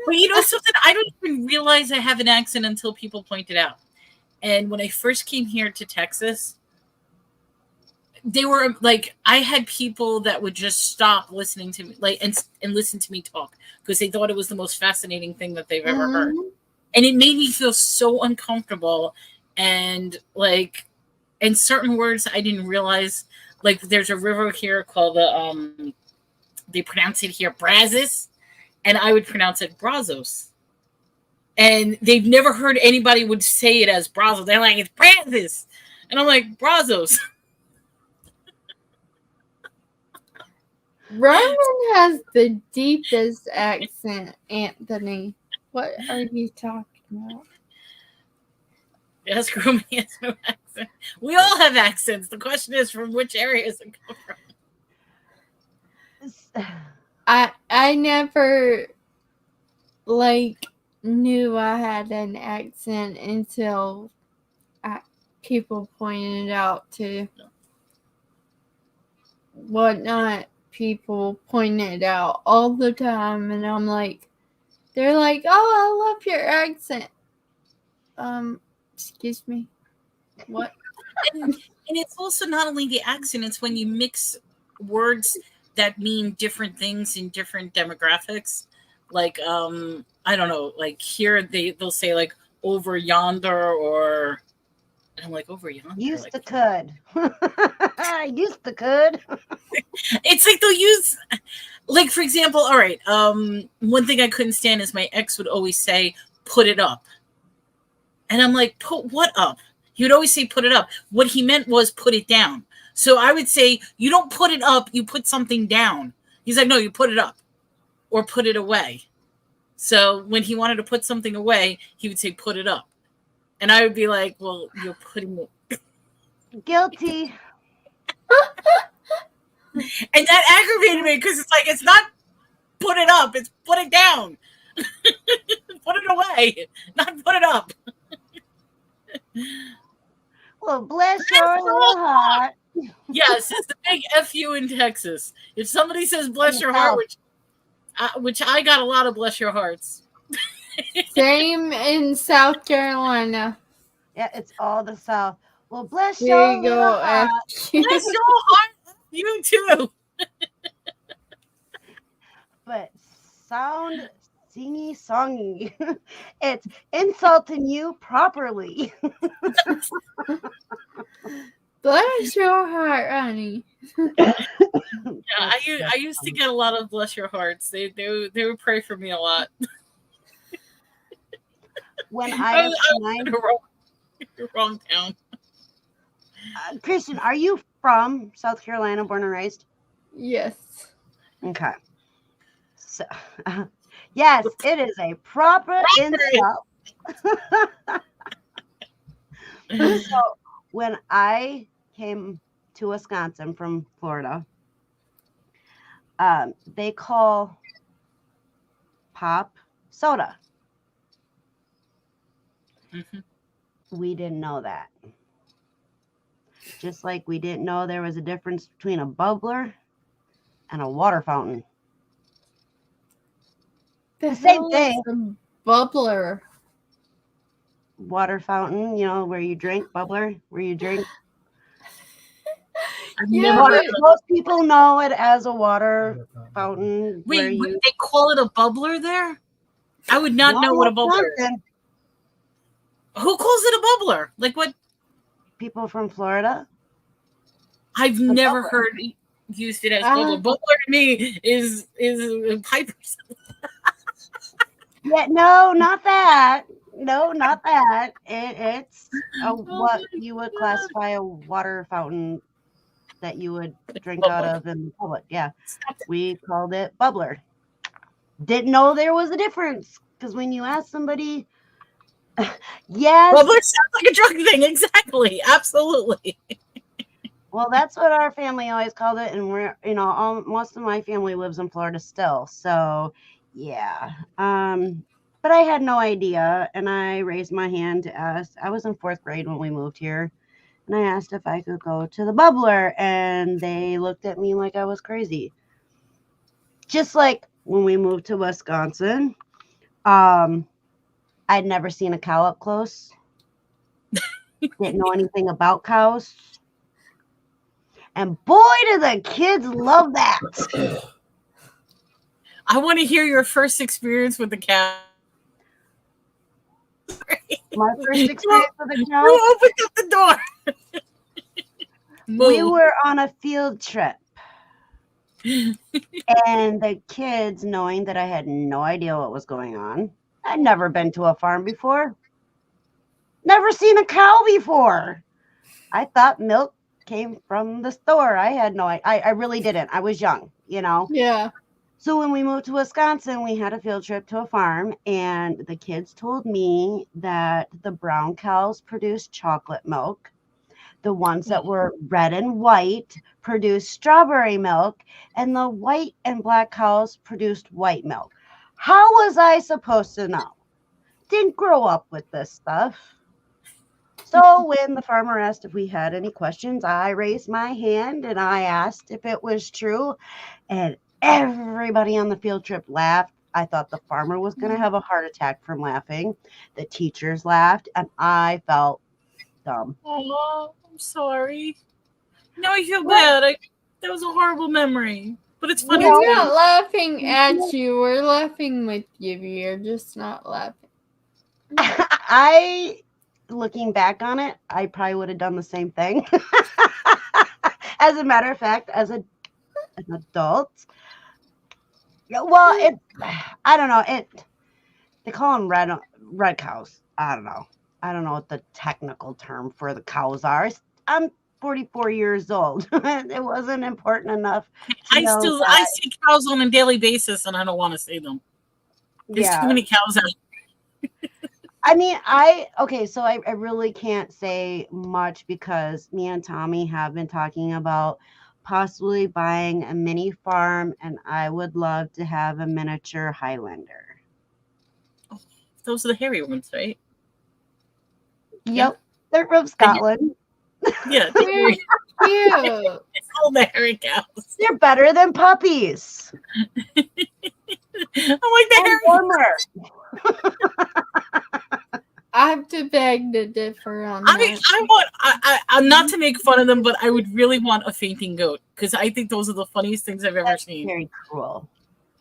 But you know something? I don't even realize I have an accent until people point it out. And when I first came here to Texas, they were like, I had people that would just stop listening to me, like, and listen to me talk because they thought it was the most fascinating thing that they've ever heard. And it made me feel so uncomfortable. And like, in certain words, I didn't realize, like, there's a river here called they pronounce it here Brazos, and I would pronounce it Brazos. And they've never heard anybody would say it as Brazos. They're like, it's Brazos. And I'm like, Brazos. Roman has the deepest accent, Anthony. What are you talking about? Yes, Roman has no accent. We all have accents. The question is, from which areas it come from? I never knew I had an accent until people pointed out to whatnot. People pointed out all the time, and I'm like, they're like, oh, I love your accent. Excuse me, what? And it's also not only the accent, it's when you mix words that mean different things in different demographics. Like, I don't know, like here they'll say like over yonder, or I'm like, over yonder. Used to could. I used to could. It's like they'll use, like, for example, all right, one thing I couldn't stand is my ex would always say, put it up. And I'm like, put what up? He would always say, put it up. What he meant was put it down. So I would say, you don't put it up, you put something down. He's like, no, you put it up or put it away. So when he wanted to put something away, he would say, put it up. And I would be like, well, you're putting it. Guilty. And that aggravated me because it's like, it's not put it up, it's put it down. Put it away, not put it up. Well, bless your little heart. Yes, it's the big FU in Texas. If somebody says bless your heart, which I got a lot of bless your hearts. Same in South Carolina. Yeah, it's all the South. Well, bless There your you little go, heart. Bless your heart, you too. But sound singy-songy. It's insulting you properly. Bless your heart, honey. Yeah, I used to get a lot of bless your hearts. They would pray for me a lot. When I was wrong town. Kristen, are you from South Carolina, born and raised? Yes. Okay. So, yes, it is a proper insult. So, when I came to Wisconsin from Florida, they call pop soda. Mm-hmm. We didn't know that. Just like we didn't know there was a difference between a bubbler and a water fountain. The same thing. A bubbler. Water fountain, you know, where you drink, bubbler, where you drink. Most people know it as a water fountain. Wait, they call it a bubbler there? I would not know what a bubbler is. Who calls it a bubbler? Like what? People from Florida. I've never heard used it as bubbler. Bubbler to me is pipers. Yeah, no, not that. No, not that. It's what you would classify a water fountain that you would drink out of in public. Yeah, we called it bubbler. Didn't know there was a difference because when you ask somebody, yes, bubbler sounds like a drug thing. Exactly, absolutely. Well, that's what our family always called it, and we're, you know, most of my family lives in Florida still, so yeah. But I had no idea, and I raised my hand to ask. I was in 4th grade when we moved here, and I asked if I could go to the bubbler, and they looked at me like I was crazy. Just like when we moved to Wisconsin, I'd never seen a cow up close. Didn't know anything about cows. And boy, do the kids love that. I want to hear your first experience with the cow. My first experience with a cow? Who opened up the door? We were on a field trip. And the kids, knowing that I had no idea what was going on, I'd never been to a farm before. Never seen a cow before. I thought milk came from the store. I had no idea. I really didn't. I was young, you know? Yeah. So when we moved to Wisconsin, we had a field trip to a farm, and the kids told me that the brown cows produced chocolate milk. The ones that were red and white produced strawberry milk, and the white and black cows produced white milk. How was I supposed to know? Didn't grow up with this stuff. So when the farmer asked if we had any questions, I raised my hand and I asked if it was true. And everybody on the field trip laughed. I thought the farmer was going to have a heart attack from laughing. The teachers laughed, and I felt dumb. Oh, I'm sorry. No, I feel bad. That was a horrible memory. But it's funny. We're not laughing at you. We're laughing with you. You're just not laughing. Looking back on it, I probably would have done the same thing. As a matter of fact, as an adult, well, I don't know. They call them red cows. I don't know what the technical term for the cows are. I'm 44 years old. It wasn't important enough. I see cows on a daily basis, and I don't want to see them. There's too many cows out. I mean, so I really can't say much because me and Tommy have been talking about possibly buying a mini farm, and I would love to have a miniature Highlander. Oh, those are the hairy ones, right? Yep. Yeah. They're from Scotland. Yeah. They're cute. It's all the hairy cows. They're better than puppies. I like the hairy warmer. I have to beg to differ on that. I mean, I'm not to make fun of them, but I would really want a fainting goat because I think those are the funniest things I've ever seen. Very cruel.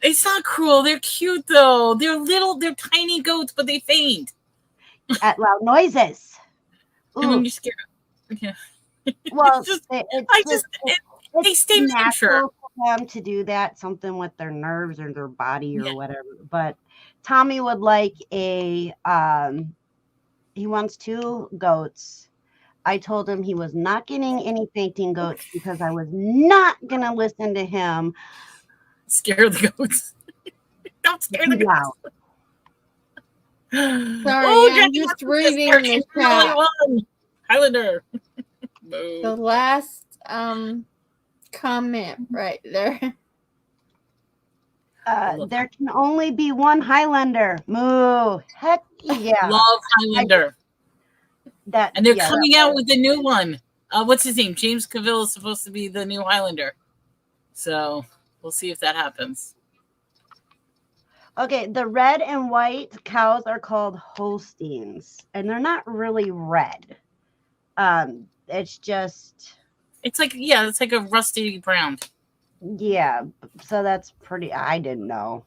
It's not cruel. They're cute though. They're tiny goats, but they faint at loud noises. And when you're scared. Okay. Well, they stay natural for them to do that, something with their nerves or their body or whatever. But Tommy would like he wants 2 goats. I told him he was not getting any fainting goats because I was not going to listen to him. Scare the goats. Don't scare the goats. Sorry, I'm just reading the chat. Highlander. The last comment right there. There can only be one Highlander. Moo. Heck yeah. Love Highlander. And they're coming out with the new one. What's his name? James Cavill is supposed to be the new Highlander. So we'll see if that happens. Okay, the red and white cows are called Holsteins, and they're not really red. It's like a rusty brown. Yeah, so that's pretty. I didn't know,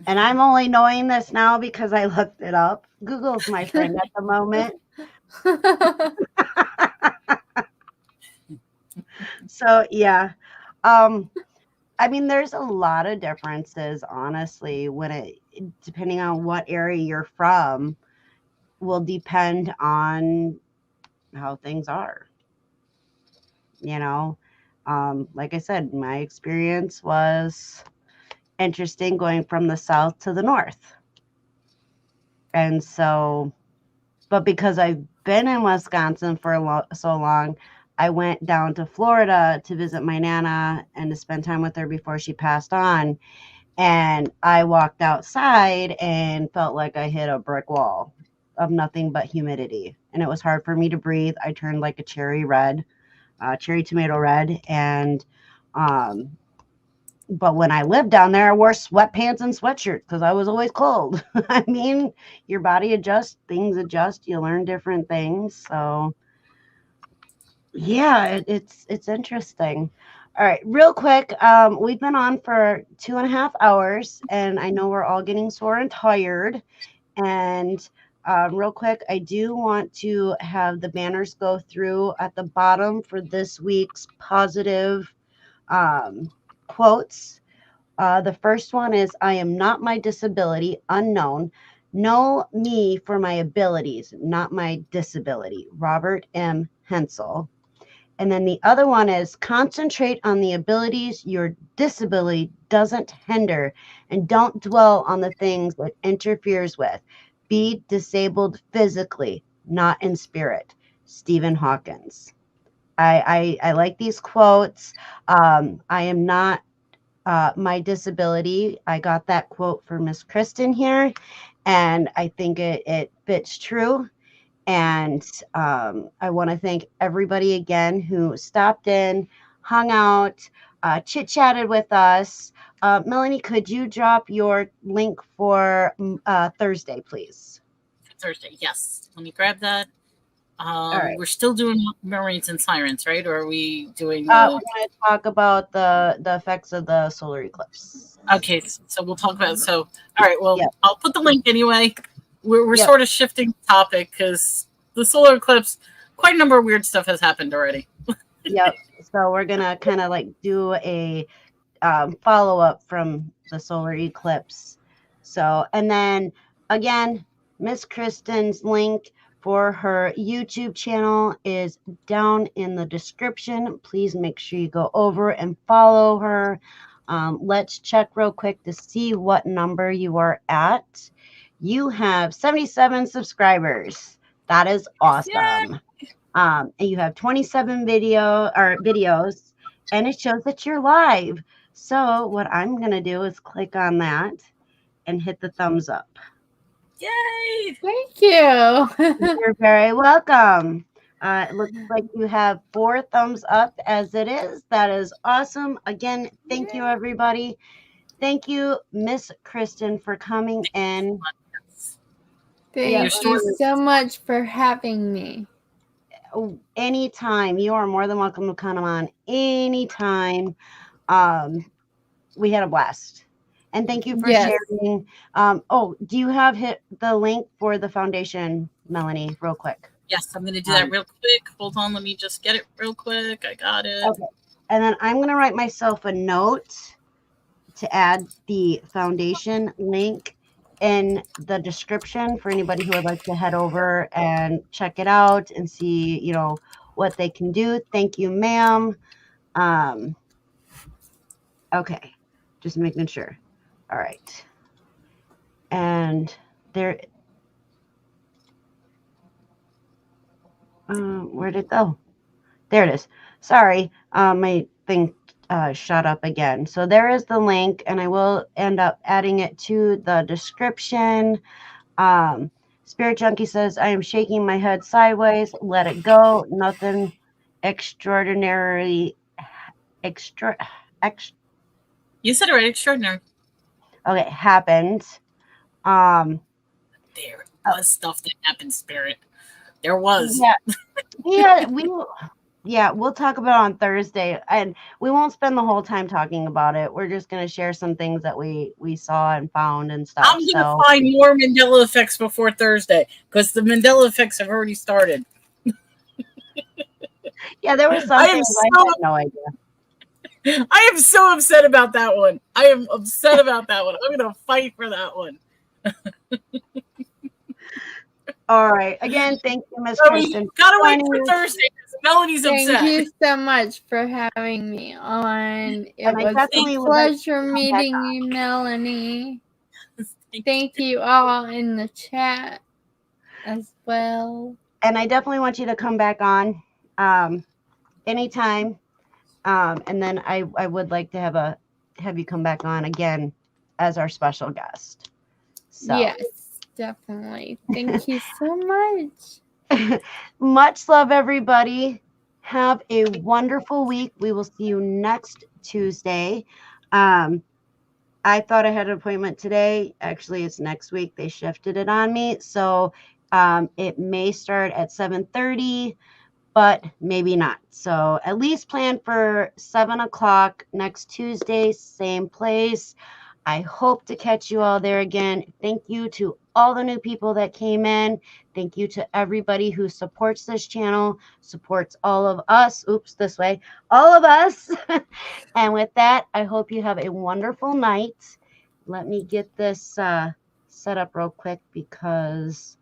and I'm only knowing this now because I looked it up. Google's my friend at the moment. So yeah, I mean, there's a lot of differences, honestly, depending on what area you're from, will depend on how things are. You know, like I said, my experience was interesting going from the south to the north. And so, but because I've been in Wisconsin for so long, I went down to Florida to visit my Nana and to spend time with her before she passed on. And I walked outside and felt like I hit a brick wall of nothing but humidity. And it was hard for me to breathe. I turned like a cherry tomato red. And, but when I lived down there, I wore sweatpants and sweatshirts because I was always cold. I mean, your body adjusts, things adjust, you learn different things. So Yeah, it's interesting. All right, real quick. We've been on for 2.5 hours, and I know we're all getting sore and tired. And real quick, I do want to have the banners go through at the bottom for this week's positive quotes. The first one is, I am not my disability, unknown. Know me for my abilities, not my disability. Robert M. Hensel. And then the other one is, concentrate on the abilities your disability doesn't hinder, and don't dwell on the things it interferes with. Be disabled physically, not in spirit. Stephen Hawkins. I like these quotes. I am not my disability. I got that quote for Miss Kristen here, and I think it fits true. And I want to thank everybody again who stopped in, hung out, chit chatted with us. Melanie, could you drop your link for Thursday, please? Thursday, yes. Let me grab that. All right. We're still doing mermaids and sirens, right? Or are we doing? We're going to talk about the effects of the solar eclipse. Okay, so we'll talk about. So, all right. Well, I'll put the link anyway. We're sort of shifting the topic because the solar eclipse, quite a number of weird stuff has happened already. Yep. So we're gonna kind of like do a follow up from the solar eclipse. So, and then again, Miss Kristen's link for her YouTube channel is down in the description. Please make sure you go over and follow her. Let's check real quick to see what number you are at. You have 77 subscribers. That is awesome. And you have 27 videos, and it shows that you're live. So what I'm going to do is click on that and hit the thumbs up. Yay! Thank you. You're very welcome. It looks like you have 4 thumbs up as it is. That is awesome. Again, thank you, everybody. Thank you, Miss Kristen, for coming in. Thank you so much for having me. Anytime. You are more than welcome to come on anytime. We had a blast. And thank you for sharing. Do you have hit the link for the foundation, Melanie, real quick? Yes, I'm going to do that real quick. Hold on. Let me just get it real quick. I got it. Okay. And then I'm going to write myself a note to add the foundation link in the description for anybody who would like to head over and check it out and see, you know, what they can do. Thank you, ma'am. Okay. Just making sure. All right. And there, where'd it go? There it is. Sorry, my thing shut up again. So there is the link, and I will end up adding it to the description. Spirit Junkie says, I am shaking my head sideways. Let it go. Nothing extraordinary. You said it right. Extraordinary. Okay, happened. There was stuff that happened, Spirit. There was. We'll talk about it on Thursday, and we won't spend the whole time talking about it. We're just going to share some things that we saw and found and stuff. I'm going to find more Mandela effects before Thursday because the Mandela effects have already started. Yeah, there was something I had no idea. I am so upset about that one. I am upset about that one. I'm going to fight for that one. All right. Again, thank you, Miss Kristen. Gotta wait for Thursday because Melanie's upset. Thank you so much for having me on. It was a pleasure meeting you, Melanie. Thank you all in the chat as well. And I definitely want you to come back on anytime. And then I would like to have you come back on again as our special guest. So. Yes, definitely. Thank you so much. Much love, everybody. Have a wonderful week. We will see you next Tuesday. I thought I had an appointment today. Actually, it's next week. They shifted it on me. So it may start at 7:30. but maybe not. So at least plan for 7 o'clock next Tuesday, same place. I hope to catch you all there again. Thank you to all the new people that came in. Thank you to everybody who supports this channel, supports all of us. Oops, this way. All of us. And with that, I hope you have a wonderful night. Let me get this set up real quick because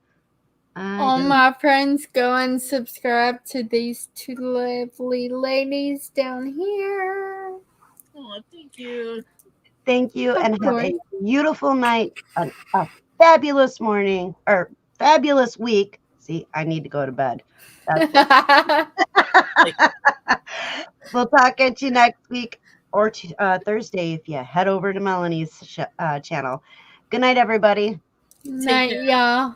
all my friends, go and subscribe to these two lovely ladies down here. Oh, thank you. Thank you, and have a beautiful night, a fabulous morning, or fabulous week. See, I need to go to bed. We'll talk at you next week or Thursday if you head over to Melanie's channel. Good night, everybody. Night, y'all.